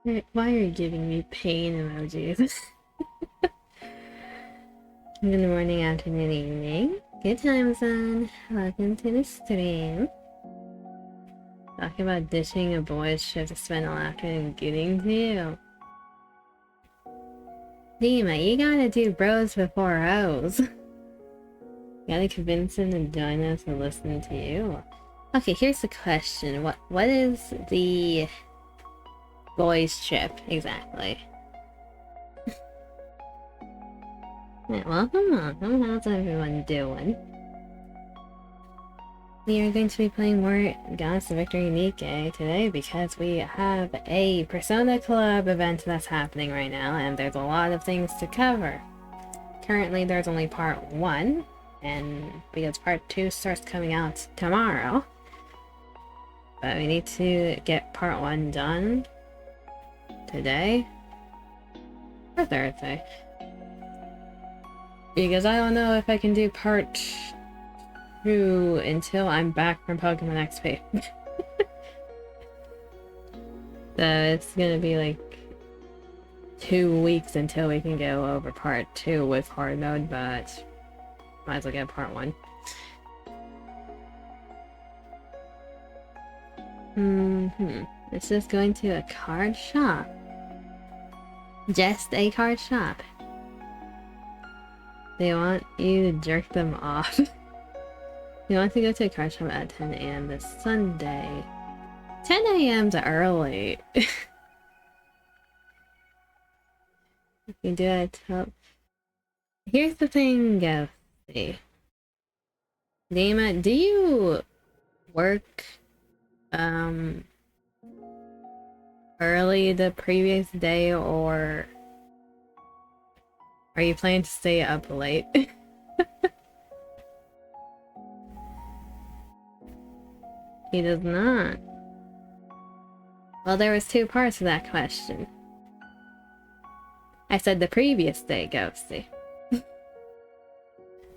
Why are you giving me pain emojis? Good morning, afternoon, evening. Good time, son. Welcome to the stream. Talking about ditching a boy's trip to spend all afternoon getting to you. Dima, you gotta do bros before hoes. You gotta convince him to join us and listen to you. Okay, here's the question. What is the boys' trip exactly? Yeah, welcome. How's everyone doing? We are going to be playing more Goddess of Victory NIKKE today because we have a Persona Club event that's happening right now, and there's a lot of things to cover. Currently, there's only part 1, and because part 2 starts coming out tomorrow. But we need to get part 1 done today or Thursday. Because I don't know if I can do part 2 until I'm back from Pokemon XP. So it's gonna be like 2 weeks until we can go over part 2 with hard mode, but might as well get part 1. It's just going to a card shop. Just a card shop. They want you to jerk them off. You want to go to a card shop at 10 AM this Sunday. 10 AM's early. You can do it at 12. Here's the thing, Ghosty. Dima, do you work early the previous day, or are you planning to stay up late? He does not. Well, there was 2 parts to that question. I said the previous day, Ghosty.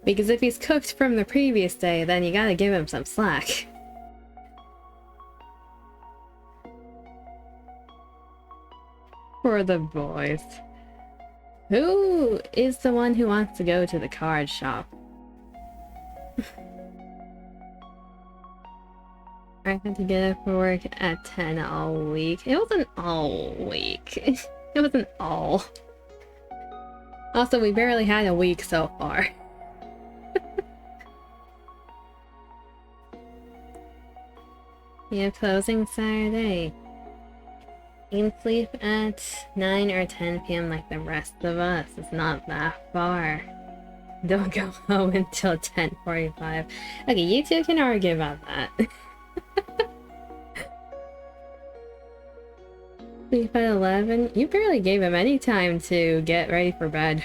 Because if he's cooked from the previous day, then you gotta give him some slack. For the boys. Who is the one who wants to go to the card shop? I had to get up for work at 10 all week. It wasn't all week. It wasn't all. Also, we barely had a week so far. Yeah, closing Saturday. You can sleep at 9 or 10 PM like the rest of us. It's not that far. Don't go home until 10:45. Okay, you two can argue about that. Sleep at 11? You barely gave him any time to get ready for bed.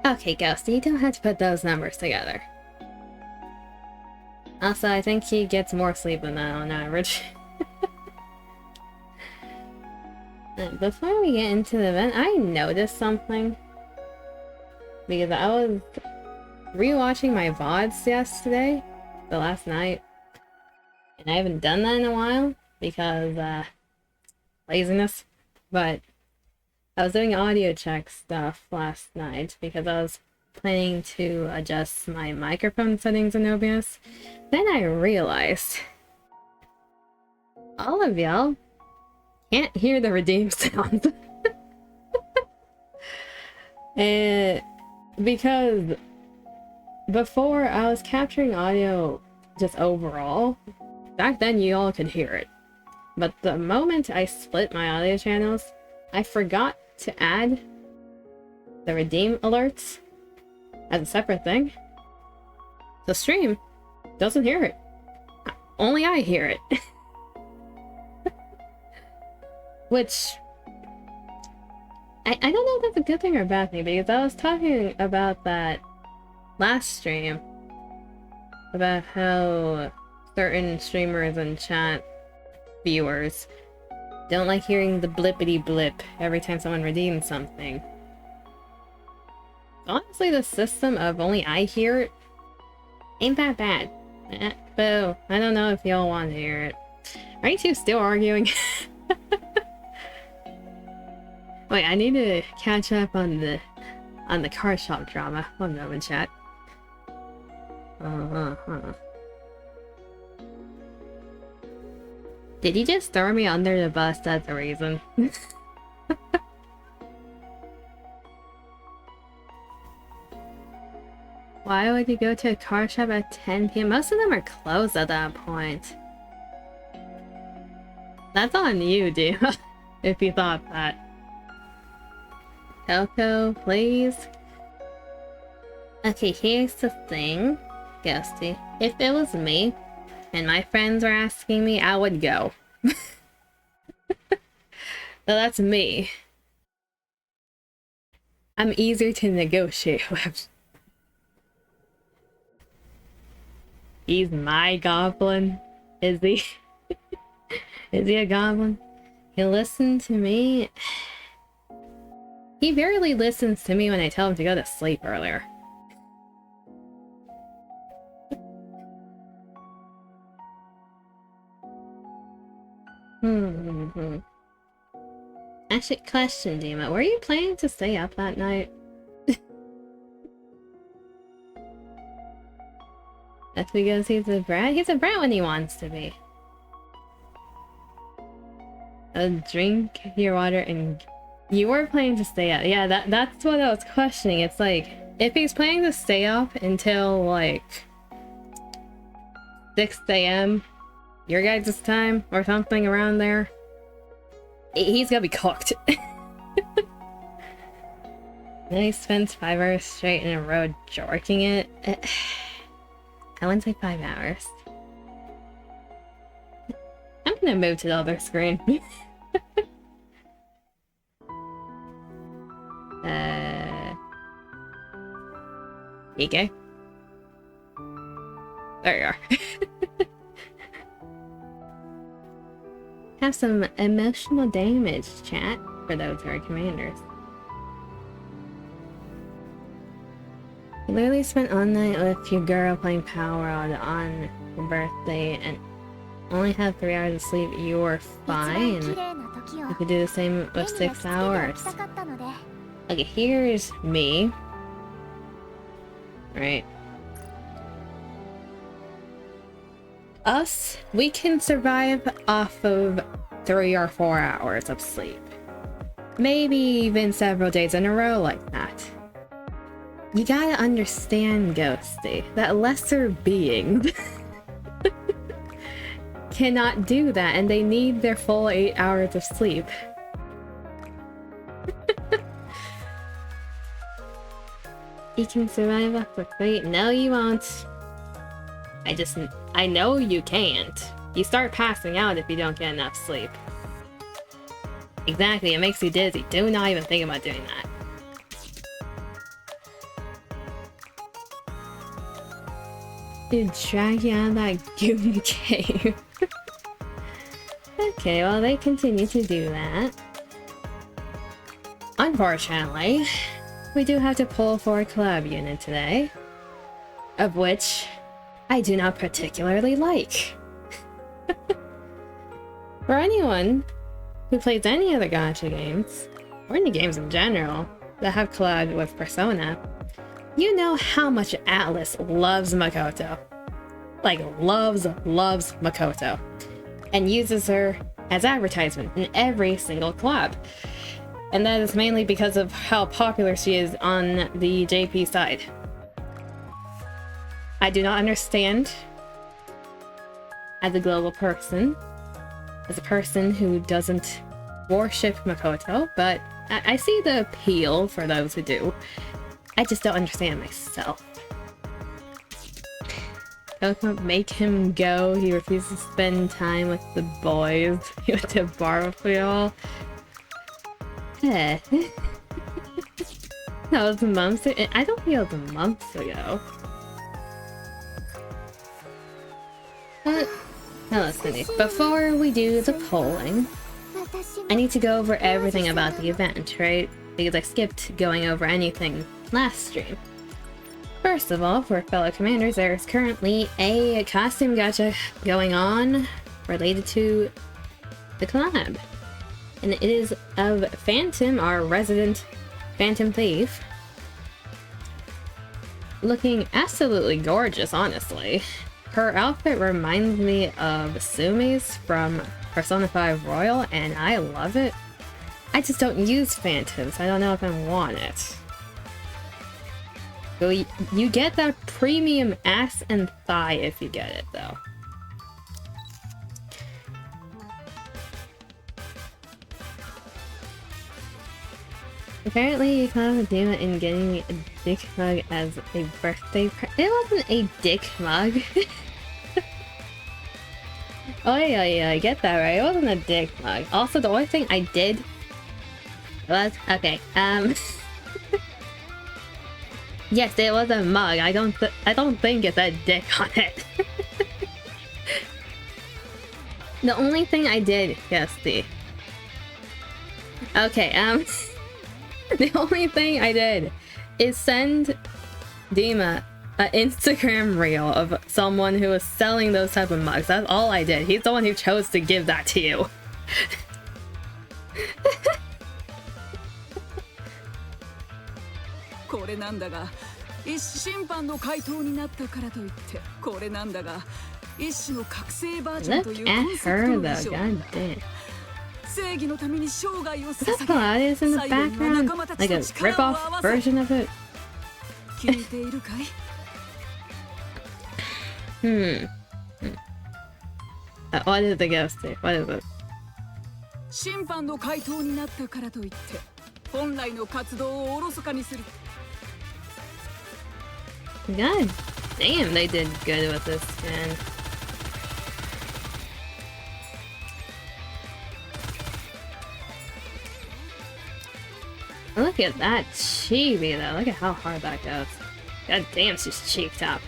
Okay, Ghost, you don't have to put those numbers together. Also, I think he gets more sleep than that on average. Before we get into the event, I noticed something. Because I was rewatching my VODs yesterday, the last night, and I haven't done that in a while because laziness. But I was doing audio check stuff last night because I was planning to adjust my microphone settings in OBS. Then I realized all of y'all can't hear the redeem sound. Because before I was capturing audio just overall, back then you all could hear it. But the moment I split my audio channels, I forgot to add the redeem alerts as a separate thing. The stream doesn't hear it. Only I hear it. Which I don't know if that's a good thing or a bad thing, because I was talking about that last stream about how certain streamers and chat viewers don't like hearing the blippity blip every time someone redeems something. Honestly, the system of only I hear it ain't that bad. Boo. I don't know if y'all want to hear it. Are you two still arguing? Wait, I need to catch up on the car shop drama. One moment, chat. Did you just throw me under the bus? That's the reason. Why would you go to a car shop at 10 p.m? Most of them are closed at that point. That's on you, dude. If you thought that. Coco, please. Okay, here's the thing, Ghosty. If it was me, and my friends were asking me, I would go. So that's me. I'm easier to negotiate with. He's my goblin. Is he? Is he a goblin? He'll listen to me. He barely listens to me when I tell him to go to sleep earlier. Actually, question, Dima. Were you planning to stay up that night? That's because he's a brat? He's a brat when he wants to be. Drink your water and... You were planning to stay up. Yeah, that's what I was questioning. It's like, if he's planning to stay up until, like... 6 AM, your guys' time, or something around there, he's gonna be cooked. Then he spends 5 hours straight in a row jorking it. I wouldn't say 5 hours. I'm gonna move to the other screen. NIKKE? There you are. Have some emotional damage, chat, for those who are commanders. You literally spent all night with your girl playing Power on your birthday and only had 3 hours of sleep. You're fine. You could do the same with 6 hours. Okay, here's me. Right. Us, we can survive off of 3 or 4 hours of sleep. Maybe even several days in a row like that. You gotta understand, Ghosty, that lesser beings cannot do that, and they need their full 8 hours of sleep. You can survive off of 3. No, you won't. I know you can't. You start passing out if you don't get enough sleep. Exactly, it makes you dizzy. Do not even think about doing that. Dude, drag you out of that goon cave. Okay, well, they continue to do that. Unfortunately, we do have to pull for a collab unit today, of which I do not particularly like. For anyone who plays any other gacha games, or any games in general, that have collabed with Persona, you know how much Atlas loves Makoto. Like, loves Makoto. And uses her as advertisement in every single collab. And that is mainly because of how popular she is on the JP side. I do not understand, as a global person, as a person who doesn't worship Makoto, but I see the appeal for those who do. I just don't understand myself. Don't make him go. He refuses to spend time with the boys. He went to a bar with you all. That was months ago. I don't think it was months ago. But now listen, before we do the polling, I need to go over everything about the event, right? Because I skipped going over anything last stream. First of all, for fellow commanders, there's currently a costume gacha going on related to the collab. And it is of Phantom, our resident Phantom Thief. Looking absolutely gorgeous, honestly. Her outfit reminds me of Sumi's from Persona 5 Royal, and I love it. I just don't use Phantoms. I don't know if I want it. So you get that premium ass and thigh if you get it, though. Apparently, you caught a demon in getting a dick mug as a birthday present. It wasn't a dick mug. Oh yeah, I get that right. It wasn't a dick mug. Also, the only thing I did was okay. Yes, it was a mug. I don't think it said dick on it. The only thing I did, yes, okay, the only thing I did is send Dima an Instagram reel of someone who was selling those type of mugs. That's all I did. He's the one who chose to give that to you. Look at her though, god damn. Is that Pilates in the background? Like a rip-off version of it? What is the ghost do? What is it? God damn, they did good with this skin. Look at that chibi though. Look at how hard that goes. God damn, she's cheeked up.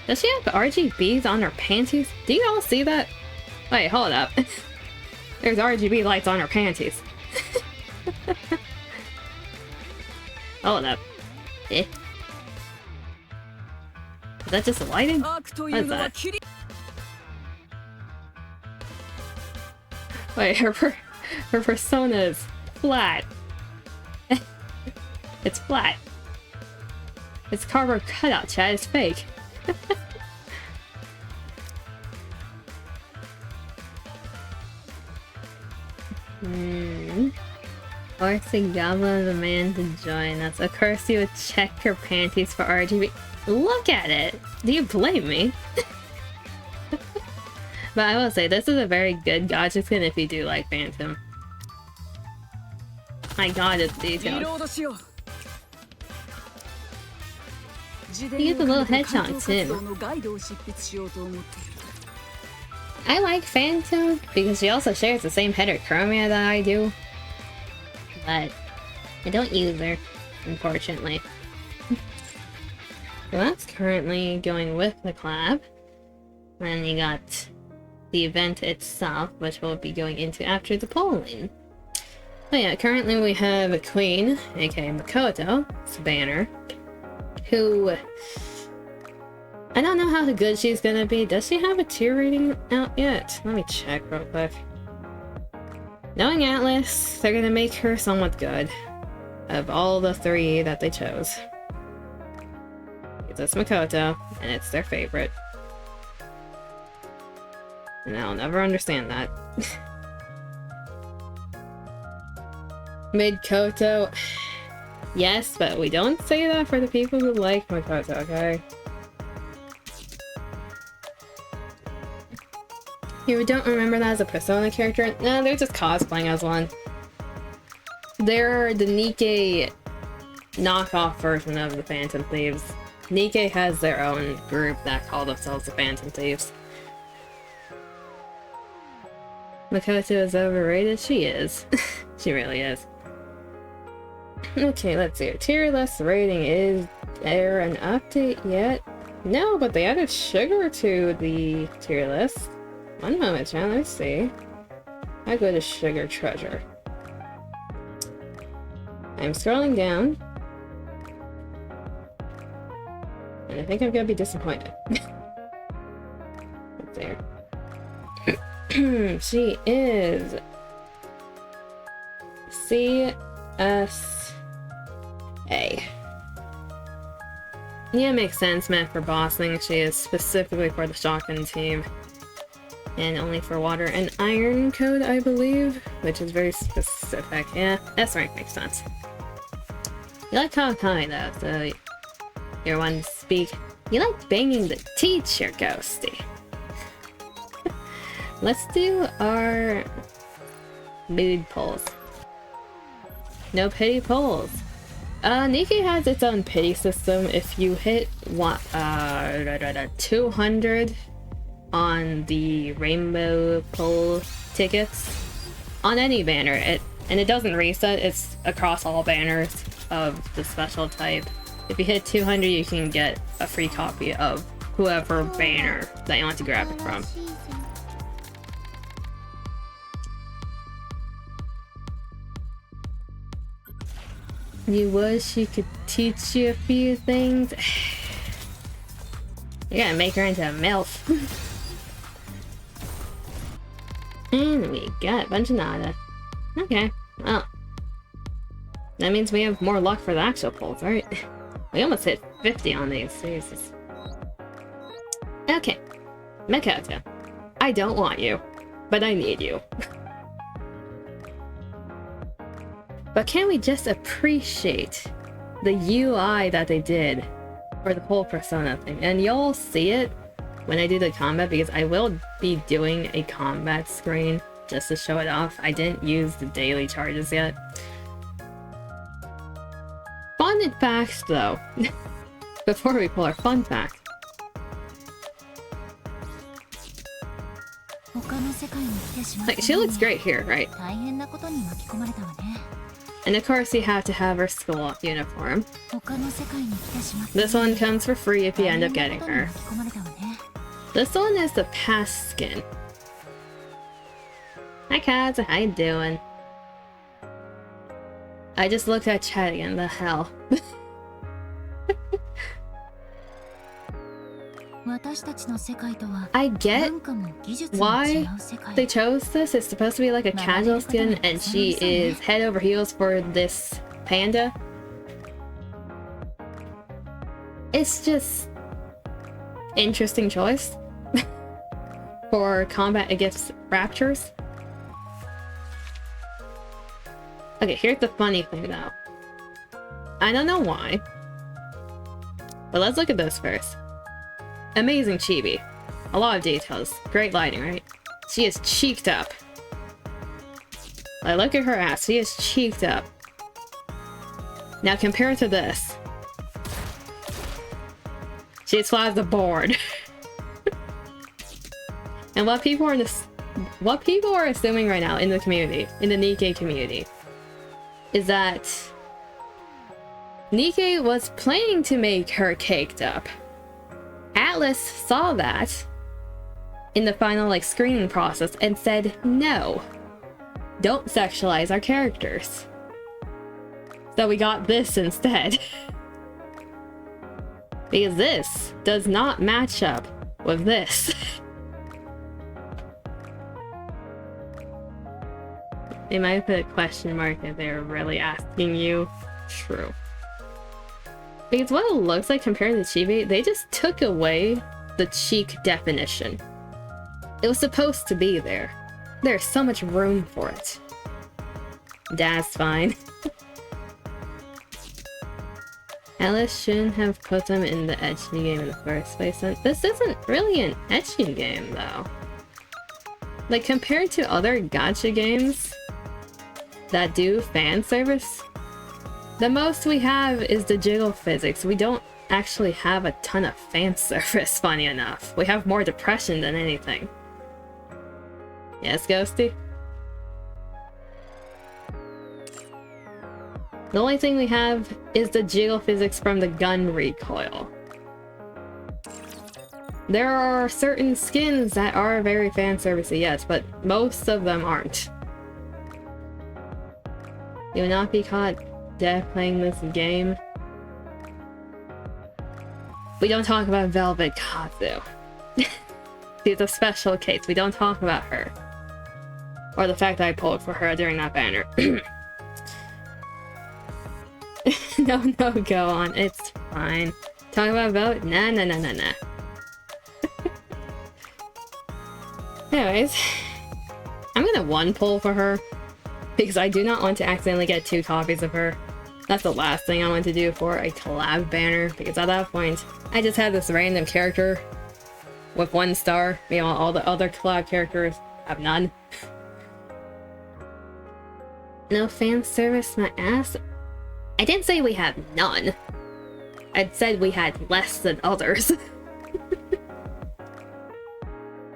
Does she have RGBs on her panties? Do you all see that? Wait, hold up. There's RGB lights on her panties. Hold up. Eh? Is that just lighting? What is that? Wait, her persona is flat. It's flat. It's cardboard cutout, chat. It's fake. Forcing Goblin the man to join us. Of course you would check her panties for RGB. Look at it! Do you blame me? But I will say, this is a very good gacha skin if you do like Phantom. My god, it's detailed. He gets a little headshot too. I like Phantom because she also shares the same heterochromia that I do. But I don't use her, unfortunately. So that's currently going with the collab. Then you got the event itself, which we'll be going into after the polling. But yeah, currently we have a queen, aka Makoto's banner, who I don't know how good she's gonna be. Does she have a tier rating out yet? Let me check real quick. Knowing Atlas, they're gonna make her somewhat good. Of all the three that they chose. It's Makoto, and it's their favorite. And I'll never understand that. Mid-Koto. Yes, but we don't say that for the people who like Makoto, okay? You don't remember that as a Persona character? No, they're just cosplaying as one. They're the NIKKE knockoff version of the Phantom Thieves. NIKKE has their own group that call themselves the Phantom Thieves. Makoto is overrated? She is. She really is. Okay, let's see. Tier list rating, is there an update yet? No, but they added sugar to the tier list. One moment, chat. Let's see. I go to Sugar Treasure. I'm scrolling down. And I think I'm gonna be disappointed. Let's see her. She is CSA. Yeah, it makes sense, meant for bossing. She is specifically for the shotgun team. And only for water and iron code, I believe. Which is very specific. Yeah, S rank makes sense. You like talk high though, so you're one to speak. You like banging the teacher, Ghosty. Let's do our mood polls. No pity polls. NIKKE has its own pity system. If you hit 200 on the rainbow poll tickets on any banner, and it doesn't reset, it's across all banners of the special type. If you hit 200, you can get a free copy of whoever banner that you want to grab it from. You wish you could teach you a few things. You're gonna make her into a MILF. And we got a bunch of nada. Okay, well. That means we have more luck for the actual polls, right? We almost hit 50 on these. Jesus. Okay. Makoto. I don't want you, but I need you. But can we just appreciate the UI that they did for the whole Persona thing? And you'll see it when I do the combat, because I will be doing a combat screen just to show it off. I didn't use the daily charges yet. Fun fact though, before we pull our fun fact. Like, she looks great here, right? And of course you have to have her school uniform. This one comes for free if you end up getting her. This one is the past skin. Hi Kaz, how you doing? I just looked at chat again, the hell. I get why they chose this. It's supposed to be like a casual skin, and she is head over heels for this panda. It's just interesting choice for combat against raptors. Okay, here's the funny thing though. I don't know why, but let's look at this first. Amazing chibi. A lot of details. Great lighting, right? She is cheeked up. Like, look at her ass. She is cheeked up. Now compare to this. She is flat as a board. And what people are assuming right now in the community, in the NIKKE community, is that NIKKE was planning to make her caked up. Atlas saw that in the final screening process and said, no, don't sexualize our characters. So we got this instead. Because this does not match up with this. They might put a question mark if they're really asking you. True. Because what it looks like compared to Chibi, they just took away the cheek definition. It was supposed to be there. There's so much room for it. That's fine. Alice shouldn't have put them in the ecchi game in the first place. And this isn't really an ecchi game though. Like, compared to other gacha games that do fan service, the most we have is the jiggle physics. We don't actually have a ton of fan service, funny enough. We have more depression than anything. Yes, Ghosty? The only thing we have is the jiggle physics from the gun recoil. There are certain skins that are very fan servicey, yes, but most of them aren't. You will not be caught dead playing this game. We don't talk about Velvet Kazu. She's a special case. We don't talk about her. Or the fact that I pulled for her during that banner. No, go on. It's fine. Talk about Velvet? Nah. Anyways, I'm gonna one pull for her because I do not want to accidentally get 2 copies of her. That's the last thing I want to do for a collab banner, because at that point, I just had this random character with 1 star. You know, all the other collab characters have none. No fan service, my ass. I didn't say we had none. I said we had less than others.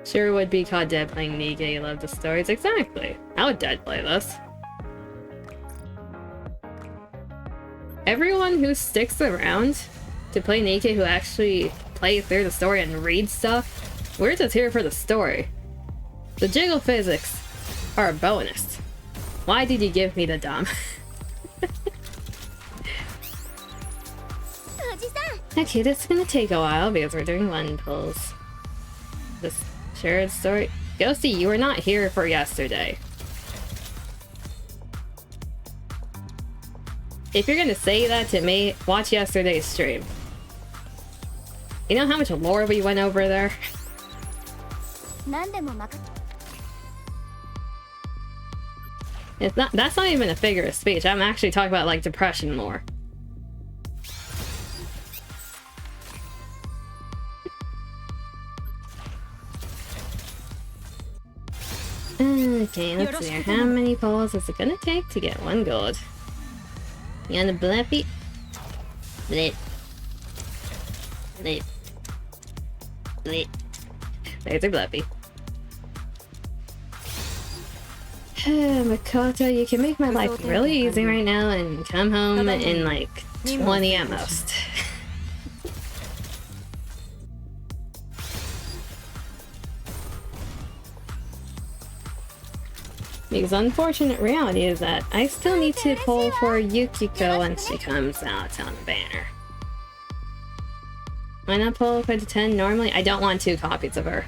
Sure would be caught dead playing NIKKE. You love the stories. Exactly. I would dead play this. Everyone who sticks around to play NIKKE, who actually plays through the story and reads stuff, we're just here for the story. The jiggle physics are a bonus. Why did you give me the dumb? Okay, this is gonna take a while because we're doing 1 pulls. This shared story. Ghosty, you were not here for yesterday. If you're gonna say that to me, watch yesterday's stream. You know how much lore we went over there? It's not. That's not even a figure of speech. I'm actually talking about like depression lore. Okay, let's see here. How many pulls is it gonna take to get 1 gold? You on the bleppy? Blip. Blip. Blip. There's a bleppy. Makoto, you can make my life really easy right now and come home in like 20 at most. Because unfortunate reality is that I still need to pull for Yukiko when she comes out on the banner. Why not pull for the 10 normally? I don't want 2 copies of her.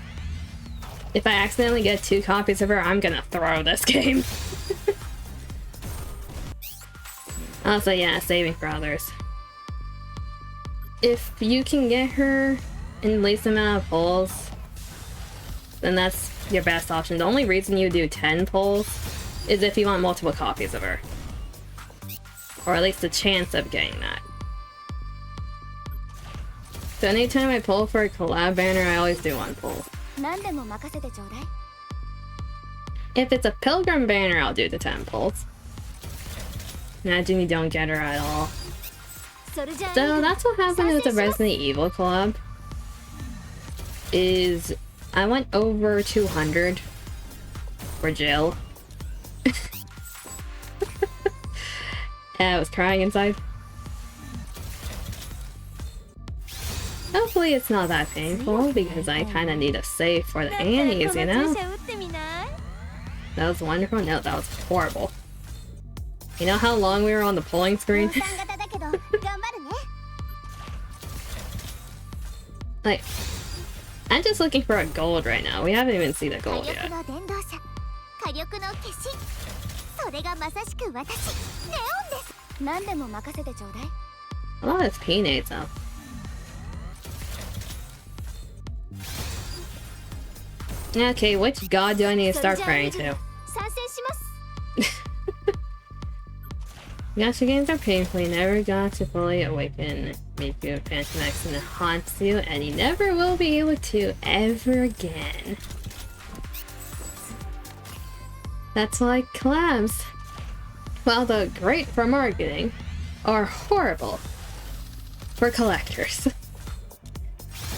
If I accidentally get 2 copies of her, I'm gonna throw this game. Also, yeah, saving for others. If you can get her in the least amount of pulls, then that's your best option. The only reason you do 10 pulls is if you want multiple copies of her. Or at least a chance of getting that. So anytime I pull for a collab banner, I always do 1 pull. If it's a pilgrim banner, I'll do the 10 pulls. Imagine you don't get her at all. So that's what happened with the Resident Evil collab. Is I went over 200 for Jill. I was crying inside. Hopefully it's not that painful because I kind of need a save for the Annies, you know? That was wonderful? No, that was horrible. You know how long we were on the pulling screen? Like, I'm just looking for a gold right now. We haven't even seen a gold yet. A lot of peanuts though. Okay, which god do I need to start praying to? Gacha games are painful. You never got to fully awaken, make you a Phantom X, and it haunts you, and you never will be able to ever again. That's like collabs. While they're great for marketing, are horrible for collectors.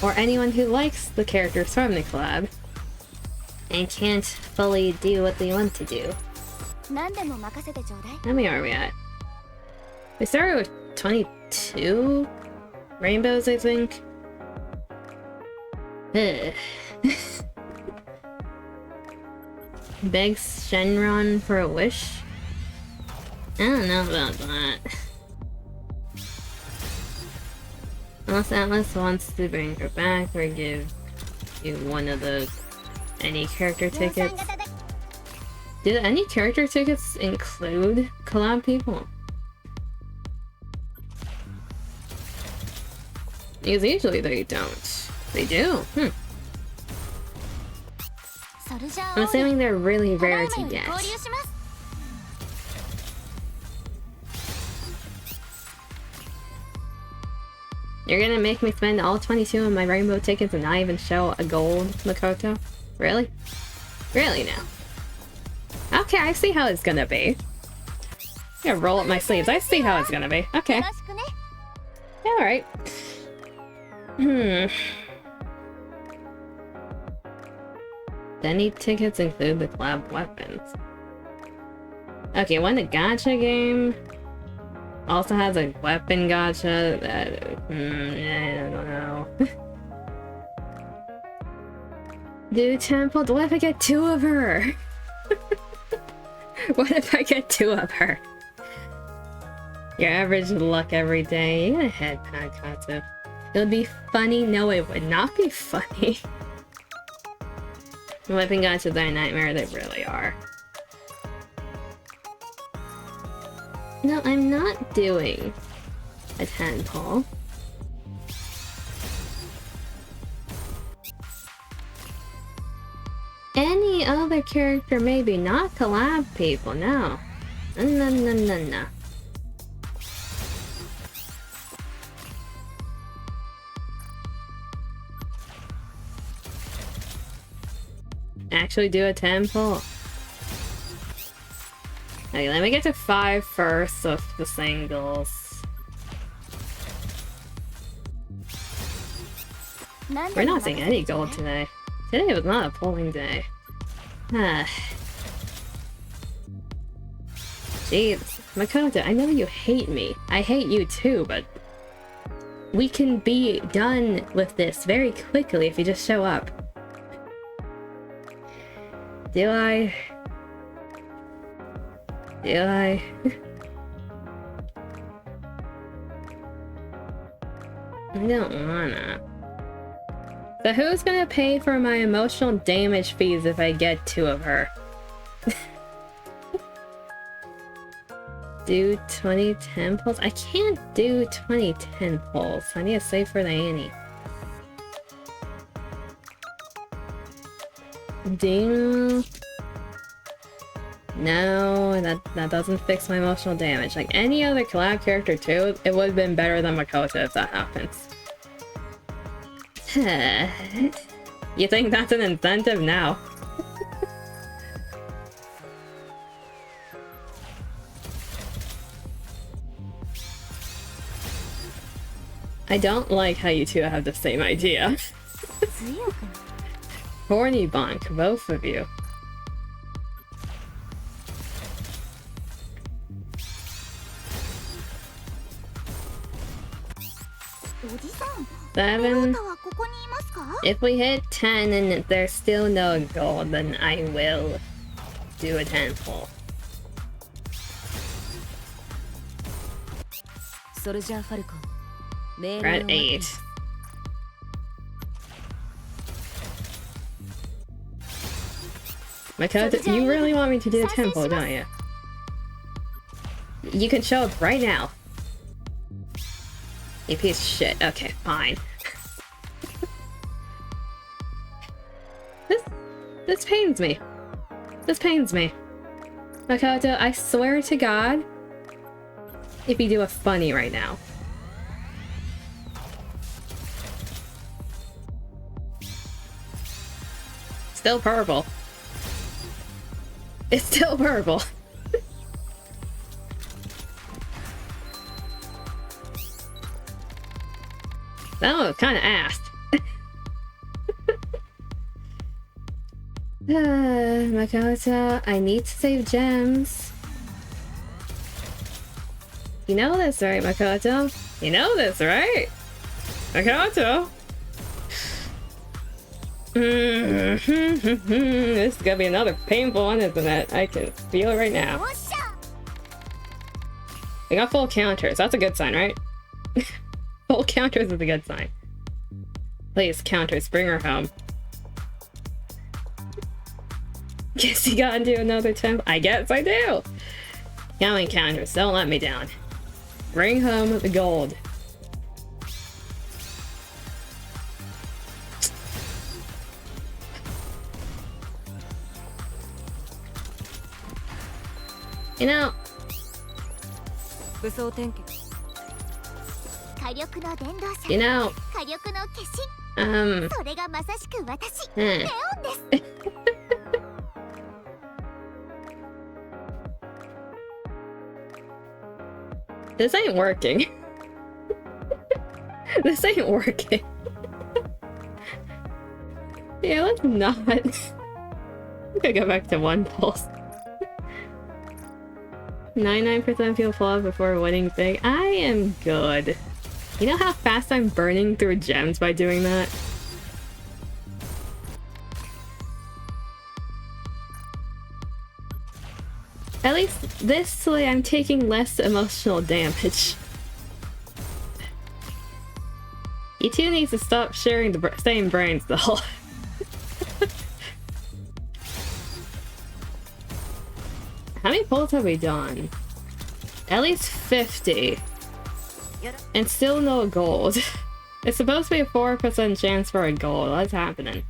Or anyone who likes the characters from the collab and can't fully do what they want to do. How many are we at? We started with 22 rainbows, I think. Begs Shenron for a wish? I don't know about that. Unless Atlas wants to bring her back or give you one of the any character tickets. Did any character tickets include collab people? Because usually they don't. They do. I'm assuming they're really rare to get. You're gonna make me spend all 22 of my rainbow tickets and not even show a gold Makoto? Really? Really now? Okay, I see how it's gonna be. I'm gonna roll up my sleeves. I see how it's gonna be. Okay. Yeah, alright. Any tickets include the collab weapons? Okay, when the gacha game also has a weapon gacha, that I don't know. Dude, Temple, what if I get 2 of her? What if I get 2 of her? Your average luck every day. You got a head, Pankatsu. It would be funny. No, it would not be funny. Weapon gachas are a nightmare. They really are. No, I'm not doing a 10 pull. Any other character maybe, not collab people, no. No. Actually do a 10 pull. Okay, let me get to 5 first of the singles. We're not seeing any gold today. Today was not a polling day. Jeez, Makoto, I know you hate me. I hate you too, but we can be done with this very quickly if you just show up. Do I? Do I? I don't wanna. So who's gonna pay for my emotional damage fees if I get 2 of her? Do 20 10 pulls? I can't do 20 10 pulls. I need to save for the Annie. Ding. No, that doesn't fix my emotional damage. Like any other collab character too, it would have been better than Makoto if that happens. You think that's an incentive now? I don't like how you two have the same idea. Horny bonk, both of you. Seven. If we hit 10 and there's still no gold, then I will do a 10 pull. We're at 8. Makoto, you really want me to do a 10 pull, don't you? You can show up right now. You piece of shit. Okay, fine. This pains me. This pains me. Makoto, I swear to God, if you do a funny right now. Still purple. It's still purple. That one was kind of ass. Makoto, I need to save gems. You know this, right, Makoto? You know this, right? Makoto? This is gonna be another painful one, isn't it? I can feel it right now. I got full counters. That's a good sign, right? Full counters is a good sign. Please, counters, bring her home. Guess you got into another temple? I guess I do! Come on, counters, don't let me down. Bring home the gold. You know... You know... This ain't working. This ain't working. Yeah, let's not. I'm gonna go back to one pulse. 99% feel flawed before winning big. I am good. You know how fast I'm burning through gems by doing that? At least this way I'm taking less emotional damage. You two need to stop sharing the same brains though. How many pulls have we done? At least 50. And still no gold. It's supposed to be a 4% chance for a gold. What's happening?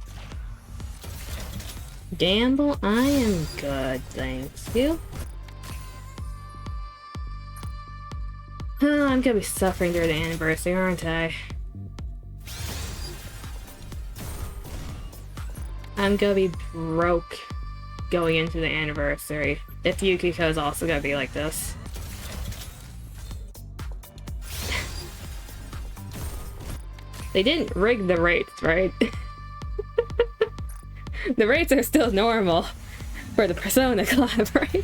Gamble? I am good, thanks you. Oh, I'm gonna be suffering through the anniversary, aren't I? I'm gonna be broke going into the anniversary. If Yukiko's also gonna be like this. They didn't rig the rates, right? The rates are still normal for the Persona Club, right?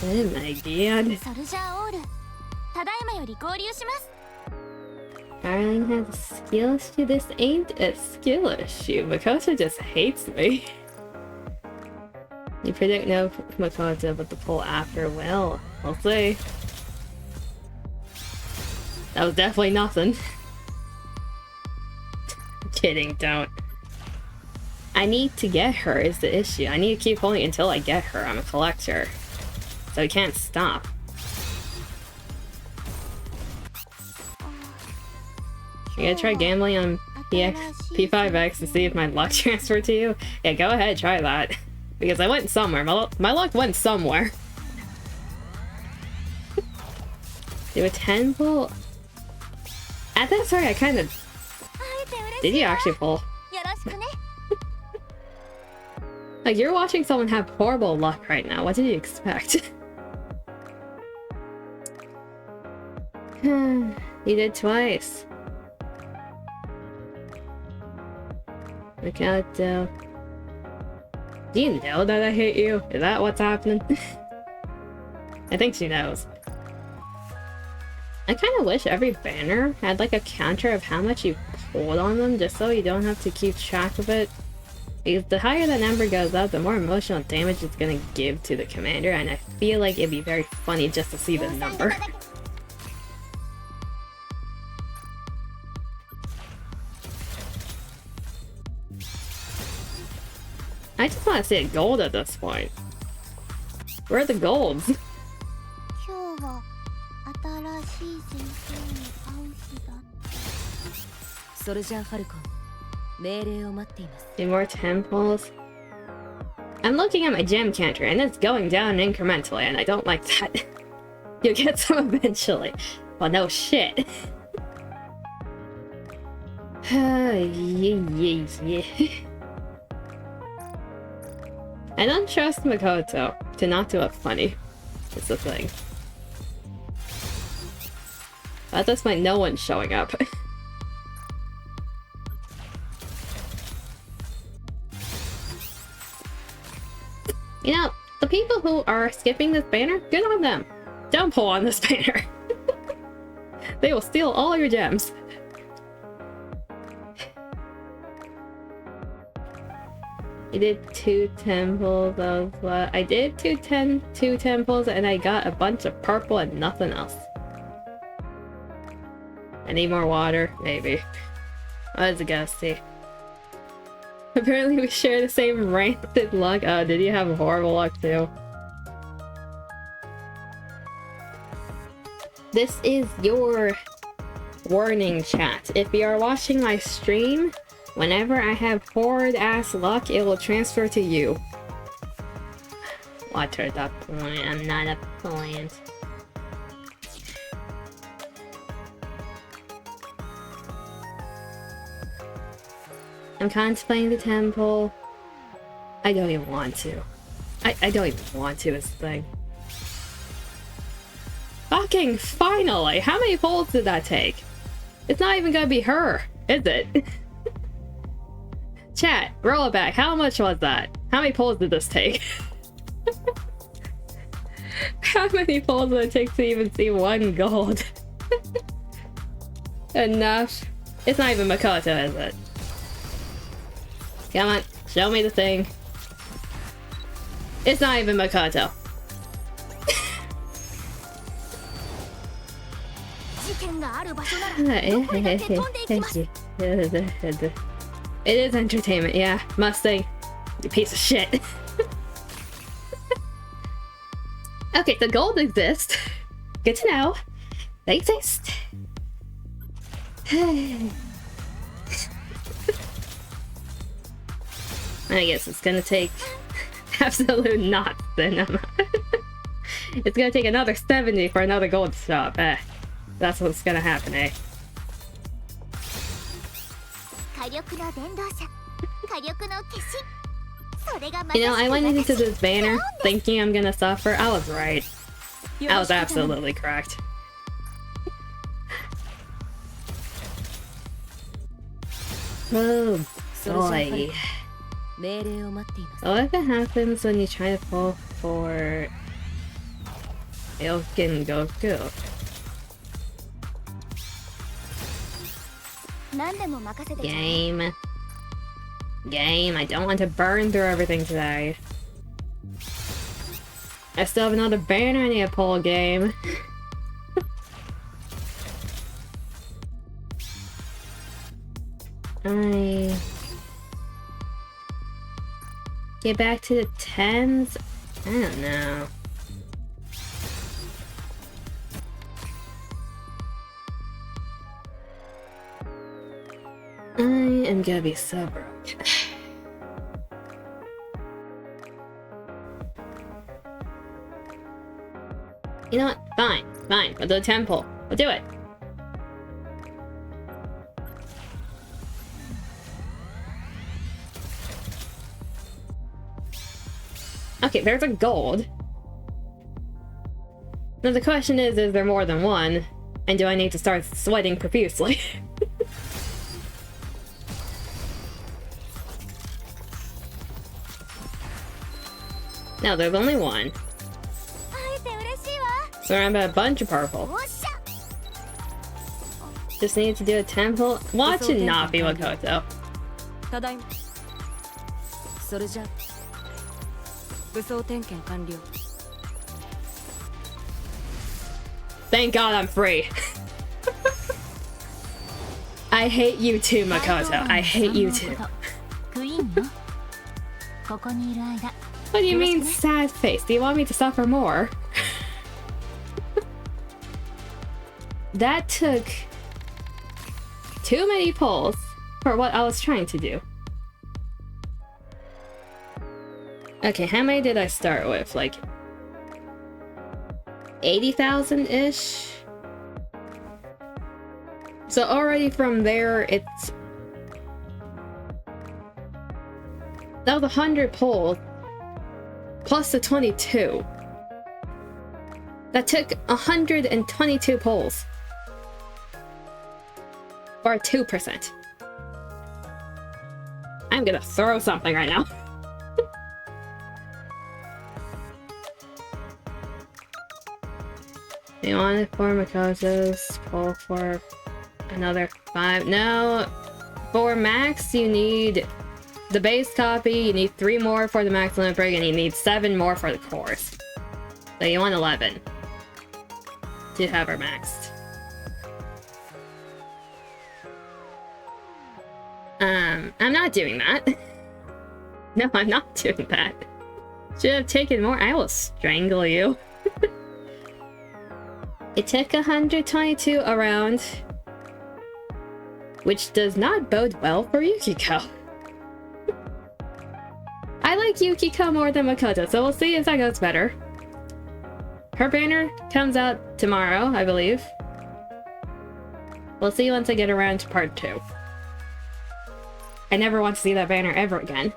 Oh my god. Darling has a skill issue. This ain't a skill issue. Makoto just hates me. You predict no Makoto, but the pull after will. We'll see. That was definitely nothing. Kidding, don't. I need to get her is the issue. I need to keep pulling until I get her. I'm a collector. So I can't stop. You gonna try gambling on P5X to see if my luck transferred to you? Yeah, go ahead, try that. Because I went somewhere. My luck went somewhere. Do a 10 pull? At that story, I kind of... Did you actually pull? Like, you're watching someone have horrible luck right now. What did you expect? You did twice. Look out, though. Do you know that I hate you? Is that what's happening? I think she knows. I kind of wish every banner had like a counter of how much you pulled on them, just so you don't have to keep track of it. Because the higher that number goes up, the more emotional damage it's gonna give to the commander, and I feel like it'd be very funny just to see the number. I just want to see a gold at this point. Where are the golds? Need more temples. I'm looking at my gem counter and it's going down incrementally and I don't like that. You'll get some eventually. Well, no shit. Yeah. I don't trust Makoto to not do it funny. It's the thing. At this point, no one's showing up. You know, the people who are skipping this banner, good on them. Don't pull on this banner. They will steal all your gems. I did 2 temples of I did two temples and I got a bunch of purple and nothing else. I need more water. Maybe. Let's go see. Apparently we share the same rancid luck. Oh, did you have horrible luck too? This is your warning, chat. If you are watching my stream, whenever I have horrid ass luck, it will transfer to you. Water the plant. I'm not a plant. I'm contemplating the temple. I don't even want to. I don't even want to, is the thing. Fucking finally! How many pulls did that take? It's not even gonna be her, is it? Chat, roll it back. How much was that? How many pulls did this take? How many pulls did it take to even see one gold? Enough. It's not even Makoto, is it? Come on, show me the thing. It's not even Makoto. It is entertainment, yeah. Mustang, you piece of shit. Okay, so gold exists. Good to know. They exist. I guess it's gonna take absolute knots then. It's gonna take another 70 for another gold shop. That's what's gonna happen, eh? You know, I went into this banner thinking I'm gonna suffer. I was right. I was absolutely correct. Oh boy. What if it happens when you try to pull for Ilkin Goku? Game, I don't want to burn through everything today. I still have another banner I need to pull, game. I get back to the 10s? I don't know. I am gonna be so broke. You know what? Fine. We'll do a temple. We'll do it. Okay, there's a gold. Now the question is there more than one? And do I need to start sweating profusely? No, there's only one. So I'm at a bunch of purple. Just need to do a temple. Watch it not be Makoto. Thank God I'm free. I hate you too, Makoto. I hate you too. What do you mean, sad face? Do you want me to suffer more? That took too many pulls for what I was trying to do. Okay, how many did I start with? Like 80,000-ish? So already from there, it's... That was 100 pulls. Plus the 22. That took 122 pulls. Or 2%. I'm gonna throw something right now. You want it for Makoto's, pull for another 5. No, for max you need the base copy, you need 3 more for the max limit break, and you need 7 more for the course. So you want 11 to have her maxed. I'm not doing that. No, I'm not doing that. Should have taken more. I will strangle you. It took 122 around, which does not bode well for Yukiko. I like Yukiko more than Makoto, so we'll see if that goes better. Her banner comes out tomorrow, I believe. We'll see once I get around to part 2. I never want to see that banner ever again.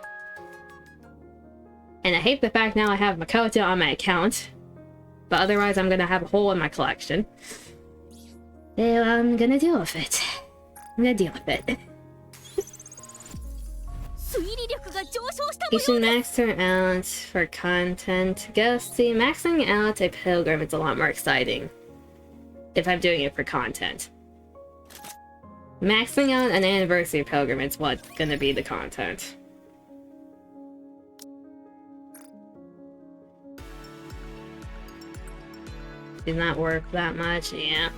And I hate the fact now I have Makoto on my account. But otherwise I'm gonna have a hole in my collection. So I'm gonna deal with it. I'm gonna deal with it. You should max her out for content. Go see, maxing out a pilgrim is a lot more exciting if I'm doing it for content. Maxing out an anniversary pilgrim is what's gonna be the content. Did not work that much, yeah.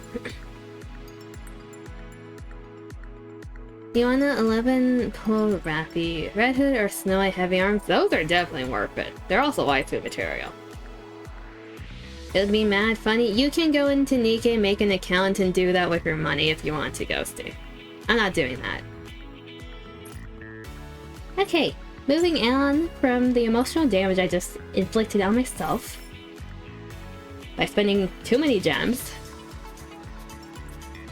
You want an 11 pull Rappy, Red Hood or Snow White Heavy Arms? Those are definitely worth it. They're also waifu material. It would be mad funny. You can go into NIKKE, make an account, and do that with your money if you want to, Ghosty. I'm not doing that. Okay, moving on from the emotional damage I just inflicted on myself by spending too many gems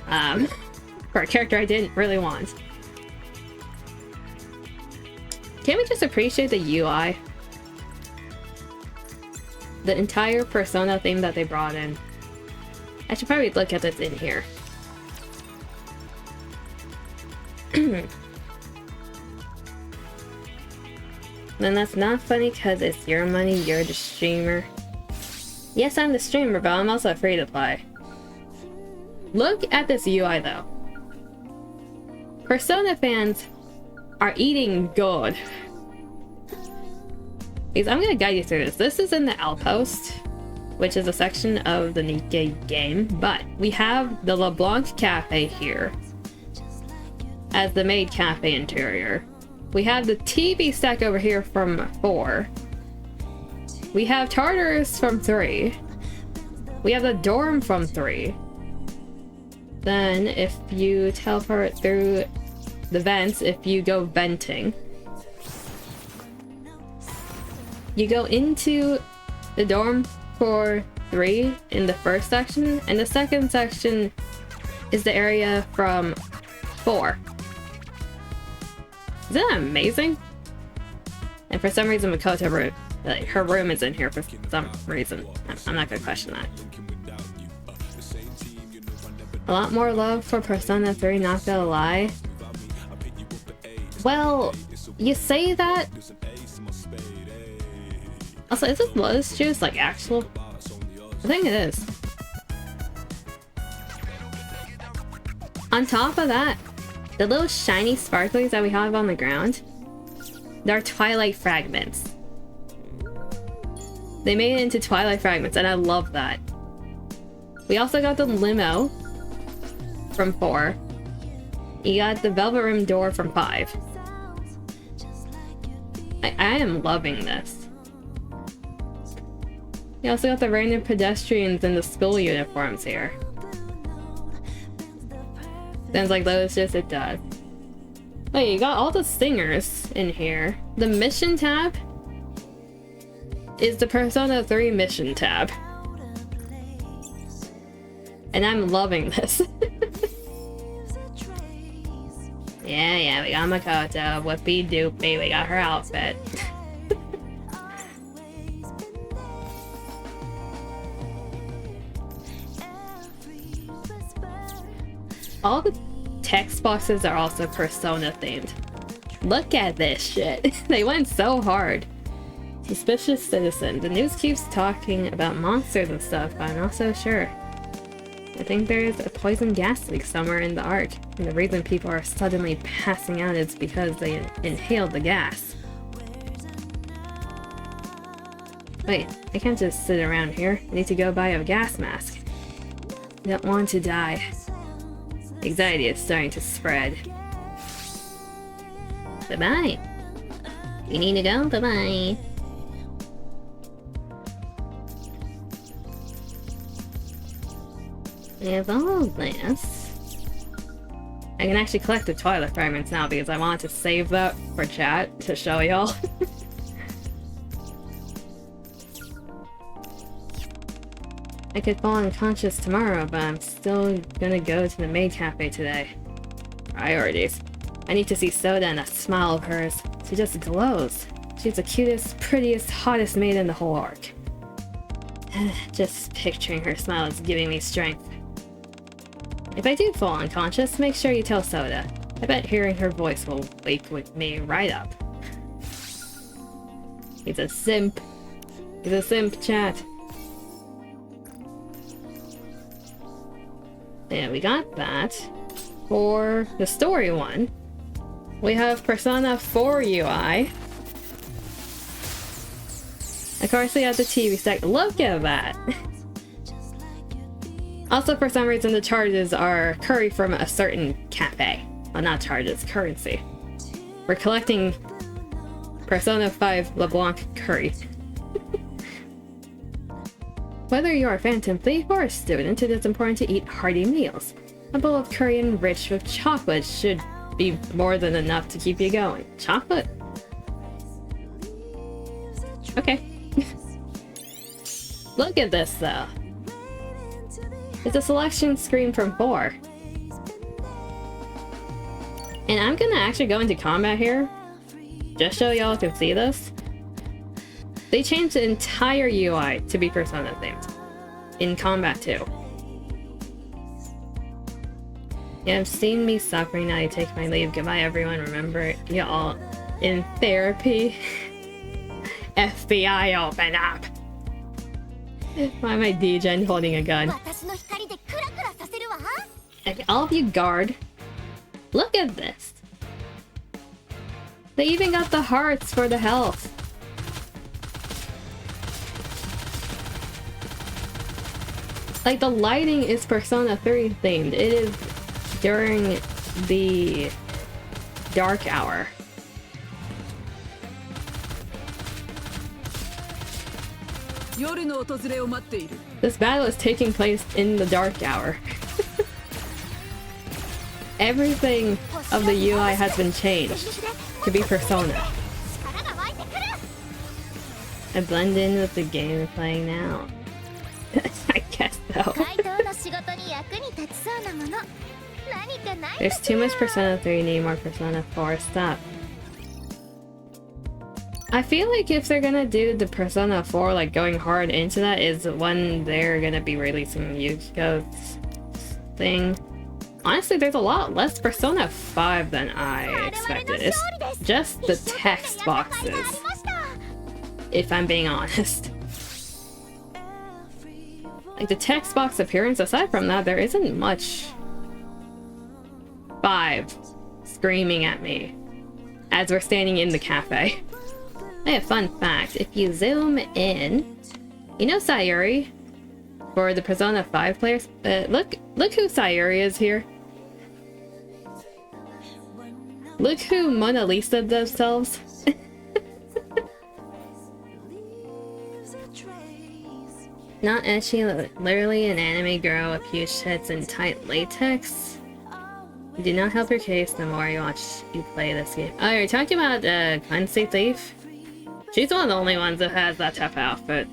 for a character I didn't really want. Can't we just appreciate the UI? The entire Persona theme that they brought in. I should probably look at this in here. Then that's not funny because it's your money, you're the streamer. Yes, I'm the streamer, but I'm also free to play. Look at this UI though. Persona fans are eating good. Because I'm gonna guide you through this. This is in the Outpost, which is a section of the NIKKE game, but we have the LeBlanc Cafe here as the maid cafe interior. We have the TV stack over here from 4. We have Tartarus from 3. We have the dorm from 3. Then if you teleport through the vents, if you go venting, you go into the dorm for 3 in the first section, and the second section is the area from 4. Isn't that amazing? And for some reason Makoto, like, her room is in here for some reason. I'm not gonna question that. A lot more love for Persona 3, not gonna lie. Well, you say that. Also, is this Lotus Juice like actual? I think it is. On top of that, the little shiny sparklies that we have on the ground, they're Twilight Fragments. They made it into Twilight Fragments, and I love that. We also got the limo from 4. You got the Velvet Room door from 5. I am loving this. You also got the random pedestrians in the school uniforms here. Sounds like Lotus Juice, it does. Wait, you got all the singers in here. The mission tab is the Persona 3 mission tab. And I'm loving this. Yeah, we got Makoto. Whoopie doopie, we got her outfit. All the text boxes are also Persona themed. Look at this shit. They went so hard. Suspicious citizen. The news keeps talking about monsters and stuff, but I'm not so sure. I think there's a poison gas leak somewhere in the Ark, and the reason people are suddenly passing out is because they inhaled the gas. Wait, I can't just sit around here. I need to go buy a gas mask. I don't want to die. Anxiety is starting to spread. Bye-bye. We need to go. Bye-bye. We have all this. I can actually collect the toilet fragments now because I wanted to save that for chat to show y'all. I could fall unconscious tomorrow, but I'm still gonna go to the maid cafe today. Priorities. I need to see Soda and that smile of hers. She just glows. She's the cutest, prettiest, hottest maid in the whole arc. Just picturing her smile is giving me strength. If I do fall unconscious, make sure you tell Soda. I bet hearing her voice will wake with me right up. He's a simp. He's a simp, chat. Yeah, we got that. For the story one, we have Persona 4 UI. Of course, we have the TV stack. Look at that! Also, for some reason, the charges are curry from a certain cafe. Well, not charges, currency. We're collecting Persona 5 LeBlanc curry. Whether you're a phantom thief or a student, it is important to eat hearty meals. A bowl of curry enriched with chocolate should be more than enough to keep you going. Chocolate? Okay. Look at this, though. It's a selection screen from 4. And I'm gonna actually go into combat here, just so y'all can see this. They changed the entire UI to be Persona themed in combat too. You have seen me suffering, now you take my leave. Goodbye everyone, remember you all in therapy. FBI open up! Why am I DJing holding a gun? Okay, all of you guard. Look at this! They even got the hearts for the health. Like, the lighting is Persona 3 themed. It is during the dark hour. This battle is taking place in the dark hour. Everything of the UI has been changed to be Persona. I blend in with the game we're playing now. I guess so. There's too much Persona 3, need more Persona 4, stop. I feel like if they're gonna do the Persona 4, like going hard into that, is when they're gonna be releasing Yukiko's thing. Honestly, there's a lot less Persona 5 than I expected. It's just the text boxes, if I'm being honest. Like, the text box appearance, aside from that, there isn't much 5 screaming at me as we're standing in the cafe. Hey, a fun fact, if you zoom in, you know Sayuri? For the Persona 5 players? Look who Sayuri is here. Look who Mona Lisa themselves. Not ecchi, literally an anime girl with huge tits and tight latex. You do not help your case the more you play this game. Oh, you're talking about Cleansey Thief? She's one of the only ones that has that tough outfit.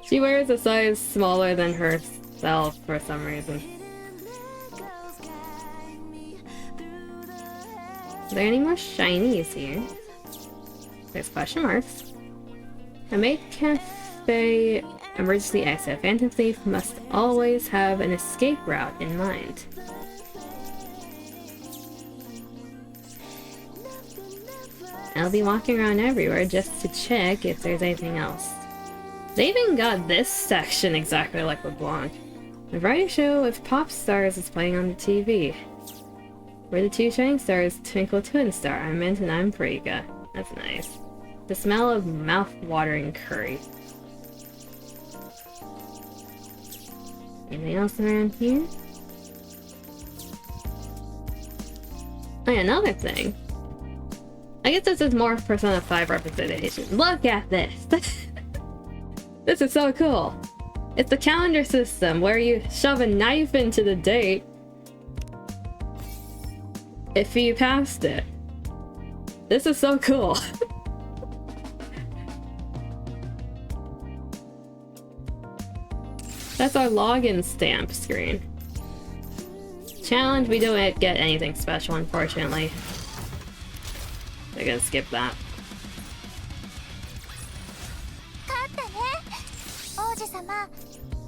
She wears a size smaller than herself for some reason. Are there any more shinies here? There's question marks. A maid cafe emergency exit. Phantom Thief must always have an escape route in mind. I'll be walking around everywhere just to check if there's anything else. They even got this section exactly like LeBlanc. The variety show with pop stars is playing on the TV. We're the two shining stars, Twinkle Twin Star. I'm Mint and I'm Parika. That's nice. The smell of mouth-watering curry. Anything else around here? And another thing. I guess this is more Persona 5 representation. Look at this! This is so cool! It's the calendar system where you shove a knife into the date if you passed it. This is so cool. That's our login stamp screen. Challenge, we don't get anything special, unfortunately. I'm gonna skip that.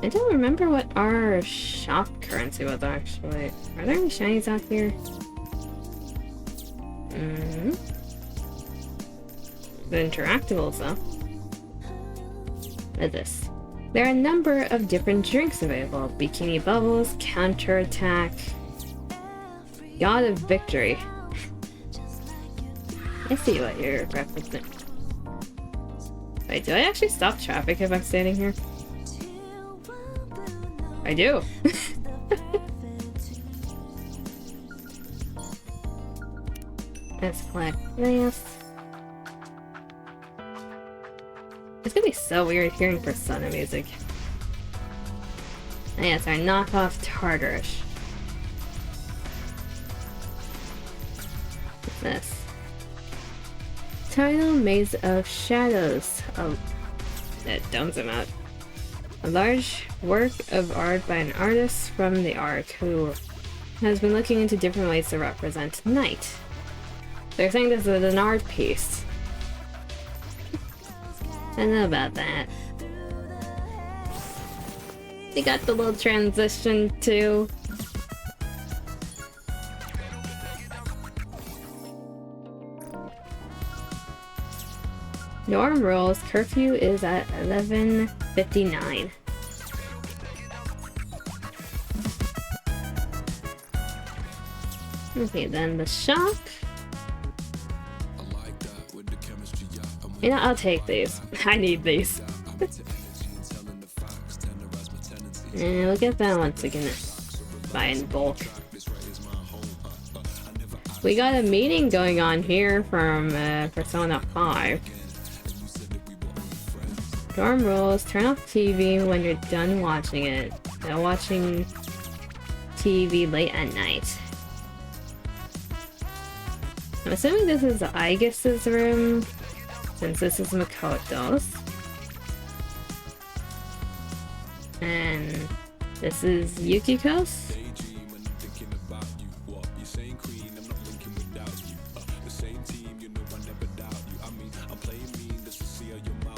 I don't remember what our shop currency was actually. Are there any shinies out here? The interactables though. What is this? There are a number of different drinks available. Bikini Bubbles, Counterattack, God of Victory. I see what you're referencing. Wait, do I actually stop traffic if I'm standing here? I do! Let's collect this. It's gonna be so weird hearing Persona music. And yes, our knockoff Tartarish. What's this? Title Maze of Shadows. Oh, that dumbs him out. A large work of art by an artist from the Ark who has been looking into different ways to represent night. They're saying this is an art piece. I know about that. You got the little transition too. Norm rules, curfew is at 11:59. Okay, then the shop. You know, I'll take these. I need these. And look at that once again. Buy in bulk. We got a meeting going on here from Persona 5. Dorm rules, turn off TV when you're done watching it. No watching TV late at night. I'm assuming this is Aegis's room, since this is Makoto's. And this is Yukiko's.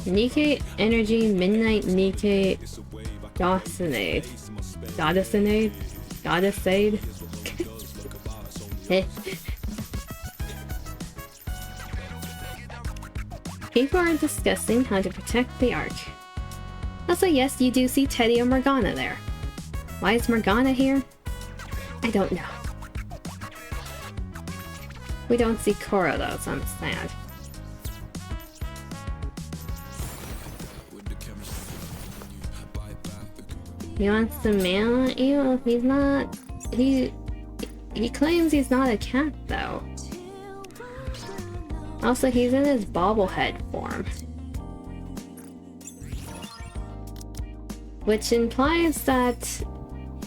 Nikke Energy Midnight Nikke Goddessade. Goddessade? Goddessade? People are discussing how to protect the Ark. Also, yes, you do see Teddy and Morgana there. Why is Morgana here? I don't know. We don't see Korra though, so I'm sad. He wants to mail at you? He's not... He claims he's not a cat though. Also, he's in his bobblehead form. Which implies that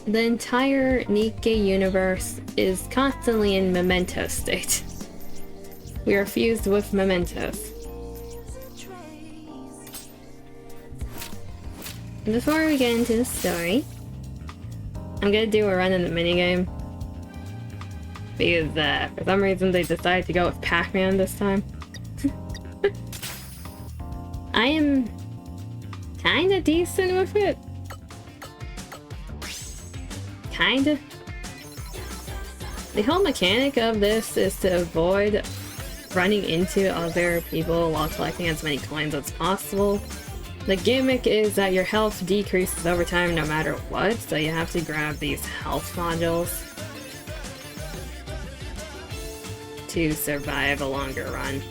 the entire NIKKE universe is constantly in memento state. We are fused with mementos. Before we get into the story, I'm gonna do a run in the minigame. Because for some reason they decided to go with Pac-Man this time. I am kinda decent with it. Kinda. The whole mechanic of this is to avoid running into other people while collecting as many coins as possible. The gimmick is that your health decreases over time no matter what, so you have to grab these health modules to survive a longer run.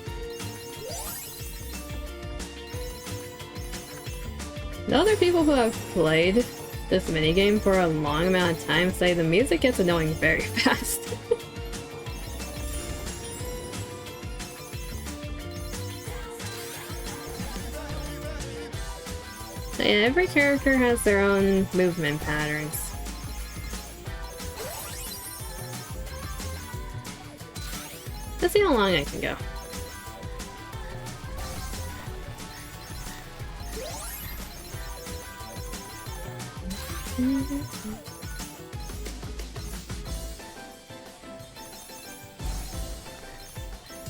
The other people who have played this minigame for a long amount of time say the music gets annoying very fast. So yeah, every character has their own movement patterns. Let's see how long I can go.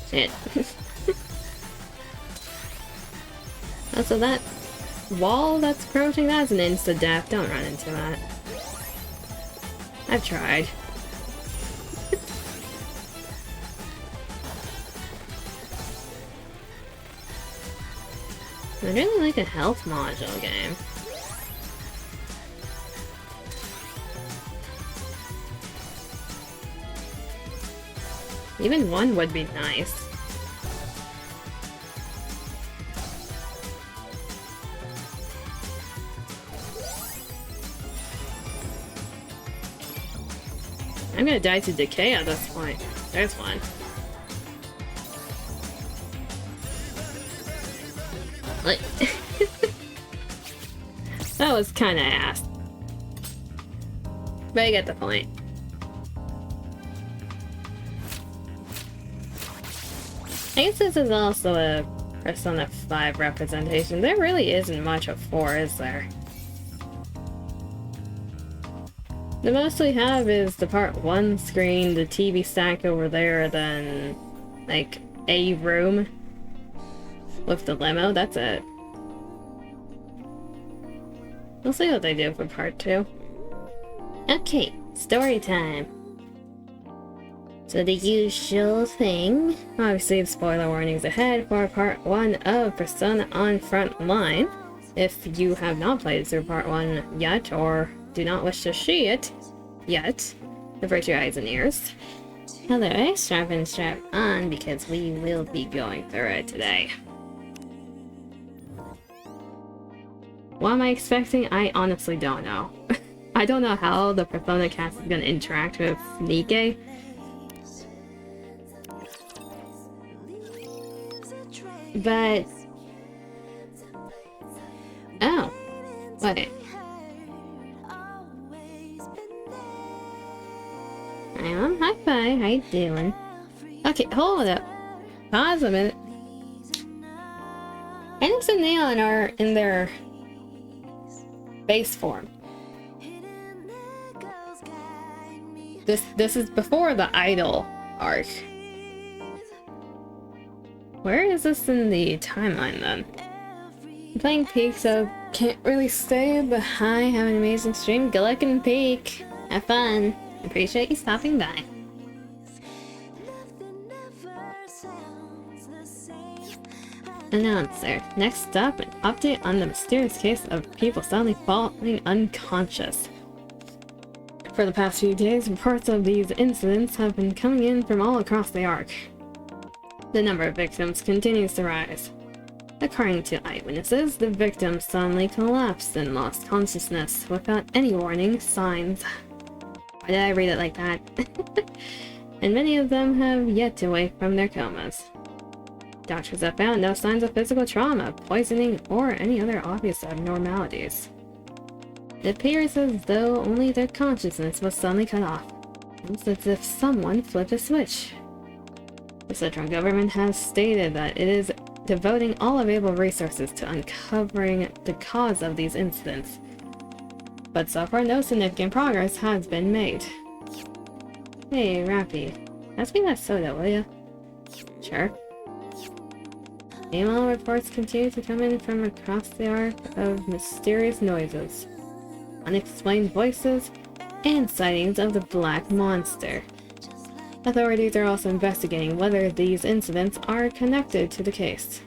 Shit. Also, that wall that's approaching, that's an insta-death. Don't run into that. I've tried. I really like a health module game. Even one would be nice. I'm gonna die to decay at this point. There's one. Like, that was kinda ass. But I get the point. I guess this is also a Persona 5 representation. There really isn't much of 4, is there? The most we have is the part 1 screen, the TV stack over there, then like a room with the limo. That's it. We'll see what they do for part 2. Okay, story time. So the usual thing. Obviously, spoiler warnings ahead for part 1 of Persona on Frontline. If you have not played through part 1 yet, or do not wish to see it yet, avert your eyes and ears. Otherwise, strap in, strap on, because we will be going through it today. What am I expecting? I honestly don't know. I don't know how the Persona cast is going to interact with NIKKE. But... oh. Wait. Hi, how you doing? Okay, hold up. Pause a minute. Enix and Neon are in their base form. This is before the idol arc. Where is this in the timeline then? I'm playing Peak, so can't really stay, but hi, have an amazing stream. Good luck in Peak. Have fun. Appreciate you stopping by. Announcer. Next up, an update on the mysterious case of people suddenly falling unconscious. For the past few days, reports of these incidents have been coming in from all across the arc. The number of victims continues to rise. According to eyewitnesses, the victims suddenly collapsed and lost consciousness without any warning signs. Why did I read it like that? And many of them have yet to wake from their comas. Doctors have found no signs of physical trauma, poisoning, or any other obvious abnormalities. It appears as though only their consciousness was suddenly cut off. It's as if someone flipped a switch. The central government has stated that it is devoting all available resources to uncovering the cause of these incidents. But so far, no significant progress has been made. Hey, Rappy. Pass me that soda, will ya? Sure. Meanwhile, reports continue to come in from across the arc of mysterious noises, unexplained voices, and sightings of the Black Monster. Authorities are also investigating whether these incidents are connected to the case.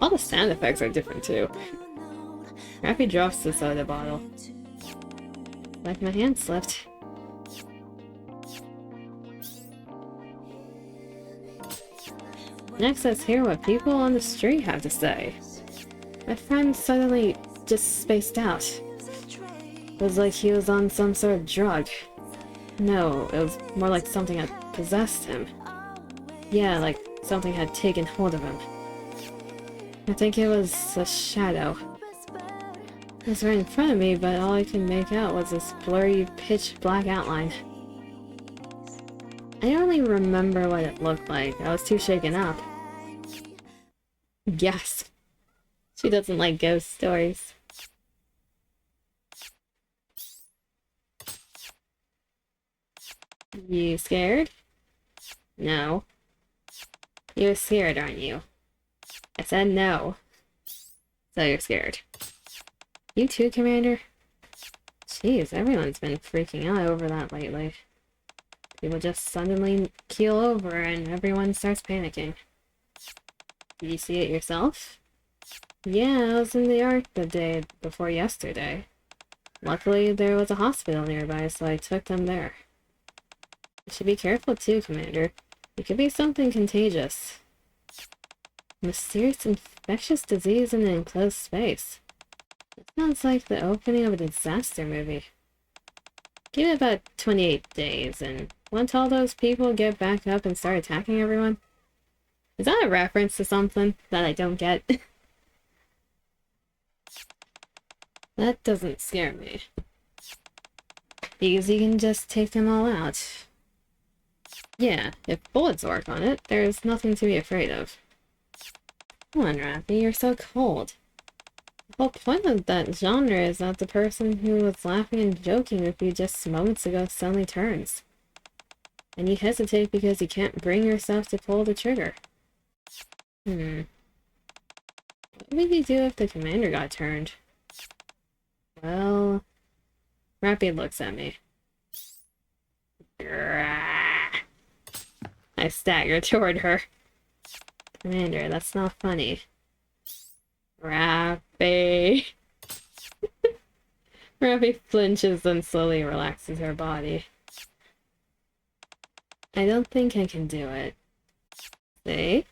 All the sound effects are different too. Rappy drops the soda bottle. Like my hand slipped. Next, let's hear what people on the street have to say. My friend suddenly just spaced out. It was like he was on some sort of drug. No, it was more like something had possessed him. Yeah, like something had taken hold of him. I think it was a shadow. It was right in front of me, but all I could make out was this blurry, pitch-black outline. I don't really remember what it looked like. I was too shaken up. Yes. She doesn't like ghost stories. You scared? No. You're scared, aren't you? I said no. So you're scared. You too, Commander? Jeez, everyone's been freaking out over that lately. People just suddenly keel over and everyone starts panicking. Did you see it yourself? Yeah, I was in the Ark the day before yesterday. Luckily, there was a hospital nearby, so I took them there. You should be careful too, Commander. It could be something contagious. Mysterious infectious disease in an enclosed space. It sounds like the opening of a disaster movie. Give it about 28 days, and once all those people get back up and start attacking everyone? Is that a reference to something that I don't get? That doesn't scare me. Because you can just take them all out. Yeah, if bullets work on it, there's nothing to be afraid of. Come on, Rappy, you're so cold. The whole point of that genre is that the person who was laughing and joking with you just moments ago suddenly turns. And you hesitate because you can't bring yourself to pull the trigger. What would you do if the commander got turned? Well... Rappy looks at me. I stagger toward her. Commander, that's not funny. Rappy. Rappy flinches and slowly relaxes her body. I don't think I can do it. See?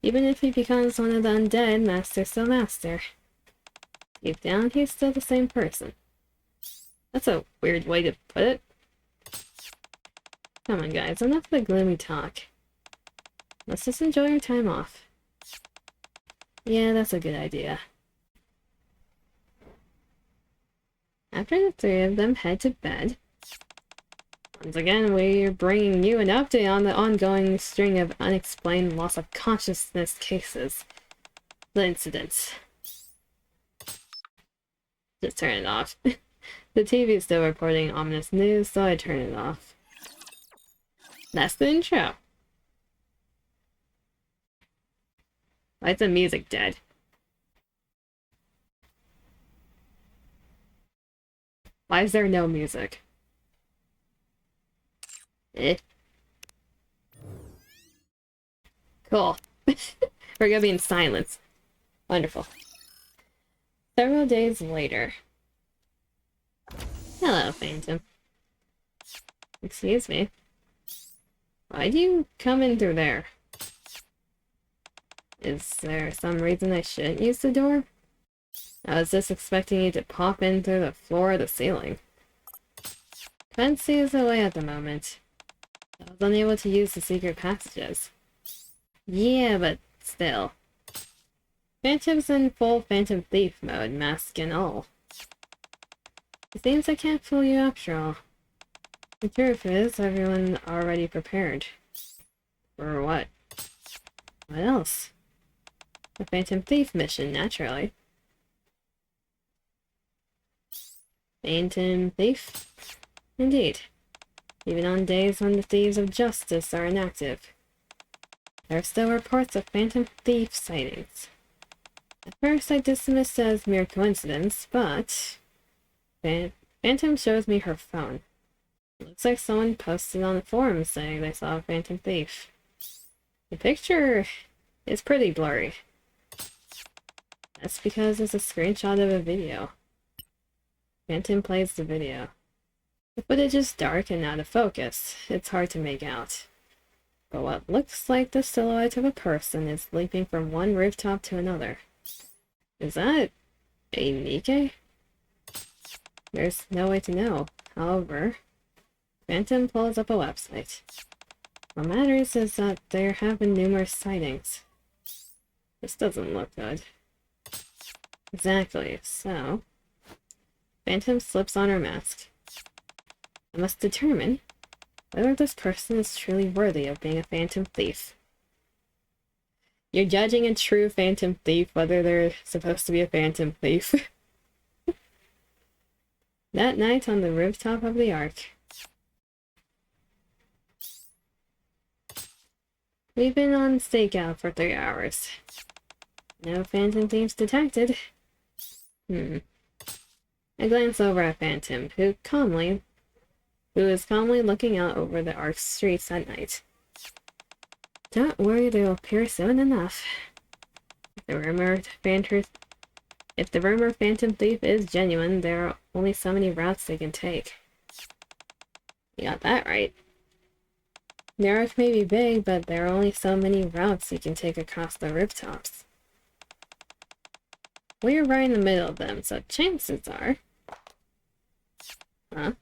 Even if he becomes one of the undead, Master's still Master. Deep down, he's still the same person. That's a weird way to put it. Come on, guys, enough of the gloomy talk. Let's just enjoy our time off. Yeah, that's a good idea. After the three of them head to bed, once again, we're bringing you an update on the ongoing string of unexplained loss of consciousness cases. The incidents. Just turn it off. The TV is still reporting ominous news, so I turn it off. That's the intro. Why is the music dead? Why is there no music? Cool. We're gonna be in silence. Wonderful. Several days later. Hello, Phantom. Excuse me. Why'd you come in through there? Is there some reason I shouldn't use the door? I was just expecting you to pop in through the floor or the ceiling. Fancy is away at the moment. I was unable to use the secret passages. Yeah, but still. Phantom's in full Phantom Thief mode, mask and all. It seems I can't fool you after all. The truth is, everyone already prepared. For what? What else? A Phantom Thief mission, naturally. Phantom Thief? Indeed. Even on days when the Thieves of Justice are inactive. There are still reports of Phantom Thief sightings. At first I dismissed it as mere coincidence, but... Phantom shows me her phone. It looks like someone posted on the forum saying they saw a Phantom Thief. The picture is pretty blurry. That's because it's a screenshot of a video. Phantom plays the video. The footage is dark and out of focus. It's hard to make out. But what looks like the silhouette of a person is leaping from one rooftop to another. Is that a NIKKE? There's no way to know. However, Phantom pulls up a website. What matters is that there have been numerous sightings. This doesn't look good. Exactly, so... Phantom slips on her mask. I must determine whether this person is truly worthy of being a phantom thief. You're judging a true phantom thief whether they're supposed to be a phantom thief. That night on the rooftop of the Ark. We've been on stakeout for 3 hours. No phantom thieves detected. I glance over at Phantom, who is calmly looking out over the Ark's streets at night. Don't worry, they'll appear soon enough. If the rumor Phantom Thief is genuine, there are only so many routes they can take. You got that right. The Ark may be big, but there are only so many routes you can take across the rooftops. We're right in the middle of them, so chances are... Huh?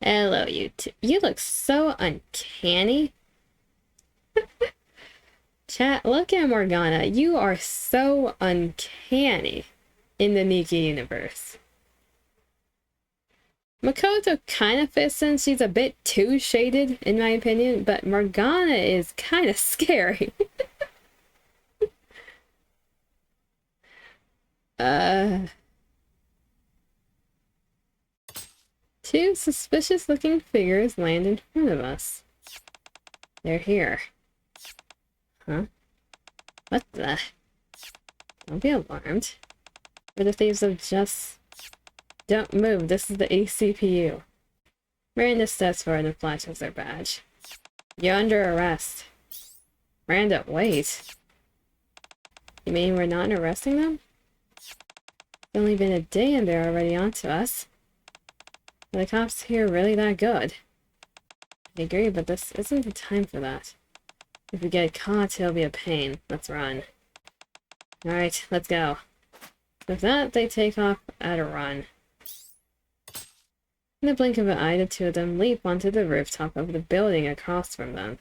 Hello, you two. You look so uncanny. Chat, look at Morgana. You are so uncanny in the NIKKE universe. Makoto kind of fits in. She's a bit too shaded, in my opinion, but Morgana is kind of scary. Two suspicious-looking figures land in front of us. They're here. Huh? What the? Don't be alarmed. For the thieves of just... Don't move, this is the ACPU. Miranda steps forward and flashes their badge. You're under arrest. Miranda, wait. You mean we're not arresting them? It's only been a day and they're already onto us. Are the cops here really that good? I agree, but this isn't the time for that. If we get caught, it'll be a pain. Let's run. Alright, let's go. With that, they take off at a run. In the blink of an eye, the two of them leap onto the rooftop of the building across from them.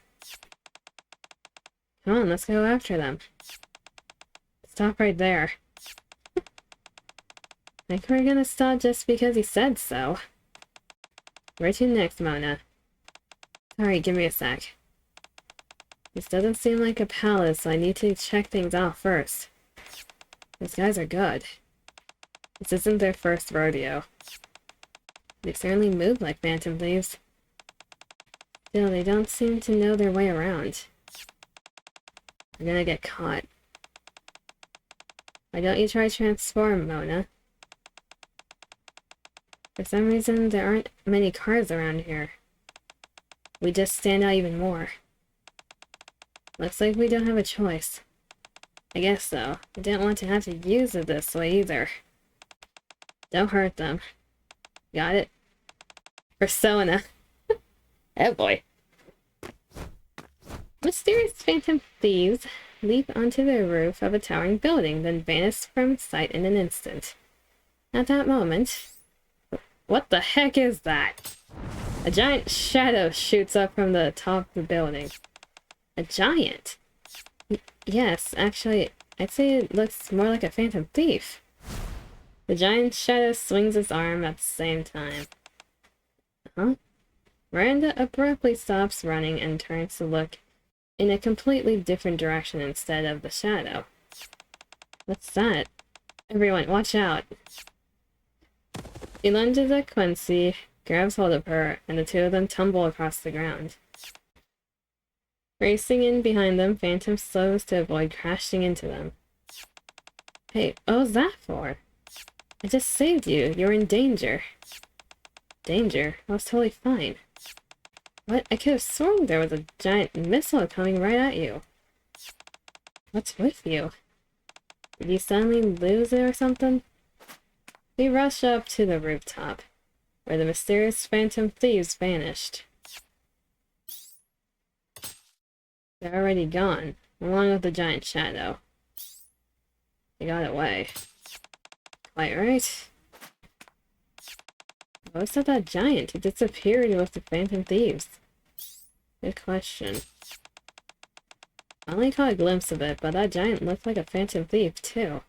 Come on, let's go after them. Stop right there. Think we're gonna stop just because he said so. Where to next, Mona? Sorry, give me a sec. This doesn't seem like a palace, so I need to check things out first. These guys are good. This isn't their first rodeo. They certainly move like phantom thieves. Still, they don't seem to know their way around. We're gonna get caught. Why don't you try transform, Mona? For some reason, there aren't many cars around here. We just stand out even more. Looks like we don't have a choice. I guess so. I didn't want to have to use it this way either. Don't hurt them. Got it? Persona. Oh boy. Mysterious phantom thieves leap onto the roof of a towering building, then vanish from sight in an instant. At that moment... What the heck is that? A giant shadow shoots up from the top of the building. A giant? Yes, actually, I'd say it looks more like a phantom thief. The giant shadow swings its arm at the same time. Huh? Miranda abruptly stops running and turns to look in a completely different direction instead of the shadow. What's that? Everyone, watch out! He lunges at Quincy, grabs hold of her, and the two of them tumble across the ground. Racing in behind them, Phantom slows to avoid crashing into them. Hey, what was that for? I just saved you. You were in danger. Danger? I was totally fine. What? I could have sworn there was a giant missile coming right at you. What's with you? Did you suddenly lose it or something? We rush up to the rooftop, where the mysterious phantom thieves vanished. They're already gone, along with the giant shadow. They got away. Quite right. What was that giant who disappeared with the phantom thieves? Good question. I only caught a glimpse of it, but that giant looked like a phantom thief, too.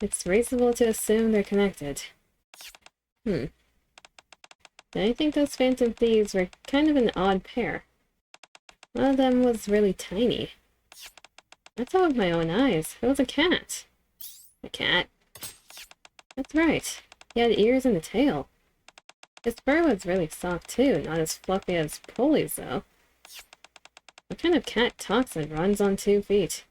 It's reasonable to assume they're connected. I think those phantom thieves were kind of an odd pair. One of them was really tiny. I saw with my own eyes. It was a cat. A cat? That's right. He had ears and a tail. His fur was really soft too, not as fluffy as Polly's though. What kind of cat talks and runs on 2 feet?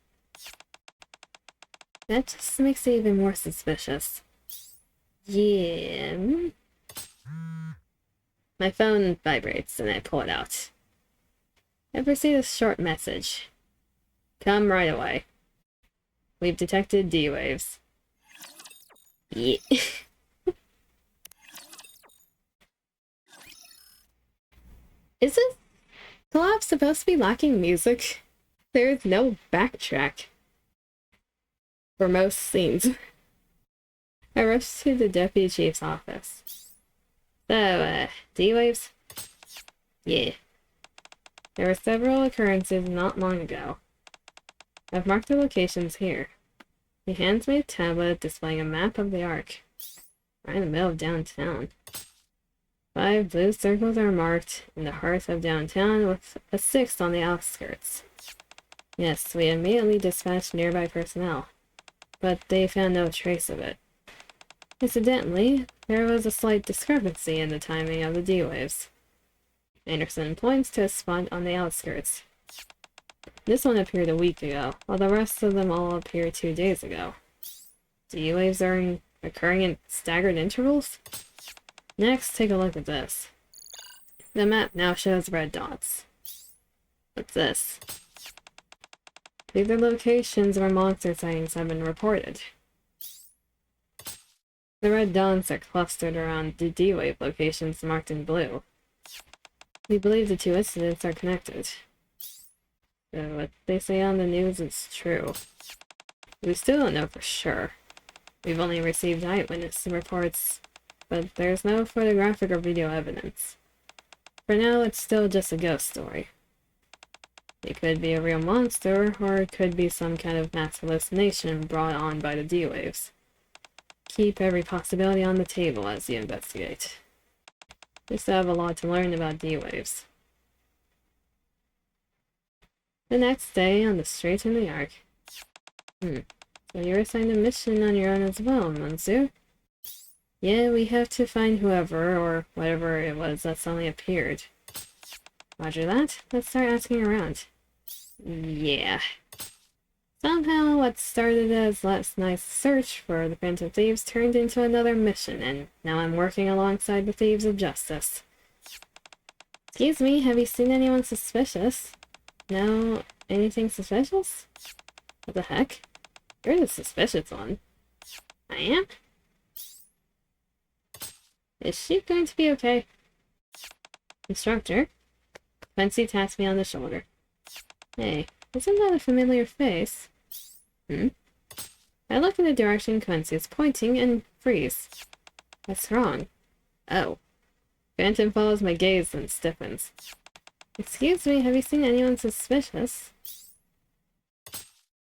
That just makes it even more suspicious. Yeah. My phone vibrates and I pull it out. Ever see this short message? Come right away. We've detected D-waves. Yeah. Is this collab supposed to be lacking music? There is no backtrack for most scenes. I rushed to the deputy chief's office. So, D-waves? Yeah. There were several occurrences not long ago. I've marked the locations here. He hands me a tablet displaying a map of the Ark. Right in the middle of downtown. 5 blue circles are marked in the heart of downtown with a 6th on the outskirts. Yes, we immediately dispatched nearby personnel, but they found no trace of it. Incidentally, there was a slight discrepancy in the timing of the D-waves. Anderson points to a spot on the outskirts. This one appeared a week ago, while the rest of them all appeared 2 days ago. D-waves are occurring in staggered intervals? Next, take a look at this. The map now shows red dots. What's this? These are locations where monster sightings have been reported. The red dots are clustered around the D-wave locations marked in blue. We believe the 2 incidents are connected. So what they say on the news is true. We still don't know for sure. We've only received eyewitness reports, but there's no photographic or video evidence. For now, it's still just a ghost story. It could be a real monster, or it could be some kind of mass hallucination brought on by the D-waves. Keep every possibility on the table as you investigate. We still have a lot to learn about D-waves. The next day, on the street in the Ark. So you were assigned a mission on your own as well, Monsieur? Yeah, we have to find whoever, or whatever it was that suddenly appeared. Roger that. Let's start asking around. Yeah. Somehow what started as last night's search for the Phantom Thieves turned into another mission, and now I'm working alongside the Thieves of Justice. Excuse me, have you seen anyone suspicious? No, anything suspicious? What the heck? You're the suspicious one. I am? Is she going to be okay? Instructor? Quincy taps me on the shoulder. Hey, isn't that a familiar face? I look in the direction Quincy is pointing and freeze. What's wrong? Oh. Phantom follows my gaze and stiffens. Excuse me, have you seen anyone suspicious?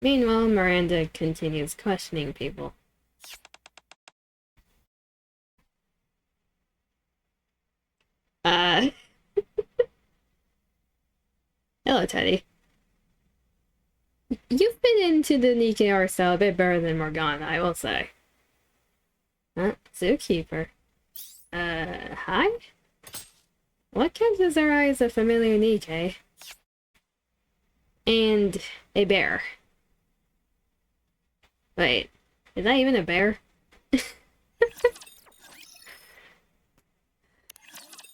Meanwhile, Miranda continues questioning people. Hello, Teddy. You've been into the NIKKE art style a bit better than Morgana, I will say. Zookeeper. Hi? What catches our eye is a familiar NIKKE. And a bear. Wait, is that even a bear?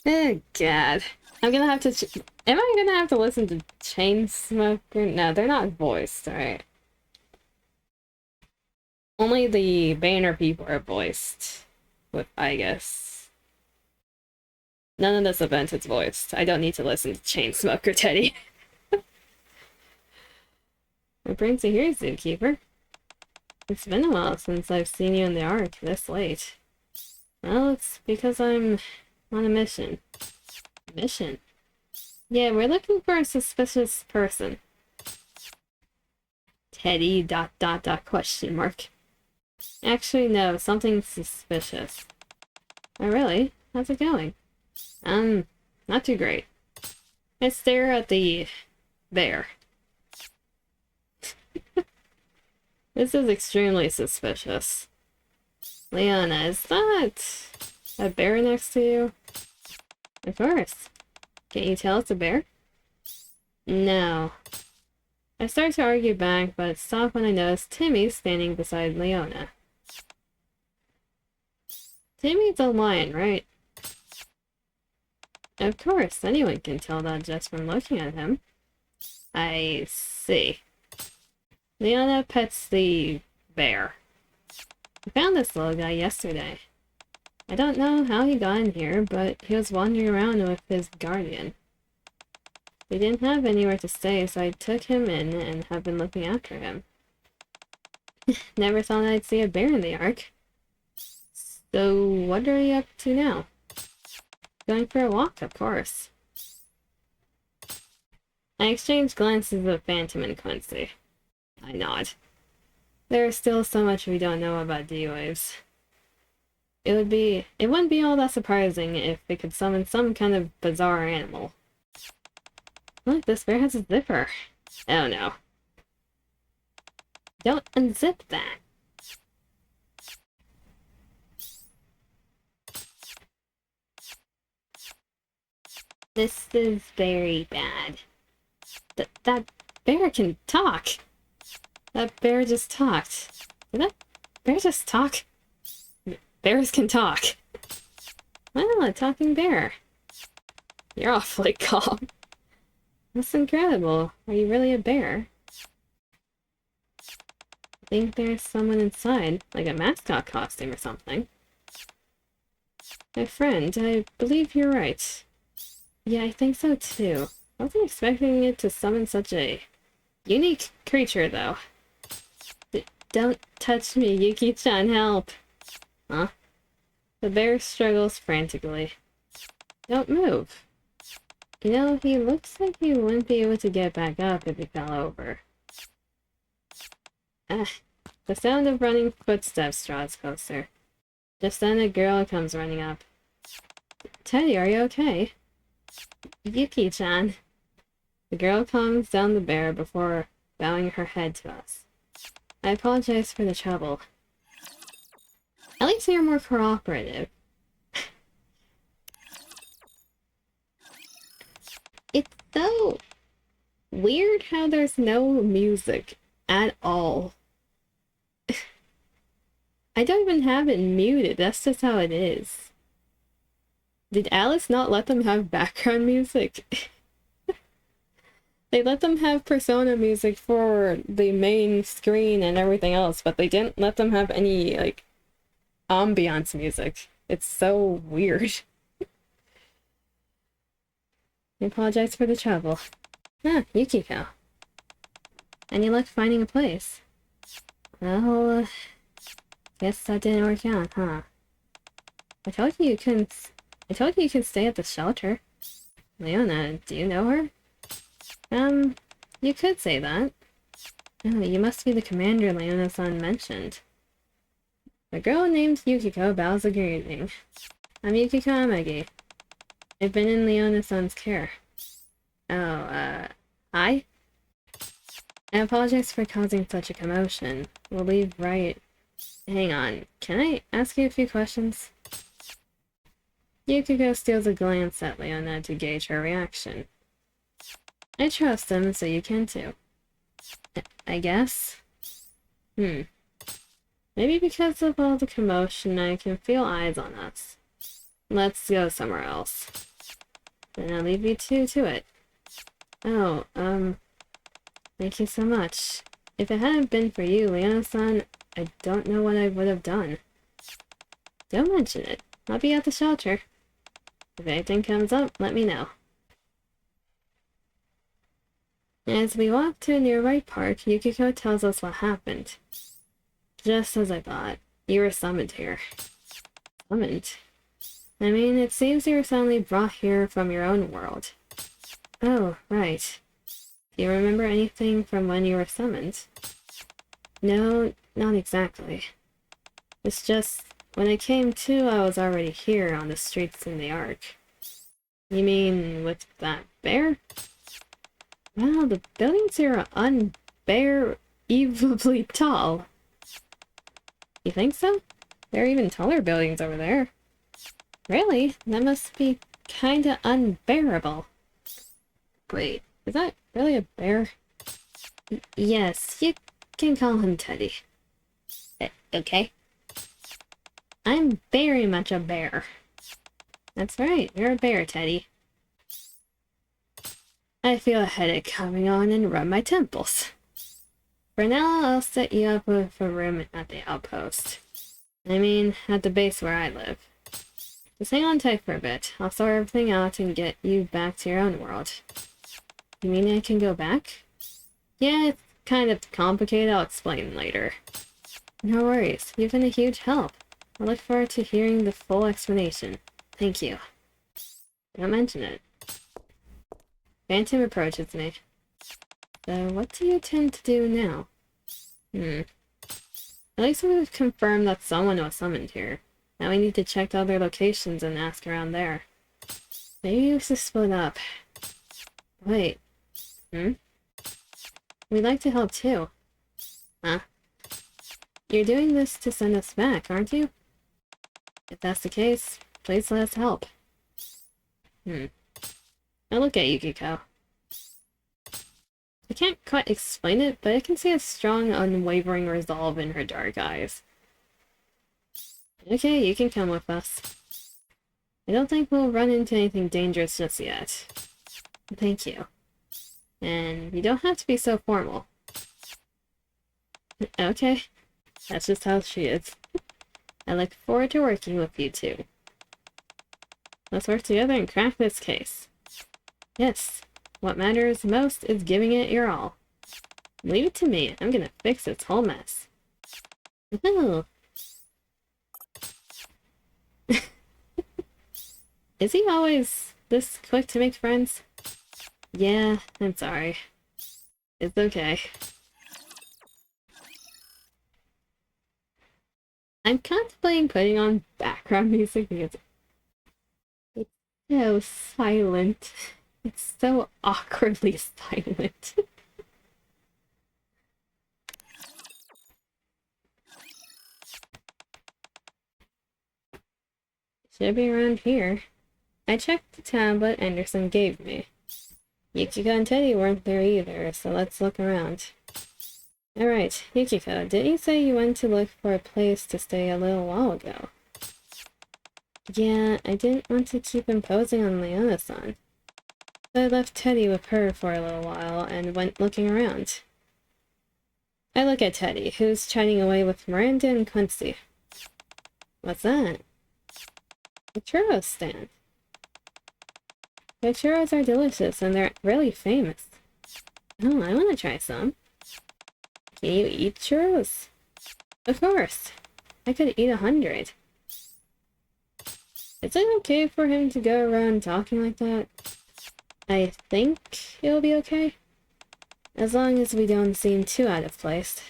Oh god. I'm gonna have to am I gonna have to listen to Chainsmoker? No, they're not voiced, right? Only the banner people are voiced. With, I guess. None of this event is voiced. I don't need to listen to Chainsmoker, Teddy. What brings you here, Zookeeper? It's been a while since I've seen you in the Ark this late. Well, it's because I'm on a mission. Mission? Yeah, we're looking for a suspicious person. Teddy ... question mark. Actually, no, something suspicious. Oh, really? How's it going? Not too great. I stare at the bear. This is extremely suspicious. Leona, is that a bear next to you? Of course. Can't you tell it's a bear? No. I start to argue back, but stop when I notice Timmy standing beside Leona. Timmy's a lion, right? Of course, anyone can tell that just from looking at him. I see. Leona pets the bear. I found this little guy yesterday. I don't know how he got in here, but he was wandering around with his guardian. We didn't have anywhere to stay, so I took him in and have been looking after him. Never thought I'd see a bear in the Ark. So, what are you up to now? Going for a walk, of course. I exchange glances with Phantom and Quincy. I nod. There is still so much we don't know about D-Waves. It wouldn't be all that surprising if it could summon some kind of bizarre animal. Look, this bear has a zipper. Oh no. Don't unzip that. This is very bad. That bear can talk. That bear just talked. Did that bear just talk? Bears can talk. Wow, a talking bear. You're awfully calm. That's incredible. Are you really a bear? I think there's someone inside, like a mascot costume or something. My friend, I believe you're right. Yeah, I think so too. I wasn't expecting it to summon such a unique creature, though. Don't touch me, Yuki-chan, help! Huh? The bear struggles frantically. Don't move. You know, he looks like he wouldn't be able to get back up if he fell over. Ah, the sound of running footsteps draws closer. Just then a girl comes running up. Teddy, are you okay? Yuki-chan. The girl calms down the bear before bowing her head to us. I apologize for the trouble. At least you're more cooperative. It's so weird how there's no music at all. I don't even have it muted, that's just how it is. Did Alice not let them have background music? They let them have Persona music for the main screen and everything else, but they didn't let them have any, like, ambiance music. It's so weird. I apologize for the trouble. Ah, Yukiko. Any luck finding a place? Well, guess that didn't work out, huh? I told you you could stay at the shelter. Leona, do you know her? You could say that. Oh, you must be the commander Leona-san mentioned. A girl named Yukiko bows a greeting. I'm Yukiko Amagi. I've been in Leona-san's care. Oh, hi? I apologize for causing such a commotion. We'll leave right... Hang on, can I ask you a few questions? Yukiko steals a glance at Leona to gauge her reaction. I trust him, so you can too. I guess? Maybe because of all the commotion, I can feel eyes on us. Let's go somewhere else. Then I'll leave you two to it. Oh, thank you so much. If it hadn't been for you, Leona-san, I don't know what I would have done. Don't mention it. I'll be at the shelter. If anything comes up, let me know. As we walk to a nearby park, Yukiko tells us what happened. Just as I thought. You were summoned here. Summoned? I mean, it seems you were suddenly brought here from your own world. Oh, right. Do you remember anything from when you were summoned? No, not exactly. It's just, when I came to, I was already here on the streets in the Ark. You mean with that bear? Well, the buildings here are unbearably tall. You think so? There are even taller buildings over there. Really? That must be kinda unbearable. Wait, is that really a bear? Yes, you can call him Teddy. Okay. I'm very much a bear. That's right, you're a bear, Teddy. I feel a headache coming on and rub my temples. For now, I'll set you up with a room at the outpost. I mean, at the base where I live. Just hang on tight for a bit. I'll sort everything out and get you back to your own world. You mean I can go back? Yeah, it's kind of complicated. I'll explain later. No worries. You've been a huge help. I look forward to hearing the full explanation. Thank you. Don't mention it. Phantom approaches me. So, what do you tend to do now? At least we've confirmed that someone was summoned here. Now we need to check the other locations and ask around there. Maybe we should split up. Wait. We'd like to help too. Huh? You're doing this to send us back, aren't you? If that's the case, please let us help. Now look at Yukiko. I can't quite explain it, but I can see a strong, unwavering resolve in her dark eyes. Okay, you can come with us. I don't think we'll run into anything dangerous just yet. Thank you. And you don't have to be so formal. Okay. That's just how she is. I look forward to working with you two. Let's work together and crack this case. Yes. What matters most is giving it your all. Leave it to me. I'm gonna fix this whole mess. Woohoo! Is he always this quick to make friends? Yeah, I'm sorry. It's okay. I'm contemplating putting on background music because it's so silent. It's so awkwardly silent. Should be around here. I checked the tablet Anderson gave me. Yukiko and Teddy weren't there either, so let's look around. Alright, Yukiko, didn't you say you went to look for a place to stay a little while ago? Yeah, I didn't want to keep imposing on Leona-san. So I left Teddy with her for a little while and went looking around. I look at Teddy, who's chatting away with Miranda and Quincy. What's that? A churro stand. Their churros are delicious and they're really famous. Oh, I want to try some. Can you eat churros? Of course. I could eat 100. Is it okay for him to go around talking like that? I think it'll be okay. As long as we don't seem too out of place.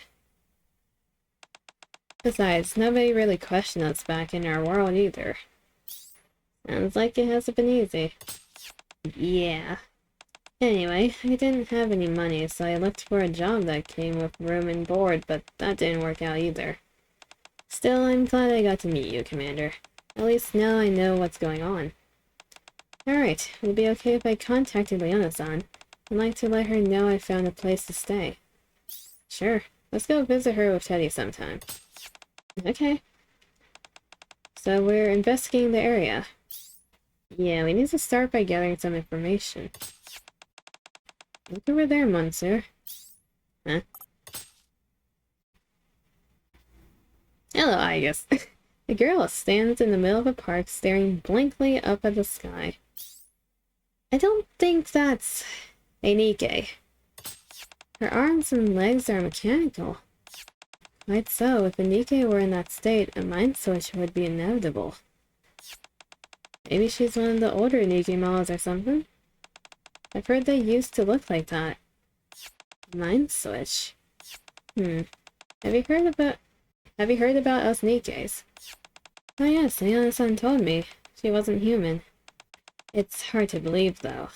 Besides, nobody really questioned us back in our world either. Sounds like it hasn't been easy. Yeah. Anyway, I didn't have any money, so I looked for a job that came with room and board, but that didn't work out either. Still, I'm glad I got to meet you, Commander. At least now I know what's going on. Alright, would it be okay if I contacted Leona-san? I'd like to let her know I found a place to stay. Sure, let's go visit her with Teddy sometime. Okay. So we're investigating the area. Yeah, we need to start by gathering some information. Look over there, Monsieur. Huh? Hello, Igus. The girl stands in the middle of a park staring blankly up at the sky. I don't think that's a NIKKE. Her arms and legs are mechanical. Quite so, if a NIKKE were in that state, a mind switch would be inevitable. Maybe she's one of the older NIKKE models or something? I've heard they used to look like that. Mind switch? Have you heard about us NIKKEs? Oh yes, Ayana-san told me she wasn't human. It's hard to believe, though.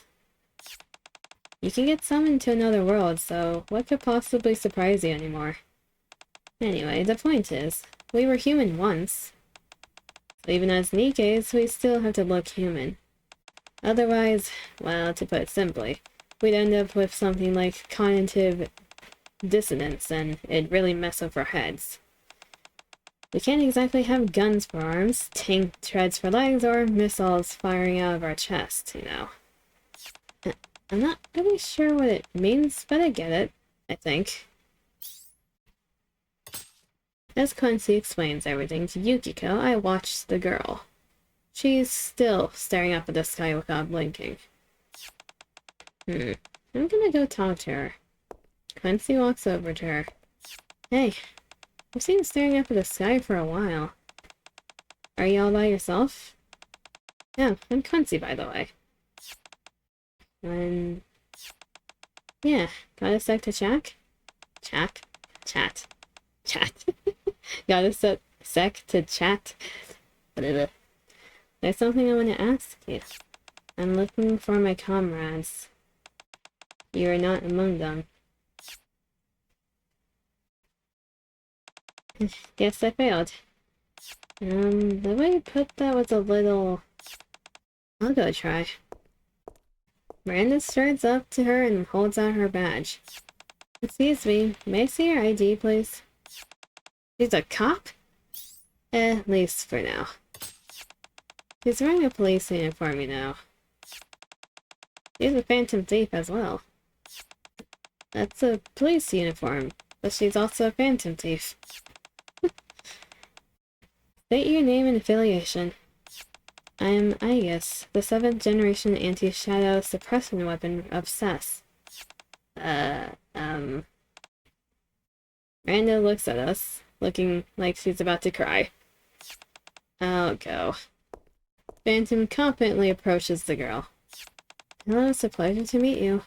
You can get summoned to another world, so what could possibly surprise you anymore? Anyway, the point is, we were human once. So even as NIKKEs, we still have to look human. Otherwise, well, to put it simply, we'd end up with something like cognitive dissonance, and it'd really mess up our heads. We can't exactly have guns for arms, tank treads for legs, or missiles firing out of our chest, you know. I'm not really sure what it means, but I get it, I think. As Quincy explains everything to Yukiko, I watch the girl. She's still staring up at the sky without blinking. I'm gonna go talk to her. Quincy walks over to her. Hey, I've seen you staring up at the sky for a while. Are you all by yourself? Yeah, I'm Quincy, by the way. Yeah, got a sec to chat? Chat. Got a sec to chat? There's something I want to ask you. I'm looking for my comrades. You are not among them. Yes, I failed. The way you put that was a little... I'll go try. Miranda strides up to her and holds out her badge. Excuse me, may I see your ID, please? She's a cop? At least for now. She's wearing a police uniform, you know. She's a phantom thief as well. That's a police uniform, but she's also a phantom thief. State your name and affiliation. I am Aegis, the 7th generation anti-shadow suppression weapon of CES. Miranda looks at us, looking like she's about to cry. I'll go. Phantom confidently approaches the girl. Hello, it's a pleasure to meet you.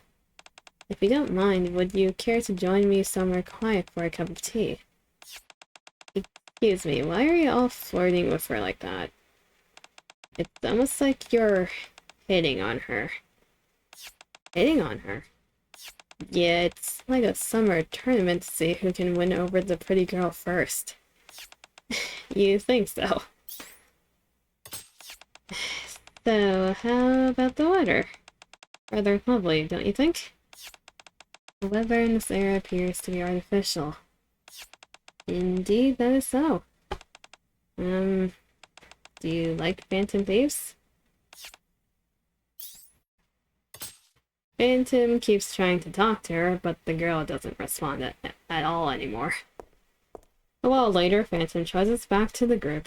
If you don't mind, would you care to join me somewhere quiet for a cup of tea? Excuse me, why are you all flirting with her like that? It's almost like you're hitting on her. Hitting on her? Yeah, it's like a summer tournament to see who can win over the pretty girl first. You think so? So, how about the weather? Rather lovely, don't you think? The weather in this area appears to be artificial. Indeed, that is so. Do you like phantom thieves? Phantom keeps trying to talk to her, but the girl doesn't respond at all anymore. A while later, Phantom tries back to the group.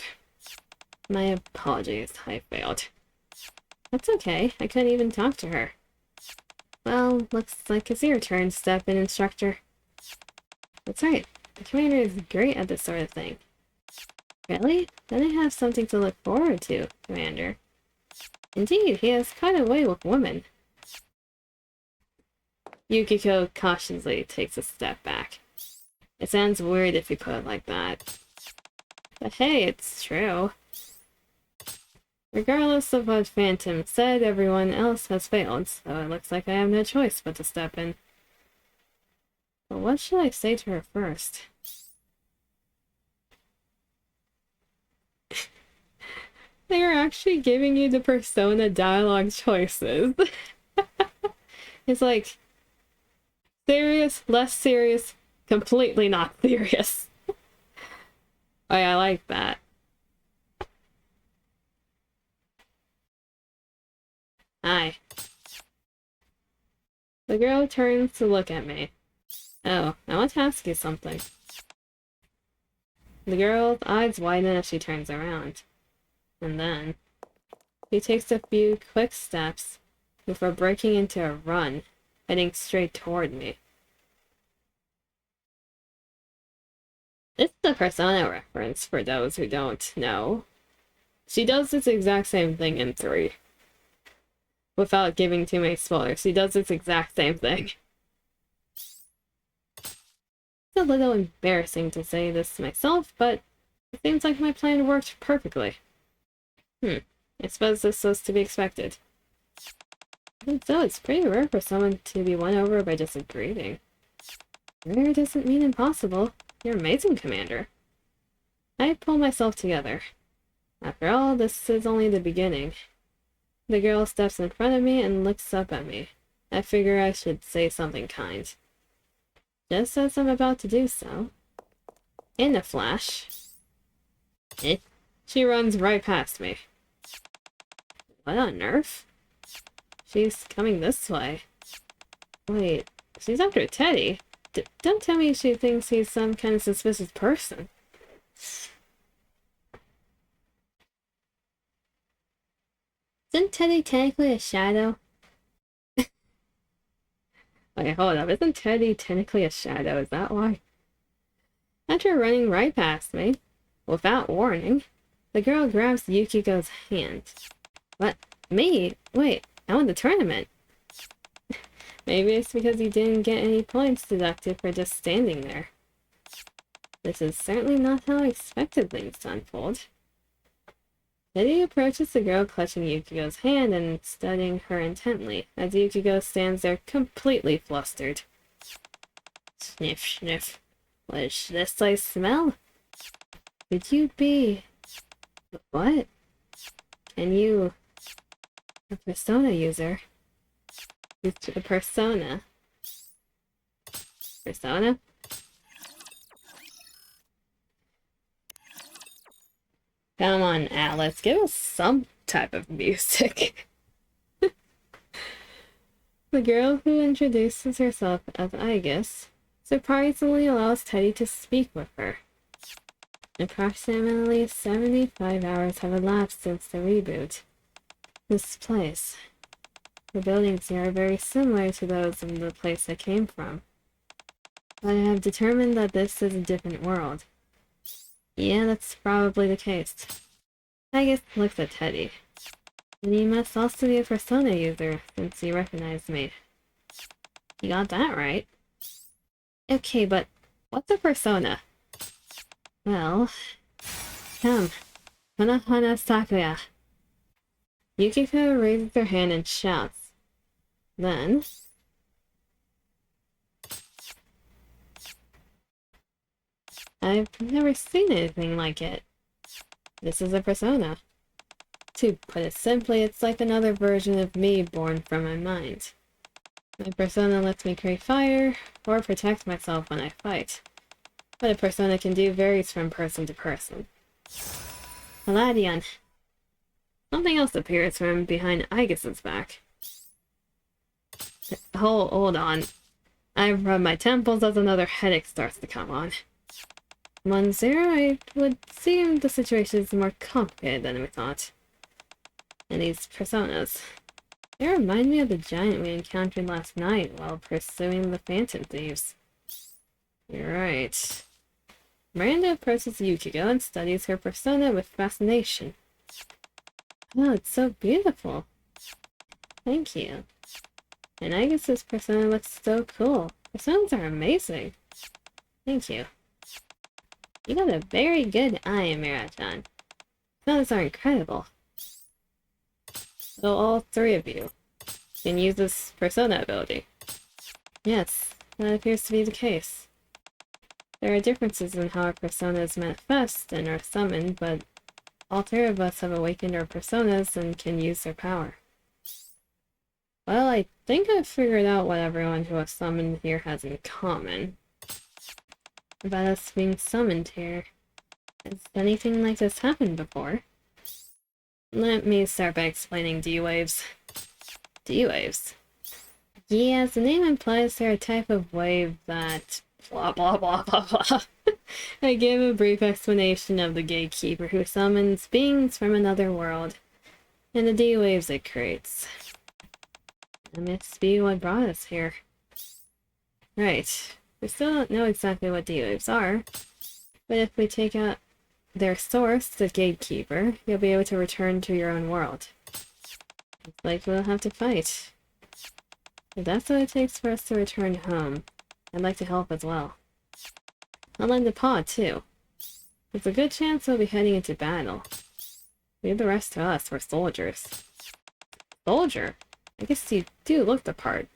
My apologies, I failed. That's okay, I couldn't even talk to her. Well, looks like it's your turn, Step-in Instructor. That's right, the commander is great at this sort of thing. Really? Then I have something to look forward to, Commander. Indeed, he has quite a way with women. Yukiko cautiously takes a step back. It sounds weird if you put it like that. But hey, it's true. Regardless of what Phantom said, everyone else has failed, so it looks like I have no choice but to step in. But what should I say to her first? They are actually giving you the persona dialogue choices. It's like, serious, less serious, completely not serious. Oh yeah, I like that. Hi. The girl turns to look at me. Oh, I want to ask you something. The girl's eyes widen as she turns around. And then, she takes a few quick steps before breaking into a run, heading straight toward me. It's the Persona reference for those who don't know. She does this exact same thing in 3. Without giving too many spoilers, she does this exact same thing. a little embarrassing to say this myself, but it seems like my plan worked perfectly. I suppose this was to be expected. And so it's pretty rare for someone to be won over by just a greeting. Rare doesn't mean impossible. You're amazing, Commander. I pull myself together. After all, this is only the beginning. The girl steps in front of me and looks up at me. I figure I should say something kind. Just as I'm about to do so, in a flash, she runs right past me. What on earth? She's coming this way. Wait, she's after Teddy? Don't tell me she thinks he's some kind of suspicious person. Isn't Teddy technically a shadow? Wait, hold up. Isn't Teddy technically a shadow? Is that why? After running right past me, without warning, the girl grabs Yukiko's hand. What? Me? Wait, I won the tournament. Maybe it's because you didn't get any points deducted for just standing there. This is certainly not how I expected things to unfold. Teddy approaches the girl clutching Yukiko's hand and studying her intently, as Yukiko stands there completely flustered. Sniff, sniff. What is this I smell? Could you be... What? Can you... A persona user? It's a persona. Persona? Come on, Alice, give us some type of music. The girl who introduces herself as Aegis surprisingly allows Teddy to speak with her. Approximately 75 hours have elapsed since the reboot. This place. The buildings here are very similar to those in the place I came from. But I have determined that this is a different world. Yeah, that's probably the case. Aegis looks at Teddy. And you must also be a persona user, since you recognized me. You got that right. Okay, but what's a persona? Well... Come. Hana Hana Sakuya. Yukiko raises her hand and shouts. Then... I've never seen anything like it. This is a persona. To put it simply, it's like another version of me born from my mind. My persona lets me create fire, or protect myself when I fight. What a persona can do varies from person to person. Aladion. Something else appears from behind Aegis's back. Hold on. I rub my temples as another headache starts to come on. 1-0, it would seem the situation is more complicated than we thought. And these personas. They remind me of the giant we encountered last night while pursuing the Phantom Thieves. You're right. Miranda approaches Yukiko and studies her persona with fascination. Oh, it's so beautiful. Thank you. And Aegis's persona looks so cool. Personas are amazing. Thank you. You got a very good eye, Mira-chan. Personas are incredible. So all three of you can use this persona ability. Yes, that appears to be the case. There are differences in how our personas manifest and are summoned, but all three of us have awakened our personas and can use their power. Well, I think I've figured out what everyone who was summoned here has in common. About us being summoned here. Has anything like this happened before? Let me start by explaining D-waves. D-waves? Yeah, as the name implies, they're a type of wave that... blah blah blah blah blah. I gave a brief explanation of the gatekeeper who summons beings from another world, and the D-waves it creates. That must be what brought us here. Right. We still don't know exactly what D-waves are, but if we take out their source, the gatekeeper, you'll be able to return to your own world. It's like we'll have to fight. If that's what it takes for us to return home, I'd like to help as well. I'll lend a paw, too. There's a good chance we'll be heading into battle. Leave the rest to us, we're soldiers. Soldier? I guess you do look the part.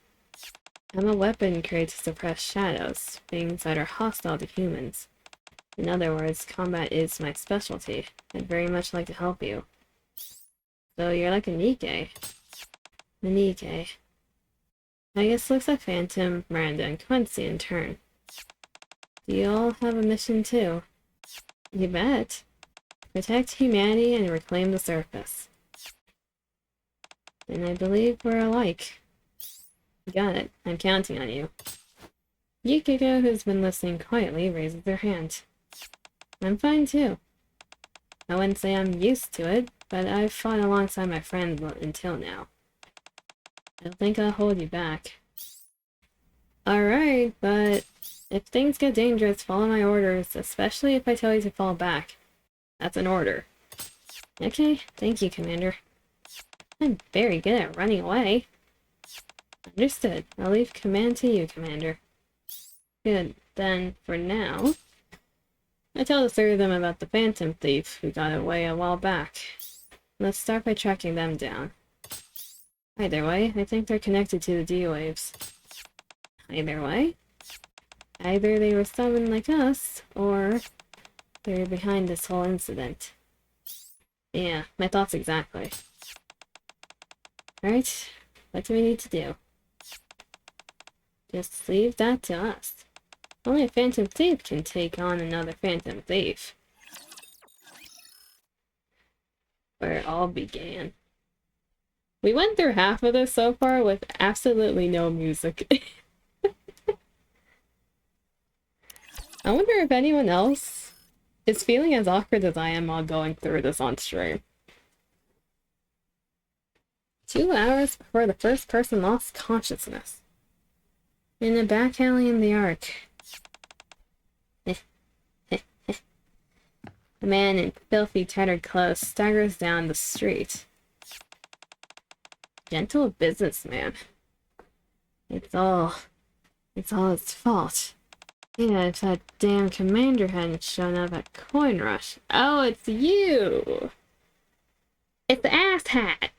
I'm a weapon created to suppress shadows, things that are hostile to humans. In other words, combat is my specialty. I'd very much like to help you. So you're like a NIKKE. A NIKKE. I guess looks like Phantom, Miranda, and Quincy in turn. Do you all have a mission too? You bet. Protect humanity and reclaim the surface. Then I believe we're alike. You got it. I'm counting on you. Yukiko, who's been listening quietly, raises her hand. I'm fine too. I wouldn't say I'm used to it, but I've fought alongside my friends until now. I don't think I'll hold you back. Alright, but if things get dangerous, follow my orders, especially if I tell you to fall back. That's an order. Okay, thank you, Commander. I'm very good at running away. Understood. I'll leave command to you, Commander. Good. Then, for now, I tell the three of them about the Phantom Thief who got away a while back. Let's start by tracking them down. Either way, I think they're connected to the D-Waves. Either way? Either they were summoned like us, or they're behind this whole incident. Yeah, my thoughts exactly. Alright, what do we need to do? Just leave that to us. Only a Phantom Thief can take on another Phantom Thief. Where it all began. We went through half of this so far with absolutely no music. I wonder if anyone else is feeling as awkward as I am while going through this on stream. 2 hours before the first person lost consciousness. In a back alley in the Ark. A man in filthy, tattered clothes staggers down the street. Gentle businessman. It's all his fault. Yeah, if that damn commander hadn't shown up at Coin Rush. Oh, it's you! It's the ass hat!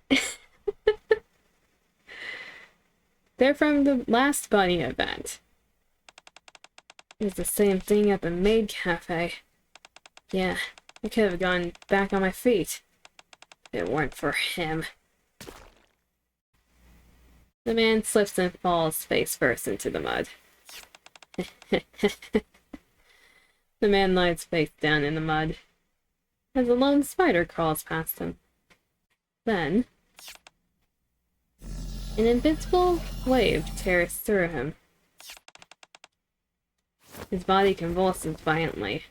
They're from the last bunny event. It's the same thing at the Maid Cafe. Yeah, I could have gone back on my feet if it weren't for him. The man slips and falls face first into the mud. The man lies face down in the mud as a lone spider crawls past him. Then, an invincible wave tears through him. His body convulses violently.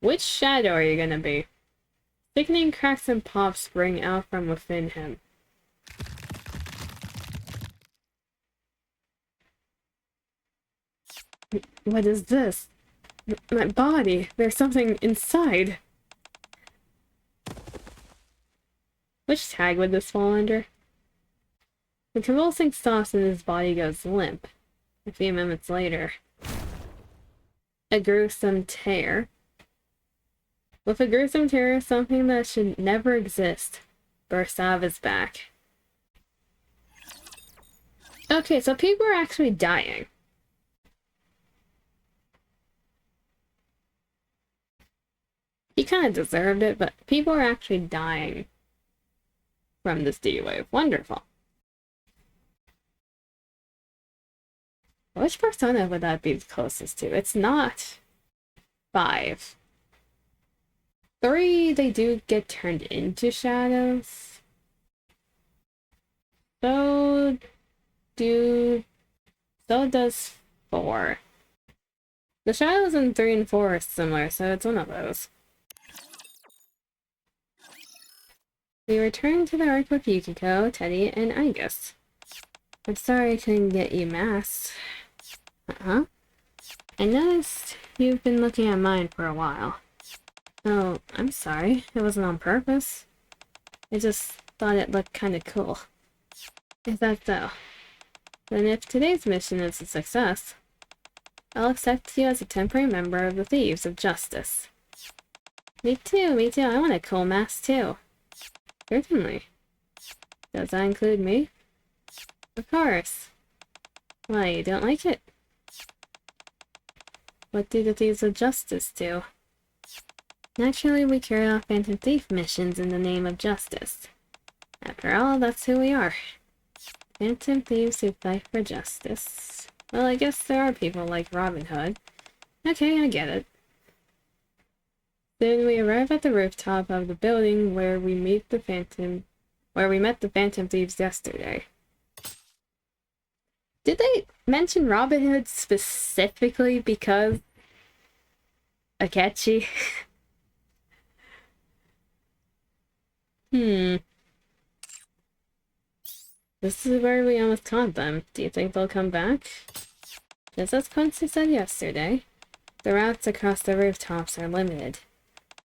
Which shadow are you gonna be? Sickening cracks and pops spring out from within him. What is this? My body! There's something inside! Which tag would this fall under? The convulsing stops and his body goes limp. A few moments later, a gruesome tear. With a gruesome tear, something that should never exist bursts out of his back. Okay, so people are actually dying. He kind of deserved it, but people are actually dying from this D-Wave. Wonderful. Which persona would that be the closest to? It's not 5. 3, they do get turned into shadows. So does 4. The shadows in 3 and 4 are similar, so it's one of those. We return to the Ark with Yukiko, Teddy, and Angus. I'm sorry I couldn't get you masks. Uh-huh. I noticed you've been looking at mine for a while. Oh, I'm sorry. It wasn't on purpose. I just thought it looked kinda cool. Is that so? Then if today's mission is a success, I'll accept you as a temporary member of the Thieves of Justice. Me too, I want a cool mask too. Certainly. Does that include me? Of course. Why, you don't like it? What do the Thieves of Justice do? Naturally, we carry out Phantom Thief missions in the name of justice. After all, that's who we are. Phantom Thieves who fight for justice. Well, I guess there are people like Robin Hood. Okay, I get it. Then we arrive at the rooftop of the building where we met the Phantom Thieves yesterday. Did they mention Robin Hood specifically because Akechi? This is where we almost caught them. Do you think they'll come back? Just as Quincy said yesterday, the routes across the rooftops are limited.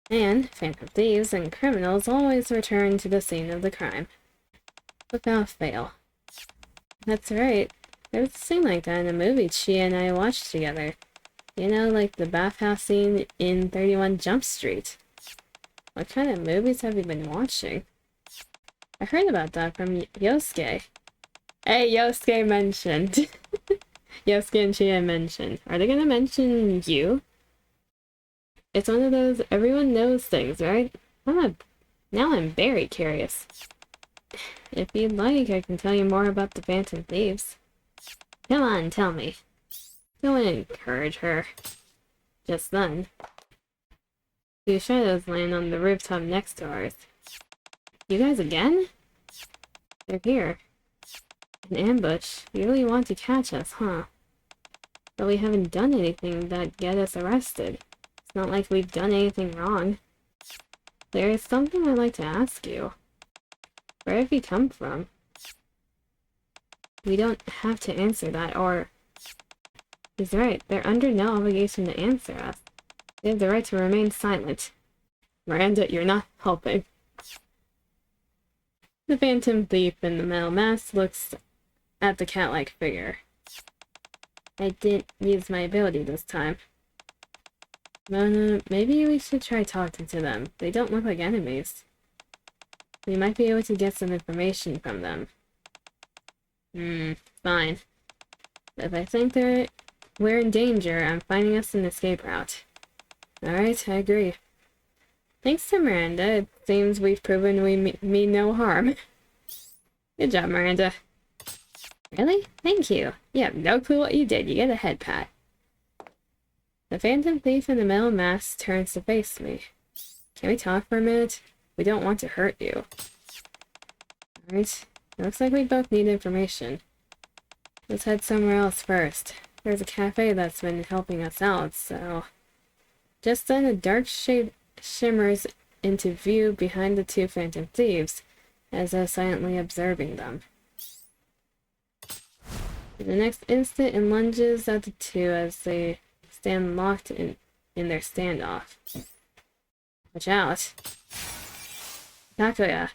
And Phantom Thieves and criminals always return to the scene of the crime. Without fail. That's right. There was a scene like that in a movie she and I watched together. You know, like the bathhouse scene in 31 Jump Street. What kind of movies have you been watching? I heard about that from Yosuke. Hey, Yosuke mentioned. Yosuke and Chia mentioned. Are they gonna mention you? It's one of those everyone knows things, right? Now I'm very curious. If you'd like, I can tell you more about the Phantom Thieves. Come on, tell me. Don't encourage her. Just then, two shadows land on the rooftop next to ours. You guys again? They're here. An ambush. You really want to catch us, huh? But we haven't done anything that get us arrested. It's not like we've done anything wrong. There is something I'd like to ask you. Where have you come from? We don't have to answer that, or... He's right, they're under no obligation to answer us. They have the right to remain silent. Miranda, you're not helping. The Phantom Thief in the metal mask looks at the cat-like figure. I didn't use my ability this time. Maybe we should try talking to them. They don't look like enemies. We might be able to get some information from them. Fine. If I think we're in danger, I'm finding us an escape route. Alright, I agree. Thanks to Miranda, it seems we've proven we mean no harm. Good job, Miranda. Really? Thank you. You have no clue what you did. You get a head pat. The Phantom Thief in the metal mask turns to face me. Can we talk for a minute? We don't want to hurt you. Alright. Looks like we both need information. Let's head somewhere else first. There's a cafe that's been helping us out, so... Just then, a dark shade shimmers into view behind the two Phantom Thieves, as though silently observing them. In the next instant, it lunges at the two as they stand locked in their standoff. Watch out. Takuya.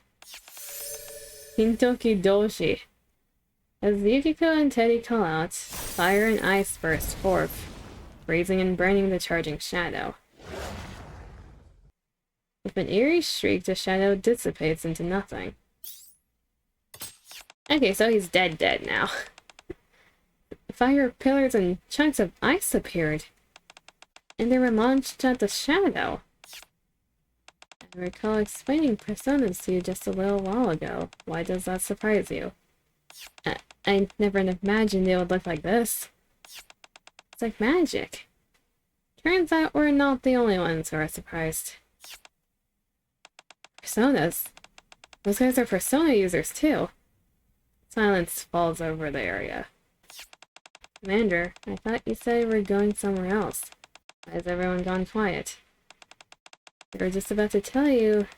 Hintoki Doshi. As Yukiko and Teddy call out, fire and ice burst forth, freezing and burning the charging shadow. With an eerie shriek, the shadow dissipates into nothing. Okay, so he's dead now. Fire pillars and chunks of ice appeared, and they were launched at the shadow. I recall explaining personas to you just a little while ago. Why does that surprise you? I never imagined it would look like this. It's like magic. Turns out we're not the only ones who are surprised. Personas? Those guys are persona users too. Silence falls over the area. Commander, I thought you said we were going somewhere else. Why has everyone gone quiet? We were just about to tell you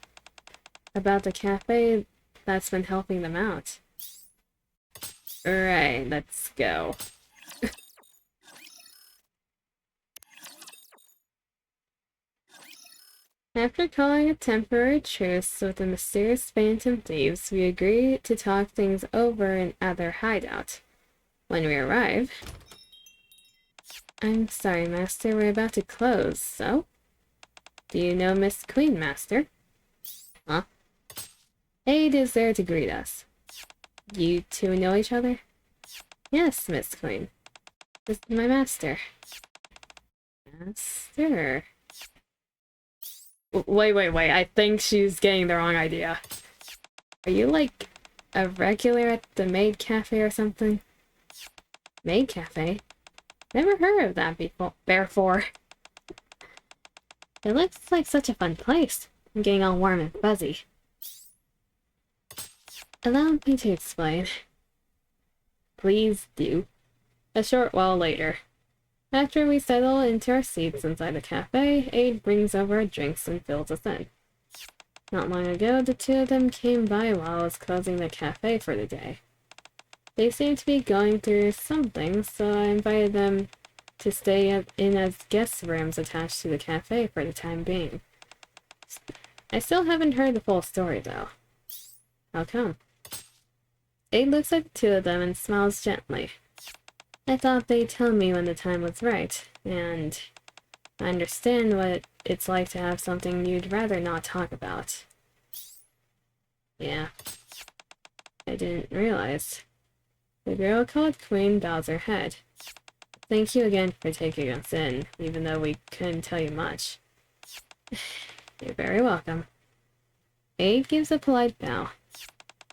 about the cafe that's been helping them out. Alright, let's go. After calling a temporary truce with the mysterious Phantom Thieves, we agree to talk things over at their hideout. When we arrive, I'm sorry, Master, we're about to close, so? Do you know Miss Queen, Master? Huh? Aid is there to greet us. You two know each other? Yes, Miss Queen. This is my master. Master? Wait, I think she's getting the wrong idea. Are you like a regular at the Maid Cafe or something? Maid Cafe? Never heard of that before. It looks like such a fun place. I'm getting all warm and fuzzy. Allow me to explain. Please do. A short while later. After we settle into our seats inside the cafe, Aid brings over our drinks and fills us in. Not long ago, the two of them came by while I was closing the cafe for the day. They seemed to be going through something, so I invited them to stay in as guest rooms attached to the cafe for the time being. I still haven't heard the full story, though. How come? Aid looks at the two of them and smiles gently. I thought they'd tell me when the time was right, and I understand what it's like to have something you'd rather not talk about. Yeah. I didn't realize. The girl called Queen bows her head. Thank you again for taking us in, even though we couldn't tell you much. You're very welcome. Aid gives a polite bow.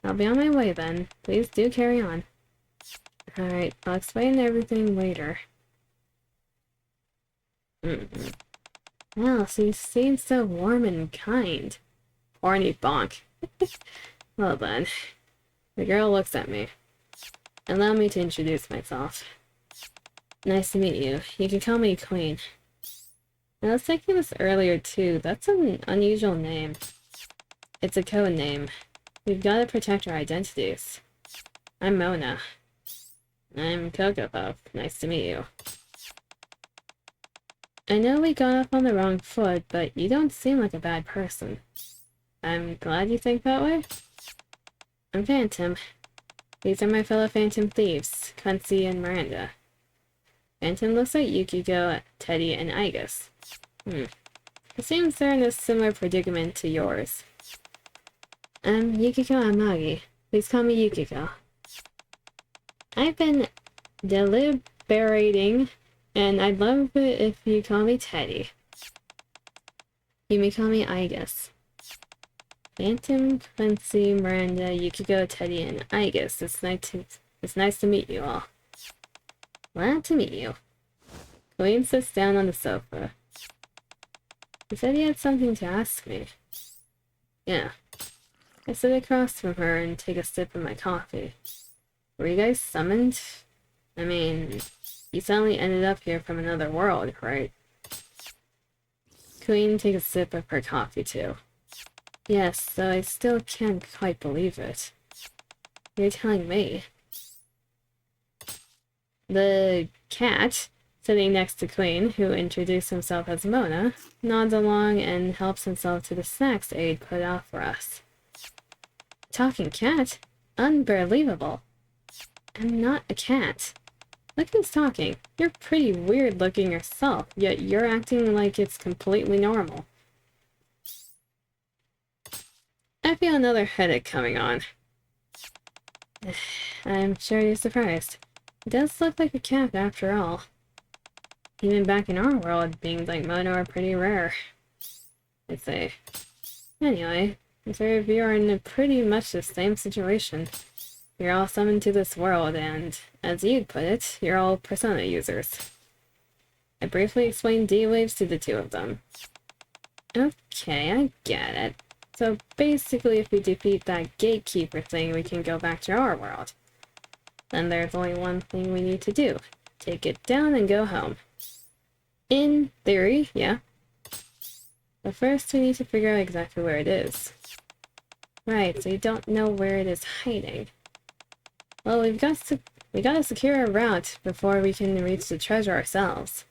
I'll be on my way then. Please do carry on. Alright, I'll explain everything later. Well, she seems so warm and kind. Horny bonk. Well then. The girl looks at me. Allow me to introduce myself. Nice to meet you. You can call me Queen. I was thinking this earlier too. That's an unusual name. It's a code name. We've got to protect our identities. I'm Mona. I'm Coco Puff. Nice to meet you. I know we got off on the wrong foot, but you don't seem like a bad person. I'm glad you think that way. I'm Phantom. These are my fellow Phantom thieves, Quincy and Miranda. Phantom looks like Yukiko, Teddy, and Igus. It seems they're in a similar predicament to yours. I'm Yukiko Amagi. Please call me Yukiko. I've been deliberating, and I'd love it if you call me Teddy. You may call me Igus. Phantom, Quincy, Miranda, Yukiko, Teddy, and Igus. It's nice to meet you all. Glad to meet you. Queen sits down on the sofa. He said he had something to ask me. Yeah. I sit across from her and take a sip of my coffee. Were you guys summoned? I mean, you suddenly ended up here from another world, right? Queen takes a sip of her coffee too. Yes, though I still can't quite believe it. You're telling me. The cat, sitting next to Queen, who introduced himself as Mona, nods along and helps himself to the snacks Aid put out for us. Talking cat? Unbelievable. I'm not a cat. Look who's talking. You're pretty weird looking yourself, yet you're acting like it's completely normal. I feel another headache coming on. I'm sure you're surprised. It does look like a cat after all. Even back in our world, beings like Mona are pretty rare, I'd say. Anyway, the three of you are in pretty much the same situation. You're all summoned to this world, and, as you'd put it, you're all persona users. I briefly explained D-Waves to the two of them. Okay, I get it. So basically, if we defeat that gatekeeper thing, we can go back to our world. Then there's only one thing we need to do. Take it down and go home. In theory, yeah. But first we need to figure out exactly where it is. Right, so you don't know where it is hiding. Well, we gotta secure a route before we can reach the treasure ourselves.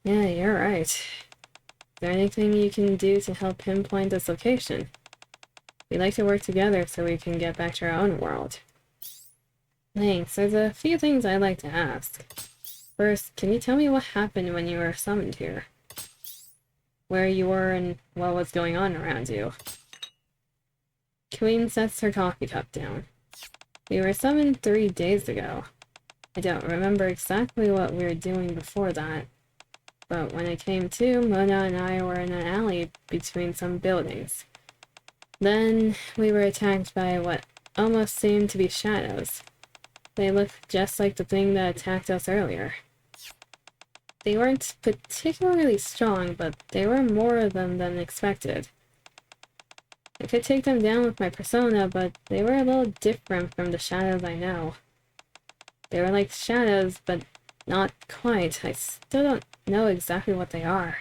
Yeah, you're right. Is there anything you can do to help pinpoint this location? We'd like to work together so we can get back to our own world. Thanks, there's a few things I'd like to ask. First, can you tell me what happened when you were summoned here? Where you were and what was going on around you? Queen sets her coffee cup down. We were summoned 3 days ago. I don't remember exactly what we were doing before that, but when I came to, Mona and I were in an alley between some buildings. Then we were attacked by what almost seemed to be shadows. They looked just like the thing that attacked us earlier. They weren't particularly strong, but there were more of them than expected. I could take them down with my persona, but they were a little different from the shadows I know. They were like shadows, but not quite. I still don't know exactly what they are.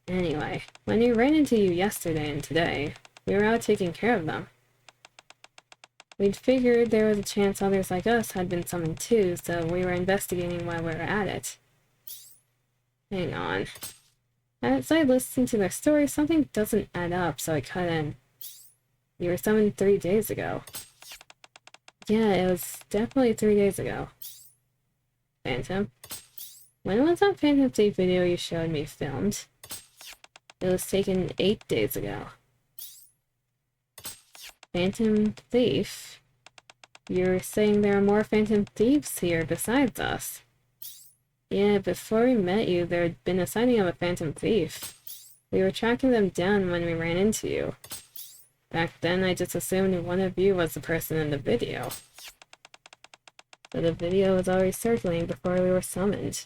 Anyway, when we ran into you yesterday and today, we were out taking care of them. We'd figured there was a chance others like us had been summoned too, so we were investigating while we were at it. Hang on. As I listened to their story, something doesn't add up, so I cut in. You were summoned 3 days ago. Yeah, it was definitely 3 days ago. Phantom. When was that Phantom Thief video you showed me filmed? It was taken 8 days ago. Phantom Thief? You're saying there are more Phantom Thieves here besides us? Yeah, before we met you, there had been a sighting of a Phantom Thief. We were tracking them down when we ran into you. Back then, I just assumed one of you was the person in the video. So the video was already circling before we were summoned.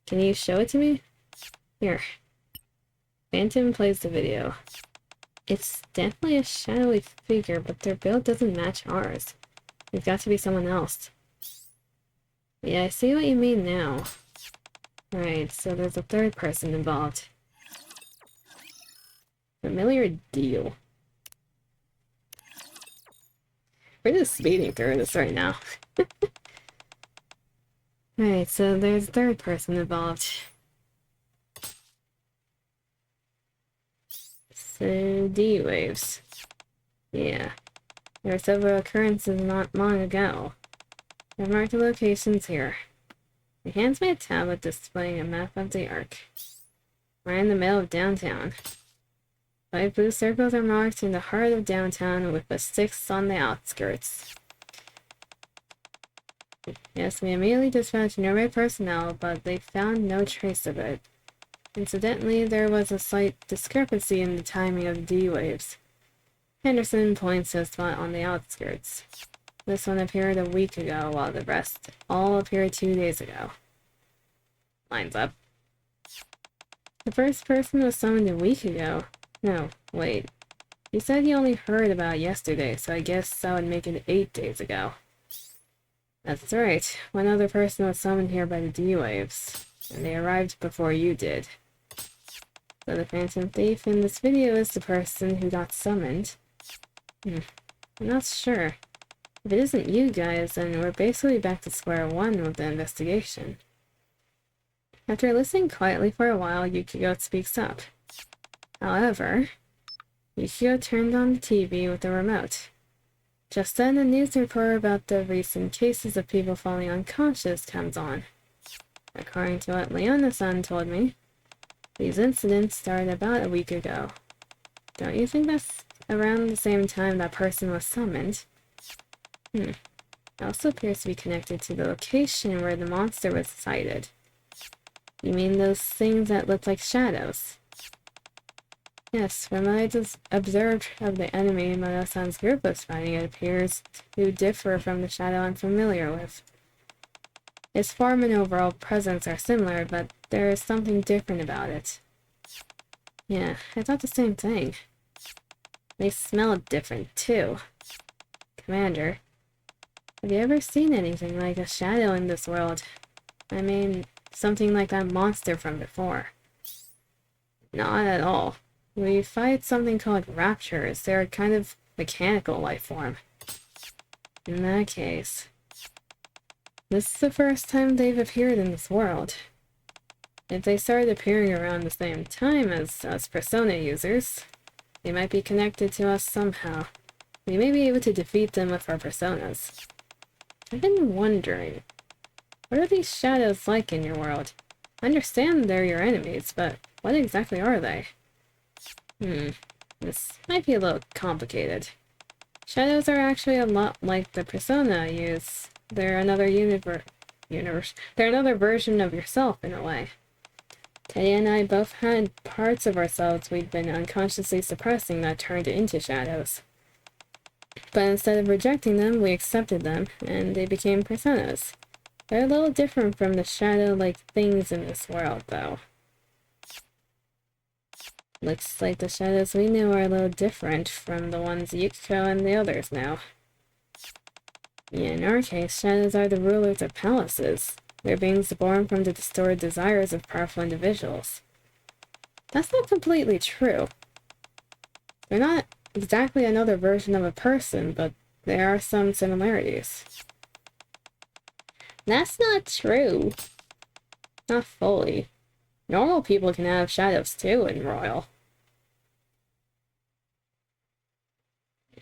Can you show it to me? Here. Phantom plays the video. It's definitely a shadowy figure, but their build doesn't match ours. It's got to be someone else. Yeah, I see what you mean now. Right, so there's a third person involved. Familiar deal. We're just speeding through this right now. Right, so there's a third person involved. So, D-waves. Yeah. There were several occurrences not long ago. I've marked the locations here. He hands me a tablet displaying a map of the Ark. We're in the middle of downtown. 5 blue circles are marked in the heart of downtown with the 6 on the outskirts. Yes, we immediately dispatched nearby personnel, but they found no trace of it. Incidentally, there was a slight discrepancy in the timing of the D-waves. Henderson points to a spot on the outskirts. This one appeared a week ago, while the rest all appeared 2 days ago. Lines up. The first person was summoned a week ago. No, wait. You said you only heard about it yesterday, so I guess that would make it 8 days ago. That's right. One other person was summoned here by the D-waves, and they arrived before you did. So the Phantom Thief in this video is the person who got summoned. I'm not sure. If it isn't you guys, then we're basically back to square one with the investigation. After listening quietly for a while, Yukiko speaks up. However, Yukiko turned on the TV with the remote. Just then, a news report about the recent cases of people falling unconscious comes on. According to what Leona-san told me, these incidents started about a week ago. Don't you think that's around the same time that person was summoned? It also appears to be connected to the location where the monster was sighted. You mean those things that look like shadows? Yes, from what I just observed of the enemy Mono-san's group was fighting, it appears to differ from the shadow I'm familiar with. Its form and overall presence are similar, but there is something different about it. Yeah, I thought the same thing. They smell different, too. Commander, have you ever seen anything like a shadow in this world? I mean, something like that monster from before. Not at all. We fight something called raptures. They're a kind of mechanical life form. In that case, this is the first time they've appeared in this world. If they started appearing around the same time as us Persona users, they might be connected to us somehow. We may be able to defeat them with our personas. I've been wondering, What are these shadows like in your world? I understand they're your enemies, but what exactly are they? This might be a little complicated. Shadows are actually a lot like the persona I use. They're another They're another version of yourself in a way. Teddy and I both had parts of ourselves we'd been unconsciously suppressing that turned into shadows. But instead of rejecting them, we accepted them, and they became personas. They're a little different from the shadow-like things in this world, though. Looks like the shadows we knew are a little different from the ones NIKKE and the others know. Yeah, in our case, shadows are the rulers of palaces. They're beings born from the distorted desires of powerful individuals. That's not completely true. They're not exactly another version of a person, but there are some similarities. That's not true. Not fully. Normal people can have shadows too in Royal.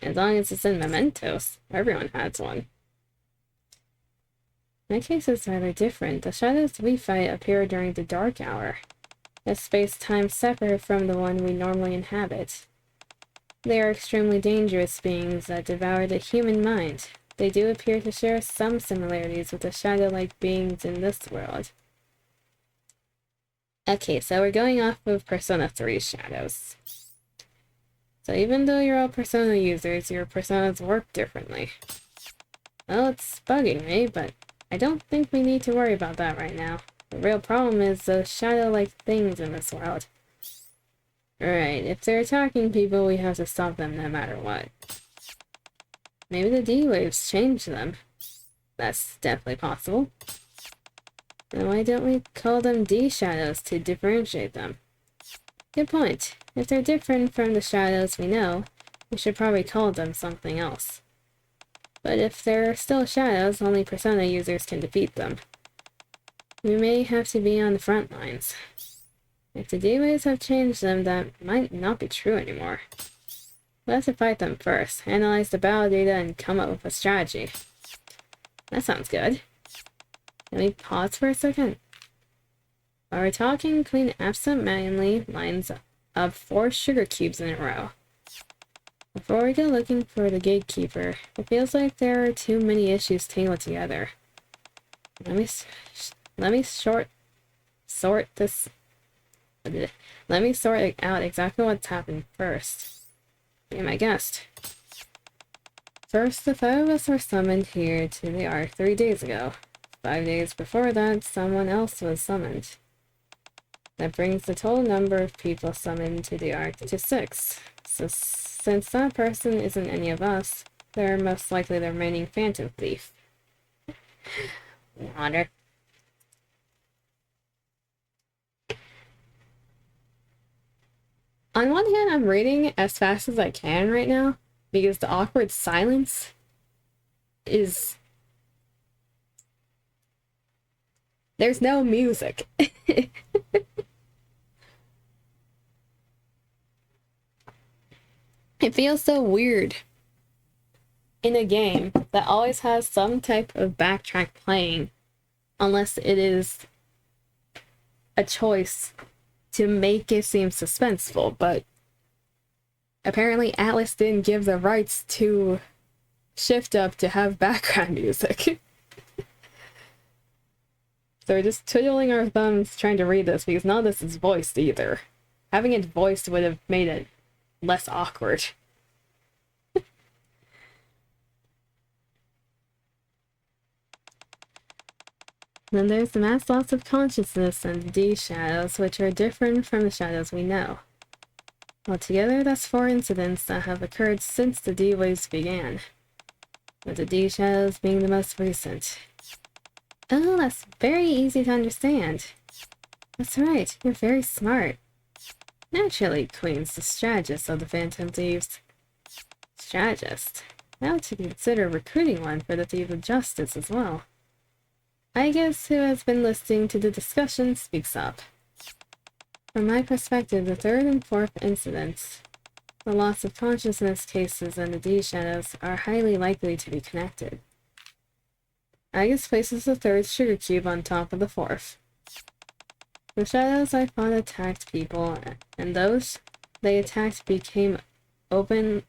As long as it's in mementos, everyone has one. My case is rather different. The shadows we fight appear during the dark hour, a space-time separate from the one we normally inhabit. They are extremely dangerous beings that devour the human mind. They do appear to share some similarities with the shadow-like beings in this world. Okay, so we're going off of Persona 3 shadows. So even though you're all Persona users, your personas work differently. Well, it's bugging me, but I don't think we need to worry about that right now. The real problem is those shadow-like things in this world. Right, if they're attacking people, we have to stop them no matter what. Maybe the D-waves changed them. That's definitely possible. Then why don't we call them D-shadows to differentiate them? Good point. If they're different from the shadows we know, we should probably call them something else. But if they're still shadows, only Persona users can defeat them. We may have to be on the front lines. If the D-waves have changed them, that might not be true anymore. We'll have to fight them first, analyze the battle data, and come up with a strategy. That sounds good. Let me pause for a second. While we're talking, Queen absent-mindedly lines up 4 sugar cubes in a row. Before we go looking for the gatekeeper, it feels like there are too many issues tangled together. Let me sort out exactly what's happened first. Be my guest. First, the 5 of us were summoned here to the Ark 3 days ago. 5 days before that, someone else was summoned. That brings the total number of people summoned to the Ark to 6. So since that person isn't any of us, they're most likely the remaining Phantom Thief. Water. On one hand, I'm reading as fast as I can right now, because the awkward silence is... There's no music. It feels so weird in a game that always has some type of backtrack playing, unless it is a choice to make it seem suspenseful, but apparently Atlas didn't give the rights to Shift Up to have background music. So we're just twiddling our thumbs trying to read this, because none of this is voiced either. Having it voiced would have made it less awkward. Then there's the mass loss of consciousness and the D-shadows, which are different from the shadows we know. Altogether, that's 4 incidents that have occurred since the D-waves began, with the D-shadows being the most recent. Oh, that's very easy to understand. That's right, you're very smart. Naturally, Queen's the strategist of the Phantom Thieves. Strategist? Now to consider recruiting one for the Thieves of Justice as well. I guess who has been listening to the discussion speaks up. From my perspective, the 3rd and 4th incidents, the loss of consciousness cases and the D-shadows, are highly likely to be connected. Agus places the third sugar cube on top of the fourth. The shadows I fought attacked people, and those they attacked became open...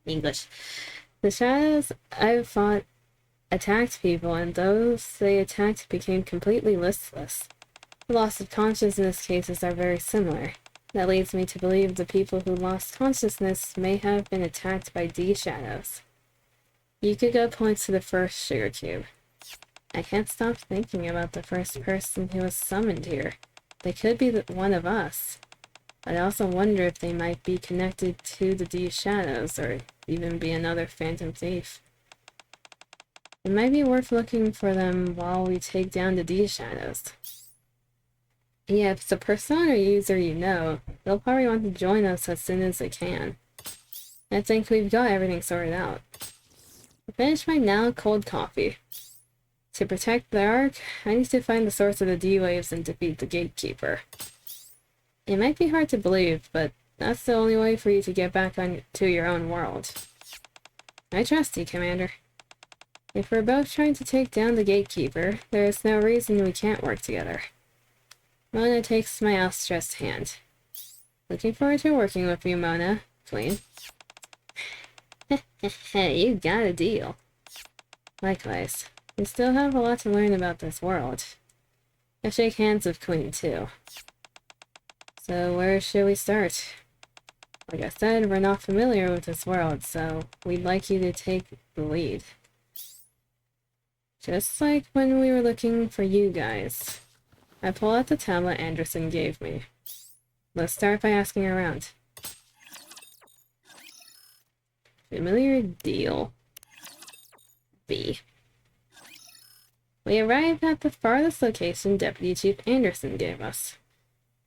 English. The shadows I fought attacked people, and those they attacked became completely listless. The loss of consciousness cases are very similar. That leads me to believe the people who lost consciousness may have been attacked by D-shadows. Yukiko points to the first sugar cube. I can't stop thinking about the first person who was summoned here. They could be one of us. But I also wonder if they might be connected to the D-shadows, or even be another phantom thief. It might be worth looking for them while we take down the D-shadows. Yeah, if it's a person or user you know, they'll probably want to join us as soon as they can. I think we've got everything sorted out. I finished my now cold coffee. To protect the Ark, I need to find the source of the D-waves and defeat the Gatekeeper. It might be hard to believe, but that's the only way for you to get back to your own world. I trust you, Commander. If we're both trying to take down the Gatekeeper, there is no reason we can't work together. Mona takes my outstretched hand. Looking forward to working with you, Mona. Queen. You got a deal. Likewise. We still have a lot to learn about this world. I shake hands with Queen, too. So where should we start? Like I said, we're not familiar with this world, so we'd like you to take the lead. Just like when we were looking for you guys. I pull out the tablet Anderson gave me. Let's start by asking around. Familiar deal. B. We arrived at the farthest location Deputy Chief Anderson gave us,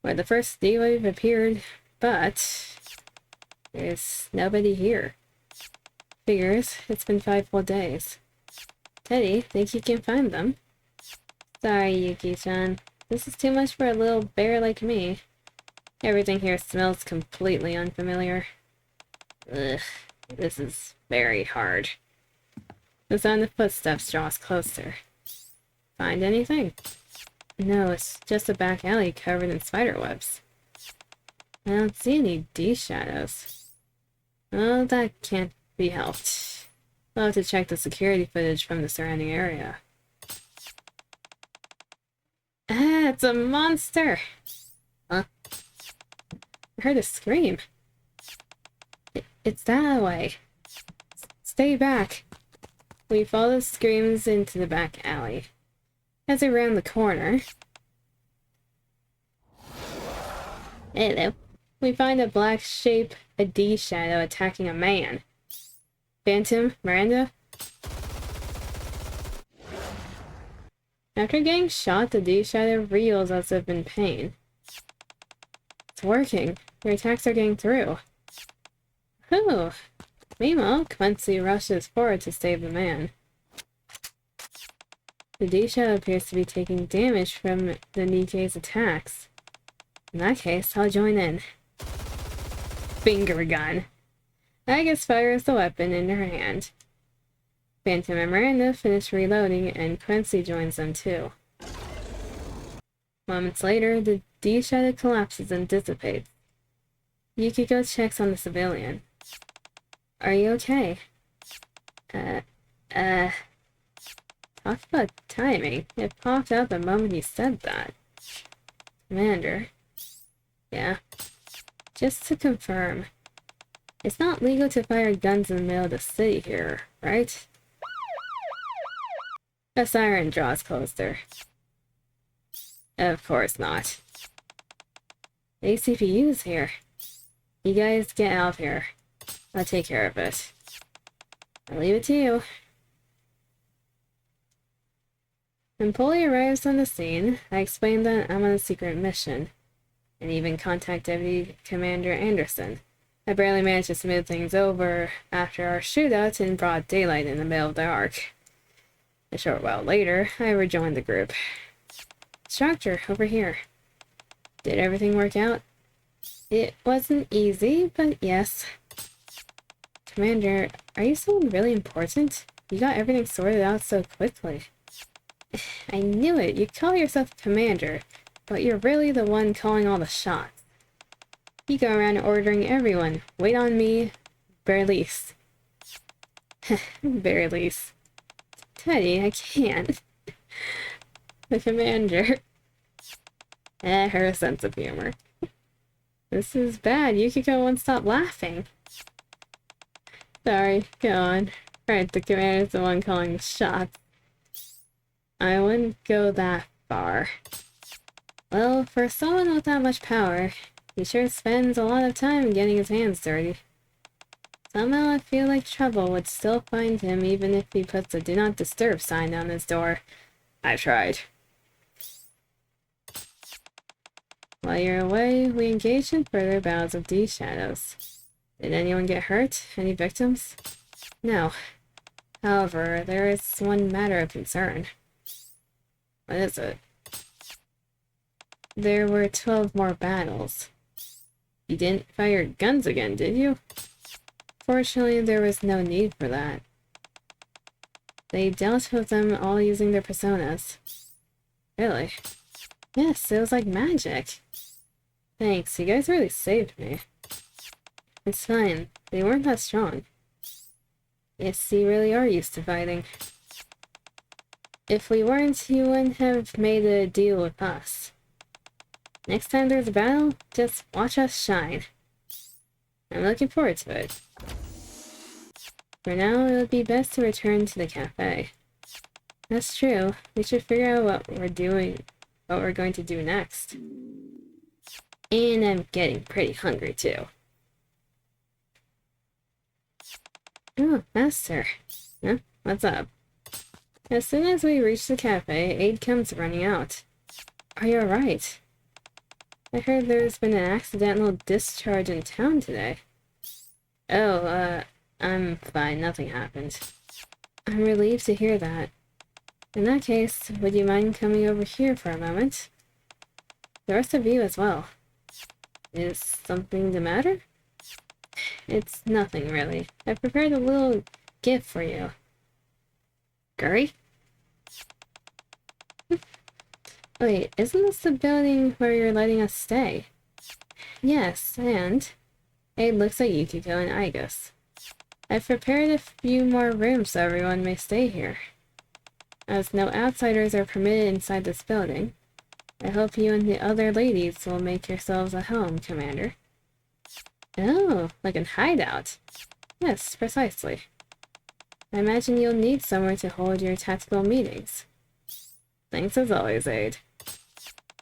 where the first D-wave appeared, but there's nobody here. Figures, it's been 5 full days. Teddy, think you can find them? Sorry, Yuki-chan. This is too much for a little bear like me. Everything here smells completely unfamiliar. Ugh, this is very hard. The sound of footsteps draws closer. Find anything? No, it's just a back alley covered in spider webs. I don't see any D-shadows. Well, that can't be helped. I'll have to check the security footage from the surrounding area. Ah, it's a monster! Huh? I heard a scream. It's that way. Stay back. We follow the screams into the back alley. As we round the corner... Hello. We find a black shape, a D-shadow attacking a man. Phantom, Miranda? After getting shot, the D-shadow reels as if in pain. It's working. Their attacks are getting through. Whew. Meanwhile, Quincy rushes forward to save the man. The D-shadow appears to be taking damage from the NIKKE's attacks. In that case, I'll join in. Finger gun. Agus fires the weapon in her hand. Phantom and Miranda finish reloading, and Quincy joins them too. Moments later, the D-shadow collapses and dissipates. Yukiko checks on the civilian. Are you okay? Talk about timing. It popped out the moment you said that. Commander. Yeah. Just to confirm. It's not legal to fire guns in the middle of the city here, right? A siren draws closer. Of course not. The ACPU's here. You guys get out of here. I'll take care of it. I'll leave it to you. When Polly arrives on the scene, I explain that I'm on a secret mission, and even contact Deputy Commander Anderson. I barely managed to smooth things over after our shootout in broad daylight in the middle of the Ark. A short while later, I rejoined the group. Structure, over here. Did everything work out? It wasn't easy, but yes. Commander, are you someone really important? You got everything sorted out so quickly. I knew it. You call yourself commander, but you're really the one calling all the shots. You go around ordering everyone. Wait on me. Berlice. Berlice. Teddy, I can't. The commander. Her sense of humor. This is bad. Yukiko won't stop laughing. Sorry, go on. Right, the commander's the one calling the shots. I wouldn't go that far. Well, for someone with that much power, he sure spends a lot of time getting his hands dirty. Somehow I feel like trouble would still find him even if he puts a do not disturb sign on his door. I tried. While you're away, we engaged in further battles of these shadows. Did anyone get hurt? Any victims? No. However, there is one matter of concern. What is it? There were 12 more battles. You didn't fire guns again, did you? Fortunately, there was no need for that. They dealt with them all using their personas. Really? Yes, it was like magic. Thanks, you guys really saved me. It's fine. They weren't that strong. Yes, you really are used to fighting. If we weren't, you wouldn't have made a deal with us. Next time there's a battle, just watch us shine. I'm looking forward to it. For now, it would be best to return to the cafe. That's true. We should figure out what we're going to do next. And I'm getting pretty hungry too. Oh, Master. Huh? What's up? As soon as we reach the cafe, aid comes running out. Are you alright? I heard there's been an accidental discharge in town today. Oh, I'm fine. Nothing happened. I'm relieved to hear that. In that case, would you mind coming over here for a moment? The rest of you as well. Is something the matter? It's nothing, really. I prepared a little gift for you. Guri? Wait, isn't this the building where you're letting us stay? Yes, and... It looks like Yukiko and Aigus. I've prepared a few more rooms so everyone may stay here. As no outsiders are permitted inside this building, I hope you and the other ladies will make yourselves at home, Commander. Oh, like a hideout. Yes, precisely. I imagine you'll need somewhere to hold your tactical meetings. Thanks as always, Aide.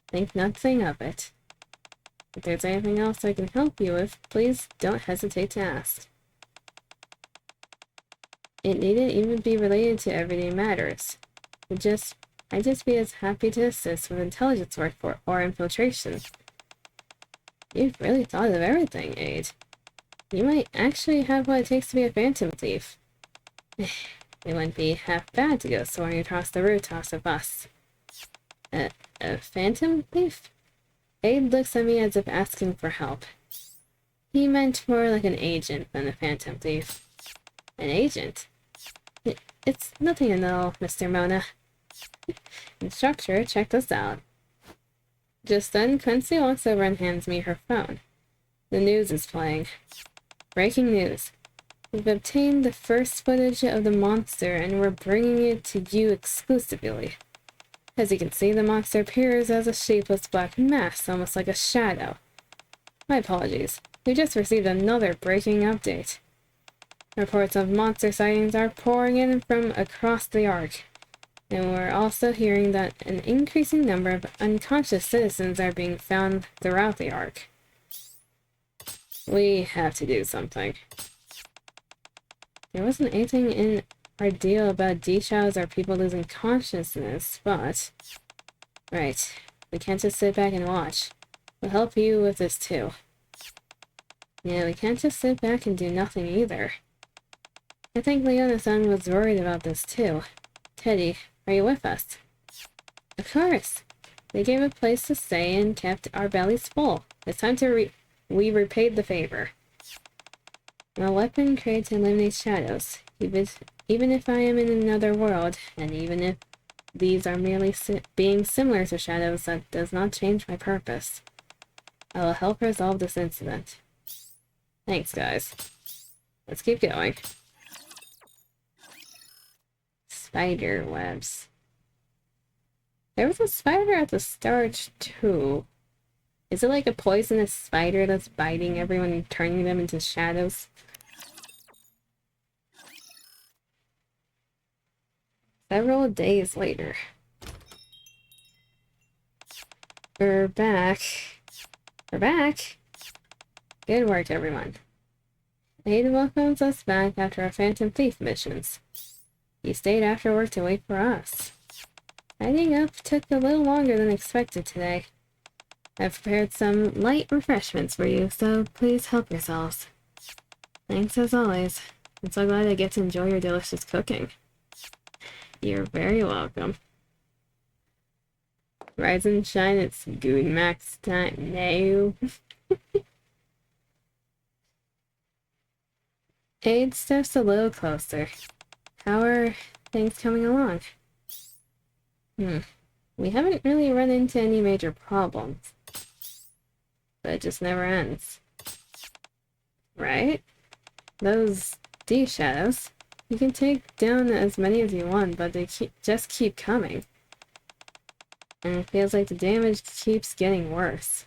Think nothing of it. If there's anything else I can help you with, please don't hesitate to ask. It needn't even be related to everyday matters. I'd just be as happy to assist with intelligence work or infiltration. You've really thought of everything, Aide. You might actually have what it takes to be a phantom thief. It wouldn't be half bad to go soaring across the rooftops of us. A phantom thief? Aide looks at me as if asking for help. He meant more like an agent than a phantom thief. An agent? It's nothing at all, Mr. Mona. Instructor, check this out. Just then, Quincy walks over and hands me her phone. The news is playing. Breaking news. We've obtained the first footage of the monster and we're bringing it to you exclusively. As you can see, the monster appears as a shapeless black mass, almost like a shadow. My apologies. We just received another breaking update. Reports of monster sightings are pouring in from across the Ark. And we're also hearing that an increasing number of unconscious citizens are being found throughout the Ark. We have to do something. There wasn't anything in our deal about D-shadows or people losing consciousness, but... Right, we can't just sit back and watch. We'll help you with this too. Yeah, we can't just sit back and do nothing either. I think Leona-san was worried about this too. Teddy, are you with us? Of course. They gave a place to stay and kept our bellies full. It's time to we repaid the favor. A weapon created to eliminate shadows. Even if I am in another world, and even if these are merely being similar to shadows, that does not change my purpose. I will help resolve this incident. Thanks, guys. Let's keep going. Spider webs. There was a spider at the start, too. Is it like a poisonous spider that's biting everyone and turning them into shadows? Several days later. We're back. We're back! Good work, everyone. Aid welcomes us back after our Phantom Thief missions. He stayed after work to wait for us. Tidying up took a little longer than expected today. I've prepared some light refreshments for you, so please help yourselves. Thanks as always. I'm so glad I get to enjoy your delicious cooking. You're very welcome. Rise and shine, it's good max time. No. Aid steps a little closer. How are things coming along? We haven't really run into any major problems. But it just never ends. Right? Those D-shadows, you can take down as many as you want, but they just keep coming. And it feels like the damage keeps getting worse.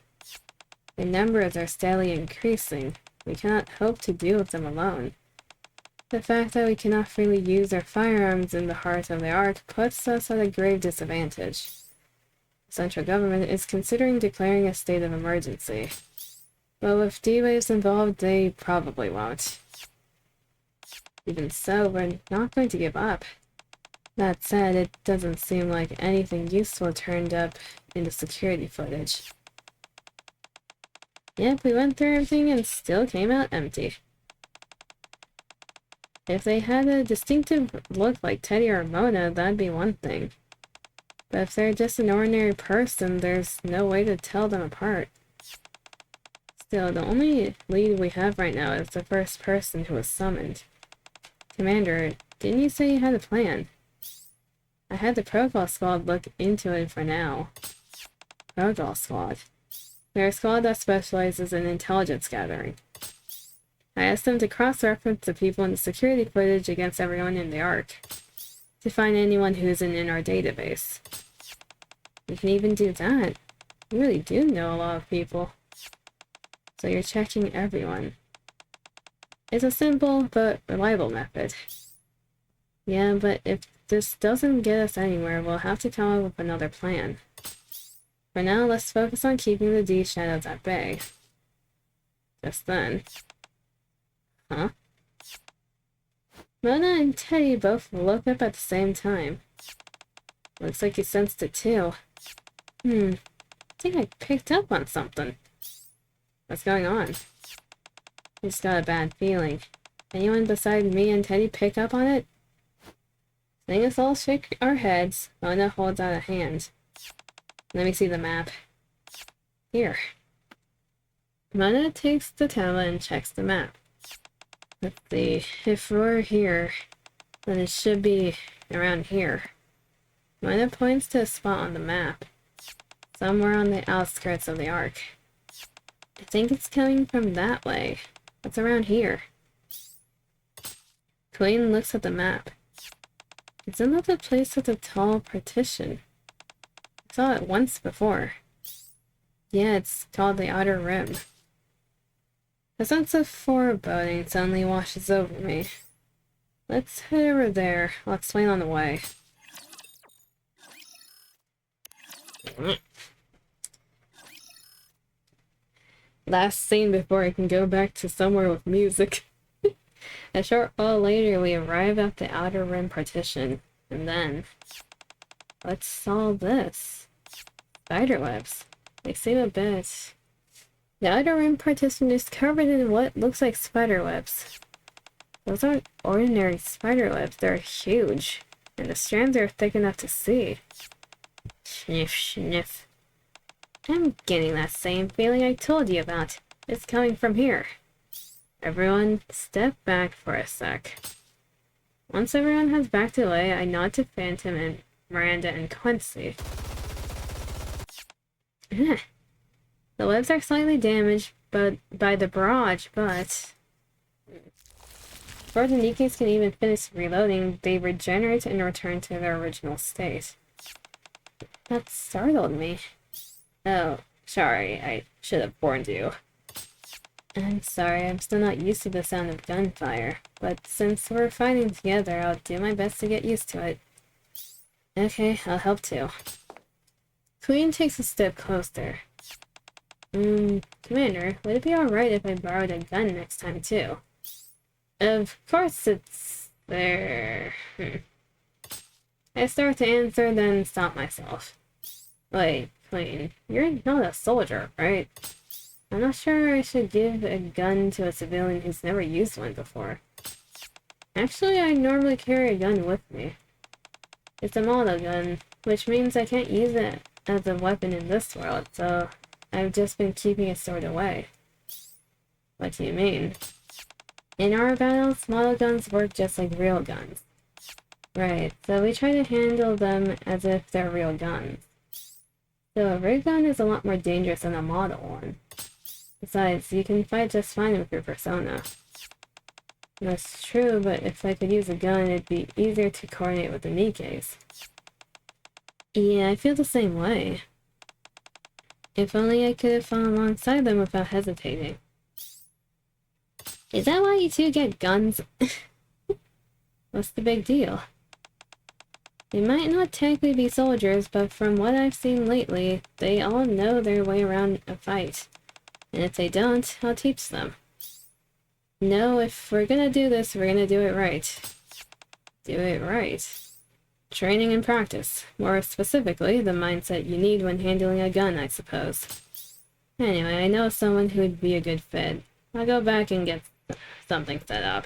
The numbers are steadily increasing. We cannot hope to deal with them alone. The fact that we cannot freely use our firearms in the heart of the Ark puts us at a grave disadvantage. The central government is considering declaring a state of emergency. But with D-waves involved, they probably won't. Even so, we're not going to give up. That said, it doesn't seem like anything useful turned up in the security footage. Yep, we went through everything and still came out empty. If they had a distinctive look like Teddy or Mona, that'd be one thing. But if they're just an ordinary person, there's no way to tell them apart. Still, the only lead we have right now is the first person who was summoned. Commander, didn't you say you had a plan? I had the Protocol Squad look into it for now. Protocol Squad. They're a squad that specializes in intelligence gathering. I asked them to cross-reference the people in the security footage against everyone in the Ark, to find anyone who isn't in our database. You can even do that. You really do know a lot of people. So you're checking everyone. It's a simple but reliable method. Yeah, but if this doesn't get us anywhere, we'll have to come up with another plan. For now, let's focus on keeping the D-shadows at bay. Just then. Huh? Mona and Teddy both look up at the same time. Looks like you sensed it too. I think I picked up on something. What's going on? I just got a bad feeling. Anyone besides me and Teddy pick up on it? Seeing us all shake our heads, Mona holds out a hand. Let me see the map. Here. Mona takes the tablet and checks the map. Let's see, if we're here, then it should be around here. Mona points to a spot on the map, somewhere on the outskirts of the Ark. I think it's coming from that way. It's around here. Queen looks at the map. Isn't that the place with the tall partition? I saw it once before. Yeah, it's called the Outer Rim. A sense of foreboding suddenly washes over me. Let's head over there. I'll explain on the way. Last scene before I can go back to somewhere with music. A short while later, we arrive at the Outer Rim partition. And then... what's all this? Spiderwebs. They seem a bit... The Outer Rim partition is covered in what looks like spiderwebs. Those aren't ordinary spiderwebs, they're huge. And the strands are thick enough to see. Sniff, sniff. I'm getting that same feeling I told you about. It's coming from here. Everyone, step back for a sec. Once everyone has backed away, I nod to Phantom and Miranda and Quincy. The webs are slightly damaged by the barrage, but before the NIKKEs can even finish reloading, they regenerate and return to their original state. That startled me. Oh, sorry, I should have warned you. I'm sorry, I'm still not used to the sound of gunfire, but since we're fighting together, I'll do my best to get used to it. Okay, I'll help too. Queen takes a step closer. Commander, would it be alright if I borrowed a gun next time too? Of course it's there. I start to answer, then stop myself. Wait, Queen, you're not a soldier, right? I'm not sure I should give a gun to a civilian who's never used one before. Actually, I normally carry a gun with me. It's a model gun, which means I can't use it as a weapon in this world, so I've just been keeping it stored away. What do you mean? In our battles, model guns work just like real guns. Right, so we try to handle them as if they're real guns. So a ray gun is a lot more dangerous than a model one. Besides, you can fight just fine with your persona. That's true, but if I could use a gun, it'd be easier to coordinate with the NIKKEs. Yeah, I feel the same way. If only I could have fought alongside them without hesitating. Is that why you two get guns? What's the big deal? They might not technically be soldiers, but from what I've seen lately, they all know their way around a fight. And if they don't, I'll teach them. No, if we're gonna do this, we're gonna do it right. Do it right. Training and practice. More specifically, the mindset you need when handling a gun, I suppose. Anyway, I know someone who would be a good fit. I'll go back and get something set up.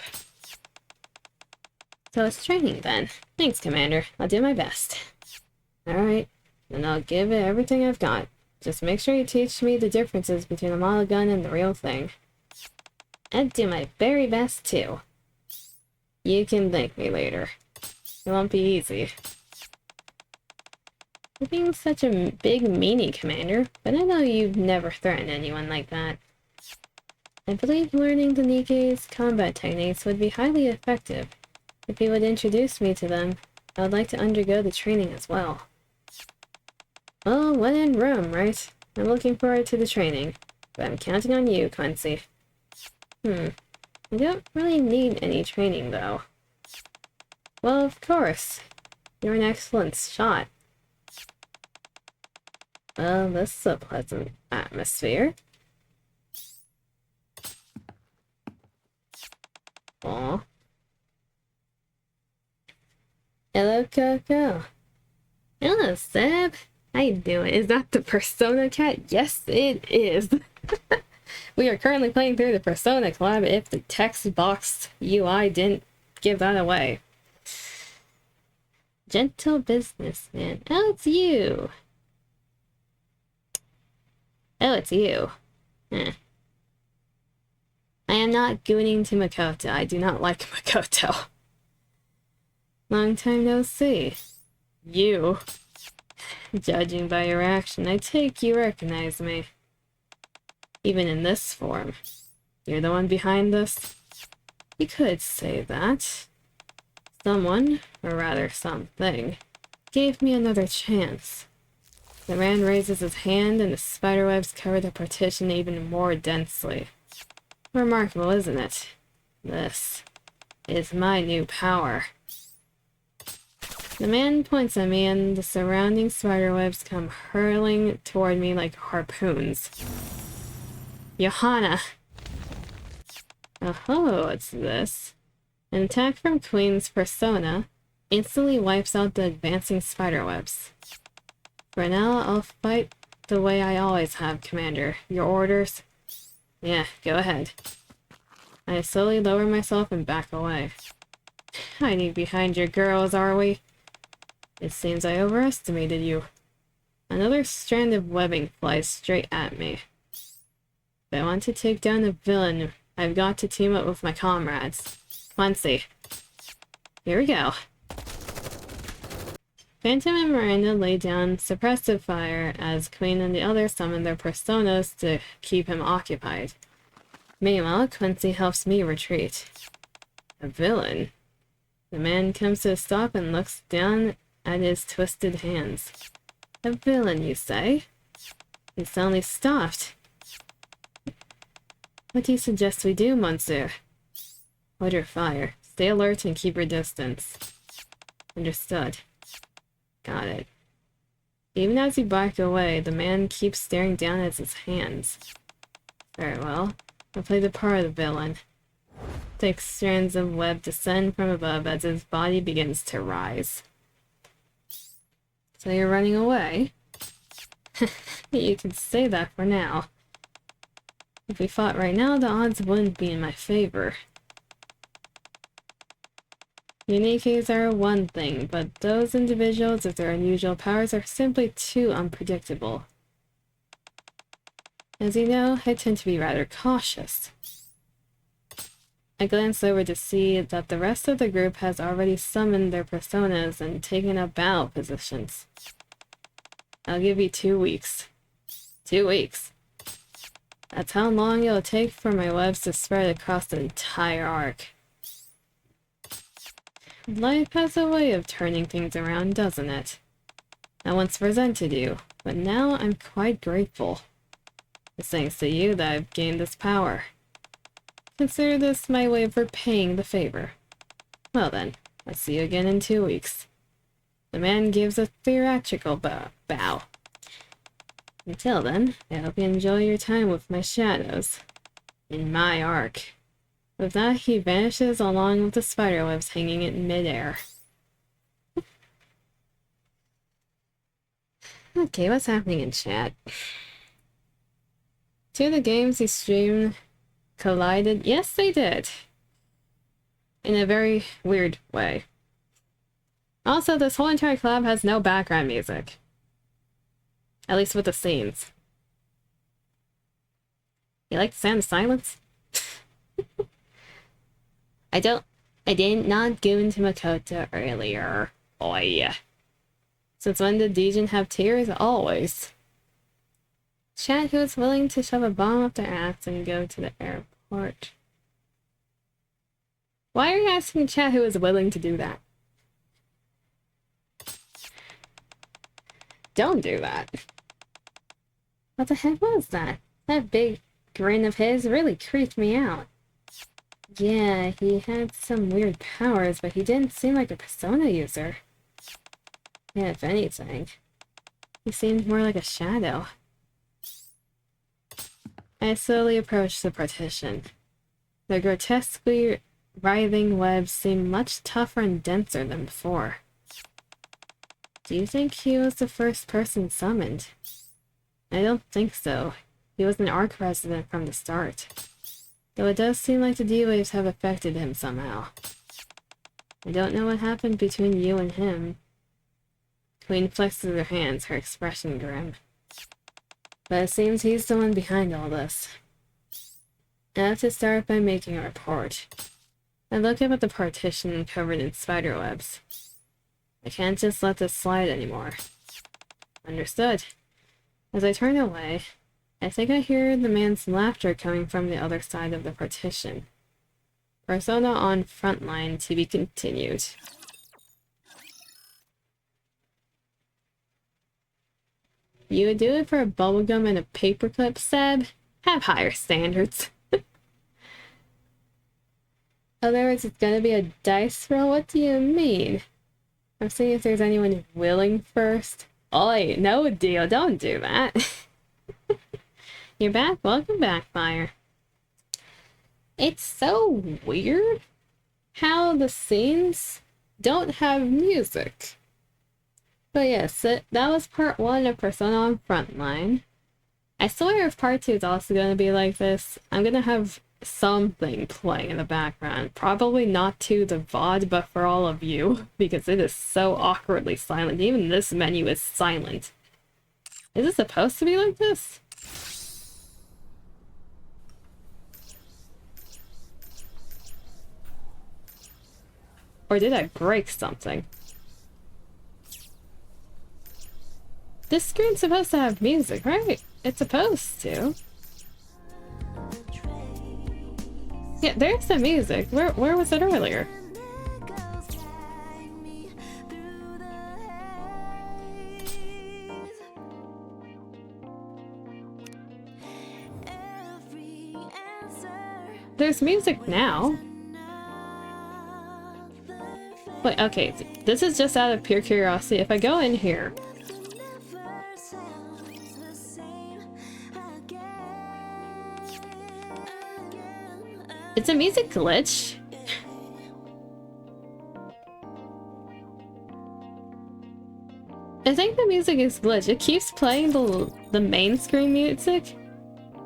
So it's training then. Thanks, Commander. I'll do my best. Alright, then I'll give it everything I've got. Just make sure you teach me the differences between a model gun and the real thing. I'll do my very best too. You can thank me later. It won't be easy. You're being such a big meanie, Commander, but I know you've never threatened anyone like that. I believe learning the NIKKE's combat techniques would be highly effective. If you would introduce me to them, I would like to undergo the training as well. Well, when in Rome, right? I'm looking forward to the training, but I'm counting on you, Quincy. I don't really need any training, though. Well, of course. You're an excellent shot. Well, this is a pleasant atmosphere. Aw. Hello, Coco. Hello, Seb. How you doing? Is that the Persona cat? Yes, it is. We are currently playing through the Persona collab if the text box UI didn't give that away. Gentle businessman. Oh, it's you. Oh, it's you. I am not gooning to Makoto. I do not like Makoto. Long time no see. You. Judging by your action, I take you recognize me. Even in this form. You're the one behind this? You could say that. Someone, or rather something, gave me another chance. The man raises his hand and the spiderwebs cover the partition even more densely. Remarkable, isn't it? This is my new power. The man points at me and the surrounding spiderwebs come hurling toward me like harpoons. Johanna! Oh, what's this? An attack from Queen's Persona instantly wipes out the advancing spiderwebs. For now, I'll fight the way I always have, Commander. Your orders? Yeah, go ahead. I slowly lower myself and back away. Hiding behind your girls, are we? It seems I overestimated you. Another strand of webbing flies straight at me. If I want to take down a villain, I've got to team up with my comrades. Quincy. Here we go. Phantom and Miranda lay down suppressive fire as Queen and the others summon their personas to keep him occupied. Meanwhile, Quincy helps me retreat. A villain. The man comes to a stop and looks down at his twisted hands. A villain, you say? He suddenly stopped. What do you suggest we do, Monsieur? Hold your fire. Stay alert and keep your distance. Understood. Got it. Even as you back away, the man keeps staring down at his hands. Very well. I'll play the part of the villain. 6 strands of web descend from above as his body begins to rise. So you're running away? You can say that for now. If we fought right now, the odds wouldn't be in my favor. Uniques are one thing, but those individuals with their unusual powers are simply too unpredictable. As you know, I tend to be rather cautious. I glance over to see that the rest of the group has already summoned their personas and taken up battle positions. I'll give you 2 weeks. 2 weeks. That's how long it'll take for my webs to spread across the entire arc. Life has a way of turning things around, doesn't it? I once resented you, but now I'm quite grateful. It's thanks to you that I've gained this power. Consider this my way of repaying the favor. Well then, I'll see you again in 2 weeks. The man gives a theatrical bow. Until then, I hope you enjoy your time with my shadows. In my arc. With that, he vanishes along with the spiderwebs hanging in midair. Okay, what's happening in chat? 2 of the games he streamed collided. Yes, they did. In a very weird way. Also, this whole entire collab has no background music. At least with the scenes. You like the sound of silence? I did not go into Makoto earlier. Oh yeah. Since when did Dejin have tears? Always. Chat who is willing to shove a bomb up their ass and go to the airport. Why are you asking chat who is willing to do that? Don't do that. What the heck was that? That big grin of his really creeped me out. Yeah, he had some weird powers, but he didn't seem like a persona user. Yeah, if anything. He seemed more like a shadow. I slowly approached the partition. The grotesquely writhing webs seemed much tougher and denser than before. Do you think he was the first person summoned? I don't think so. He was an arc resident from the start. Though it does seem like the D-Waves have affected him somehow. I don't know what happened between you and him. Queen flexes her hands, her expression grim. But it seems he's the one behind all this. I have to start by making a report. I look up at the partition covered in spiderwebs. I can't just let this slide anymore. Understood. As I turn away, I think I hear the man's laughter coming from the other side of the partition. Persona on Frontline to be continued. You would do it for a bubblegum and a paperclip, Seb? Have higher standards. Otherwise, it's gonna be a dice roll? What do you mean? I'm seeing if there's anyone willing first. Oi, no deal, don't do that. You're back? Welcome back, Fire. It's so weird how the scenes don't have music. But yes, that was part 1 of Persona on Frontline. I swear if part 2 is also going to be like this, I'm going to have something playing in the background. Probably not to the VOD, but for all of you, because it is so awkwardly silent. Even this menu is silent. Is it supposed to be like this? Or did I break something? This screen's supposed to have music, right? It's supposed to. Yeah, there's the music. Where was it earlier? There's music now. Wait, okay, this is just out of pure curiosity. If I go in here... It's a music glitch? I think the music is glitched. It keeps playing the main screen music,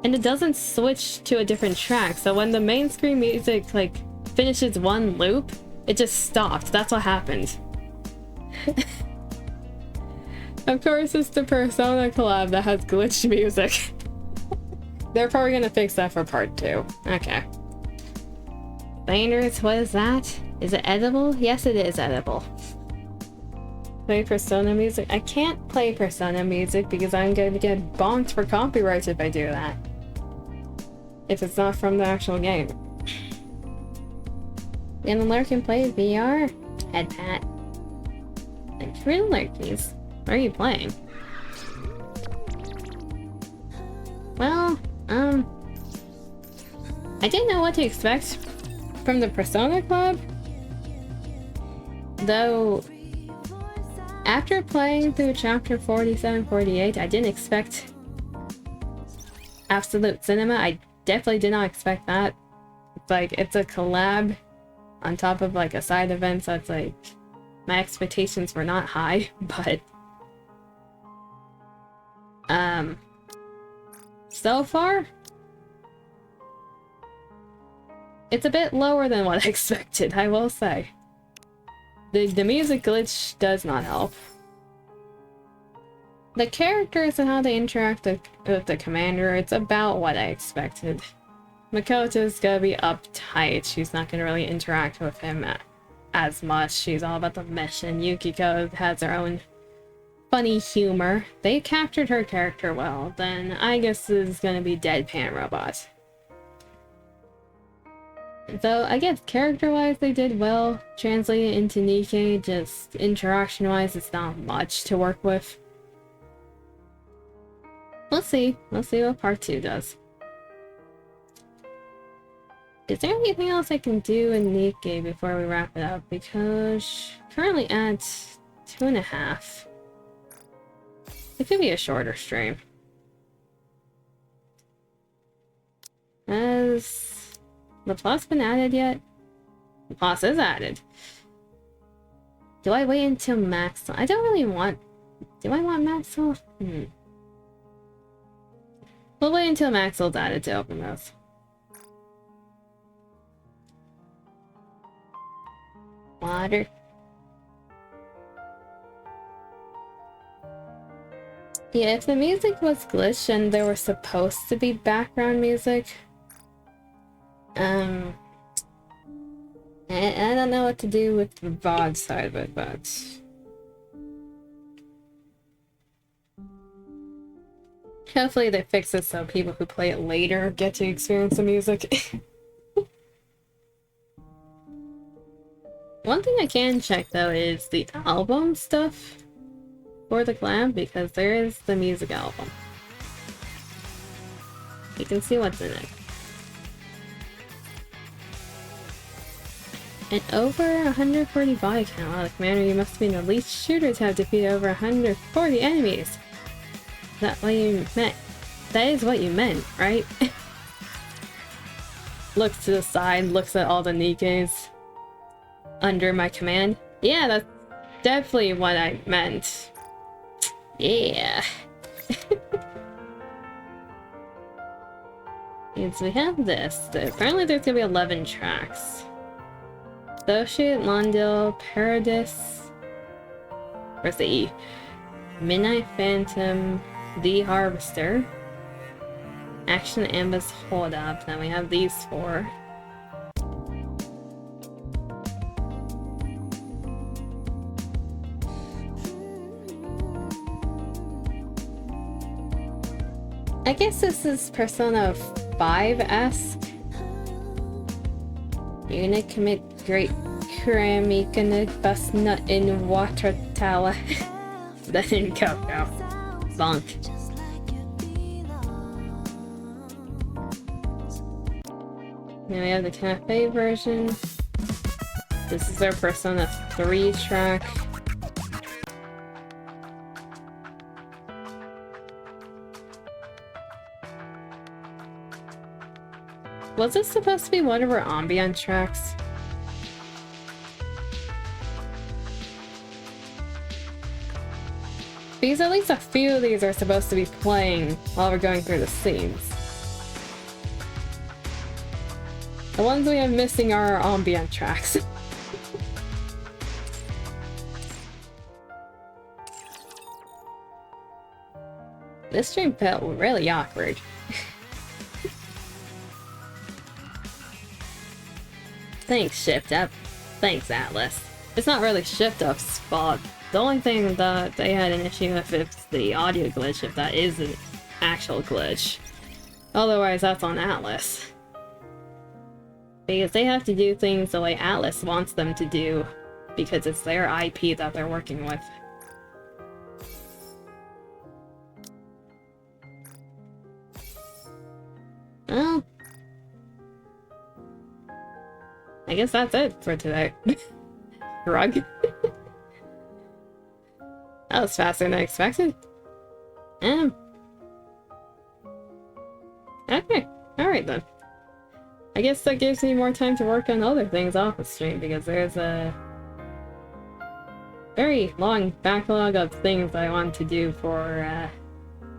and it doesn't switch to a different track. So when the main screen music like finishes one loop, it just stopped. That's what happened. Of course, it's the Persona collab that has glitched music. They're probably gonna fix that for part 2. Okay. Binders, what is that? Is it edible? Yes, it is edible. Play Persona music? I can't play Persona music because I'm gonna get bonked for copyright if I do that. If it's not from the actual game. Gonna lurk and play VR? Head pat. Like, really lurkies. What are you playing? Well, I didn't know what to expect from the Persona Club. Though, after playing through chapter 47-48, I didn't expect absolute cinema. I definitely did not expect that. It's like, it's a collab on top of like a side event, so it's like, my expectations were not high, but so far, it's a bit lower than what I expected, I will say. The music glitch does not help. The characters and how they interact with the commander, it's about what I expected. Makoto's gonna be uptight. She's not gonna really interact with him as much. She's all about the mission. Yukiko has her own funny humor. They captured her character well. Then I guess it's gonna be Deadpan Robot. Though I guess character-wise they did well. Translated into NIKKE, just interaction-wise it's not much to work with. We'll see. We'll see what part 2 does. Is there anything else I can do in NIKKE before we wrap it up? Because currently at 2.5. It could be a shorter stream. Has the plus been added yet? The plus is added. Do I wait until max? I don't really want... Do I want Maxwell? We'll wait until Maxwell's added to open those. Water. Yeah, if the music was glitched and there was supposed to be background music, I don't know what to do with the VOD side of it, but hopefully they fix it so people who play it later get to experience the music. One thing I can check though is the album stuff for the collab, because there is the music album. You can see what's in it. And over 140 body count. Wow, the commander, you must be an elite shooter to have defeated over 140 enemies. Is that what you meant? That is what you meant, right? Looks to the side, looks at all the NIKKEs under my command. Yeah, that's definitely what I meant. Yeah. And so we have this. Apparently there's gonna be 11 tracks. Associate, Londil, Paradis. Where's the E? Midnight Phantom, The Harvester, Action Ambush Hold Up. Then we have these 4. I guess this is Persona 5-esque. You're gonna commit great crime, gonna bust nut in water tower. That didn't go now. Bonk. Now we have the cafe version. This is our Persona 3 track. Was this supposed to be one of our ambient tracks? Because at least a few of these are supposed to be playing while we're going through the scenes. The ones we have missing are our ambient tracks. This stream felt really awkward. Thanks, Shift Up. Thanks, Atlas. It's not really Shift Up's fault. The only thing that they had an issue with is the audio glitch, if that is an actual glitch. Otherwise, that's on Atlas. Because they have to do things the way Atlas wants them to do, because it's their IP that they're working with. Well, I guess that's it for today. Rug. That was faster than I expected. Okay. Alright then. I guess that gives me more time to work on other things off the stream, because there's a very long backlog of things I want to do for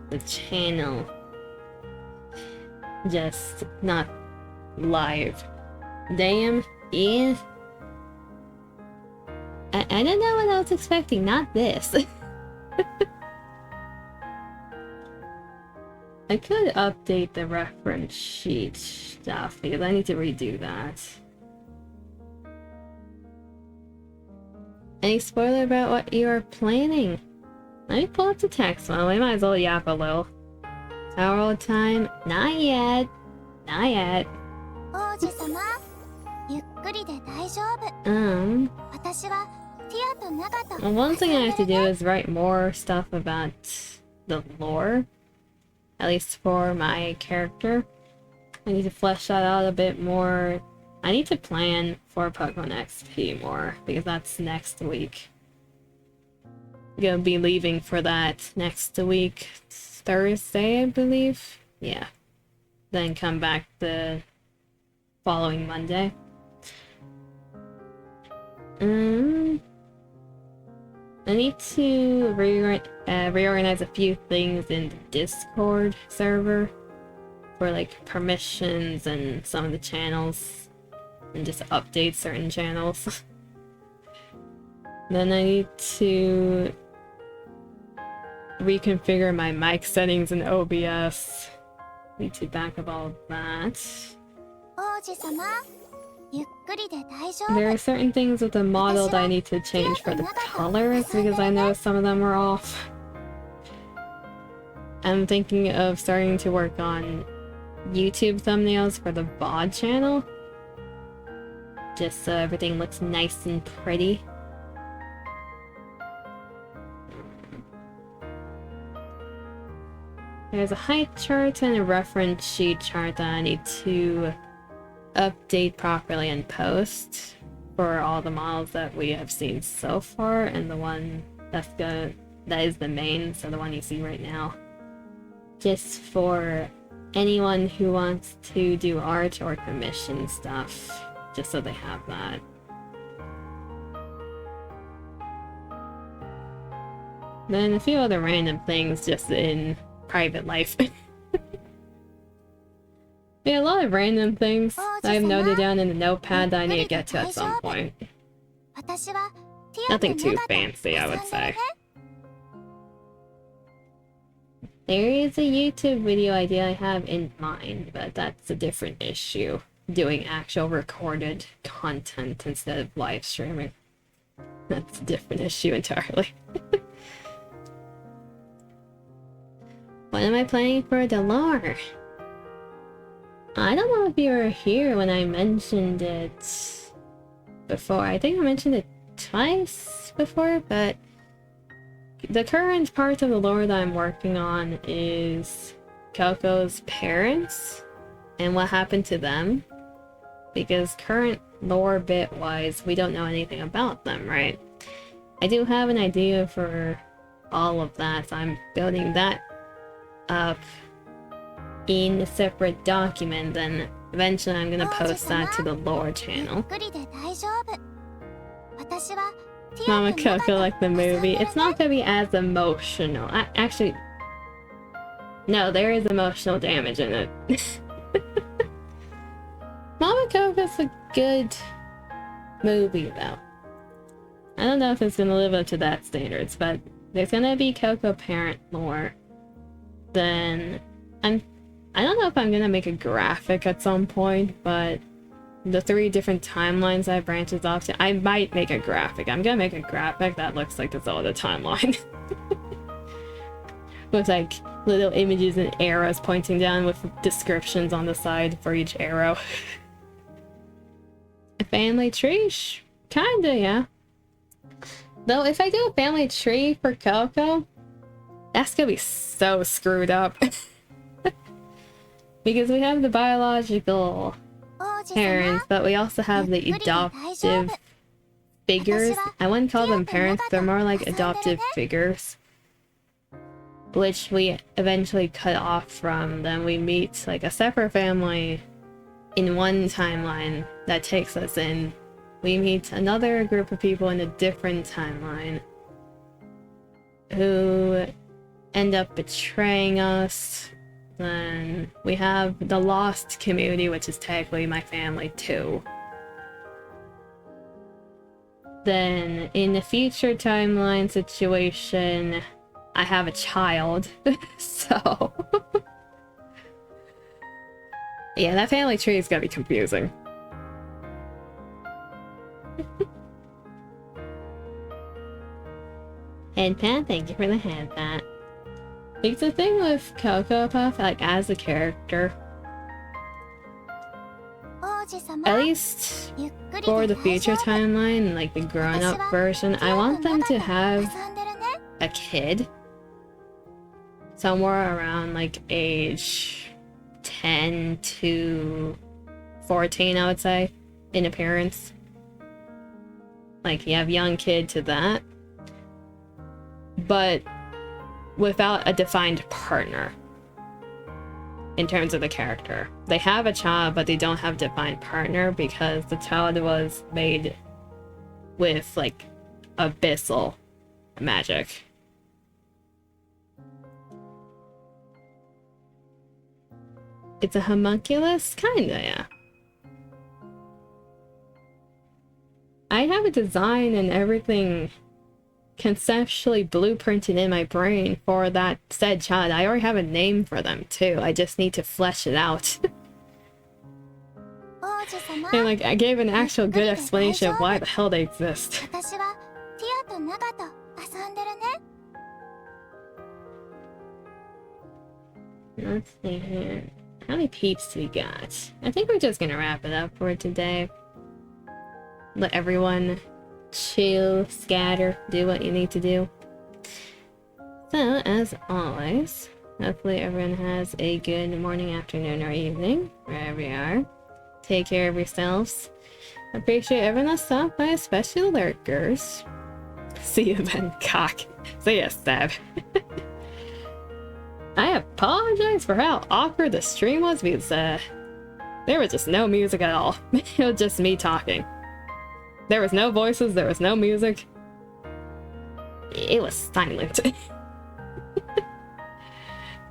the channel. Just not live. Damn, yeah. I don't know what I was expecting, not this. I could update the reference sheet stuff, because I need to redo that. Any spoiler about what you are planning? Let me pull up the text one. We might as well yap a little. Tower time? Not yet. Not yet. Well, one thing I have to do is write more stuff about the lore. At least for my character. I need to flesh that out a bit more. I need to plan for Pokemon XP more, because that's next week. I'm gonna be leaving for that next week. Thursday, I believe. Yeah. Then come back the following Monday. I need to reorganize a few things in the Discord server for like permissions and some of the channels, and just update certain channels. Then I need to reconfigure my mic settings in OBS. Need to back up all of that. There are certain things with the model that I need to change for the colors, because I know some of them are off. I'm thinking of starting to work on YouTube thumbnails for the VOD channel, just so everything looks nice and pretty. There's a height chart and a reference sheet chart that I need to update properly in post for all the models that we have seen so far, and the one that is the main, so the one you see right now. Just for anyone who wants to do art or commission stuff, just so they have that. Then a few other random things just in private life. Yeah, a lot of random things that I've noted down in the notepad that I need to get to at some point. Nothing too fancy, I would say. There is a YouTube video idea I have in mind, but that's a different issue. Doing actual recorded content instead of live streaming. That's a different issue entirely. What am I planning for the lore? I don't know if you were here when I mentioned it before. I think I mentioned it twice before, but the current part of the lore that I'm working on is Coco's parents and what happened to them. Because current lore bit-wise, we don't know anything about them, right? I do have an idea for all of that, so I'm building that up in a separate document, then eventually I'm gonna post that to the lore channel. Mama Coco like the movie. It's not gonna be as emotional. Actually, no, there is emotional damage in it. Mama Coco's a good movie though. I don't know if it's gonna live up to that standards, but there's gonna be Coco parent lore. Then I don't know if I'm gonna make a graphic at some point, but the 3 different timelines I branches off to, I might make a graphic. I'm gonna make a graphic that looks like the Zelda timeline. With like little images and arrows pointing down with descriptions on the side for each arrow. A family tree? Kinda, yeah. Though if I do a family tree for Coco, that's gonna be so screwed up. Because we have the biological parents, but we also have the adoptive figures. I wouldn't call them parents, they're more like adoptive figures. Which we eventually cut off from. Then we meet like a separate family in one timeline that takes us in. We meet another group of people in a different timeline who end up betraying us. Then we have the lost community, which is technically my family too. Then in the future timeline situation, I have a child, so yeah, that family tree is gonna be confusing. Head pat, thank you for the head pat. Like the thing with Coco Puff, like as a character, at least for the future timeline, like the grown-up version, I want them to have a kid. Somewhere around like age 10 to 14, I would say, in appearance. Like you have young kid to that. But without a defined partner. In terms of the character. They have a child, but they don't have a defined partner because the child was made with like abyssal magic. It's a homunculus? Kinda, yeah. I have a design and everything conceptually blueprinted in my brain for that said child. I already have a name for them too. I just need to flesh it out. And like, I gave an actual good explanation of why the hell they exist. Let's see here. How many peeps do we got? I think we're just gonna wrap it up for today. Let everyone chill, scatter, do what you need to do. So, as always, hopefully everyone has a good morning, afternoon, or evening, wherever you are. Take care of yourselves. Appreciate everyone that stopped by, especially the lurkers. See you then, cock. See ya, Stab. I apologize for how awkward the stream was because there was just no music at all. It was just me talking. There was no voices, there was no music. It was silent.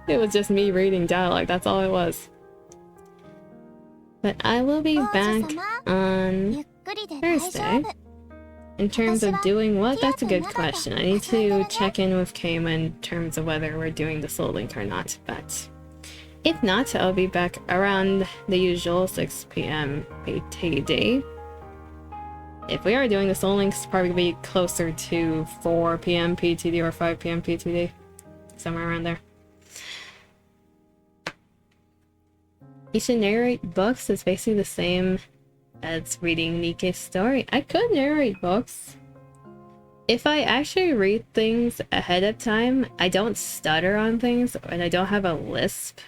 It was just me reading dialogue, that's all it was. But I will be back on Thursday. In terms of doing what? That's a good question. I need to check in with Kama in terms of whether we're doing the Soul Link or not, but if not, I'll be back around the usual 6 PM PTD. If we are doing the Soul Links, probably be closer to 4 PM PTD or 5 PM PTD. Somewhere around there. You should narrate books. It's basically the same as reading NIKKE's story. I could narrate books. If I actually read things ahead of time, I don't stutter on things and I don't have a lisp.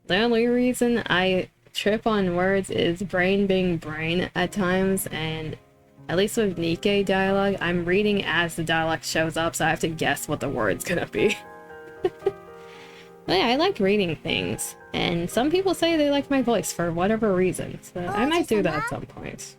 The only reason I trip on words is brain being brain at times, and at least with NIKKE dialogue, I'm reading as the dialogue shows up, so I have to guess what the word's gonna be. But yeah, I like reading things, and some people say they like my voice for whatever reason, so I might do that at some point.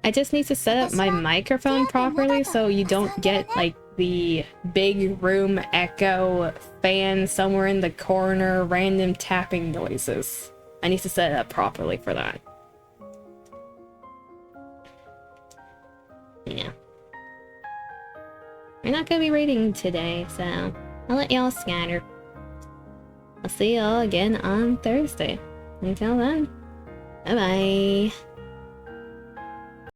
I just need to set up my microphone properly so you don't get like the big room echo, fan somewhere in the corner, random tapping noises. I need to set it up properly for that. Yeah. We're not gonna be reading today, so I'll let y'all scatter. I'll see y'all again on Thursday. Until then, bye-bye.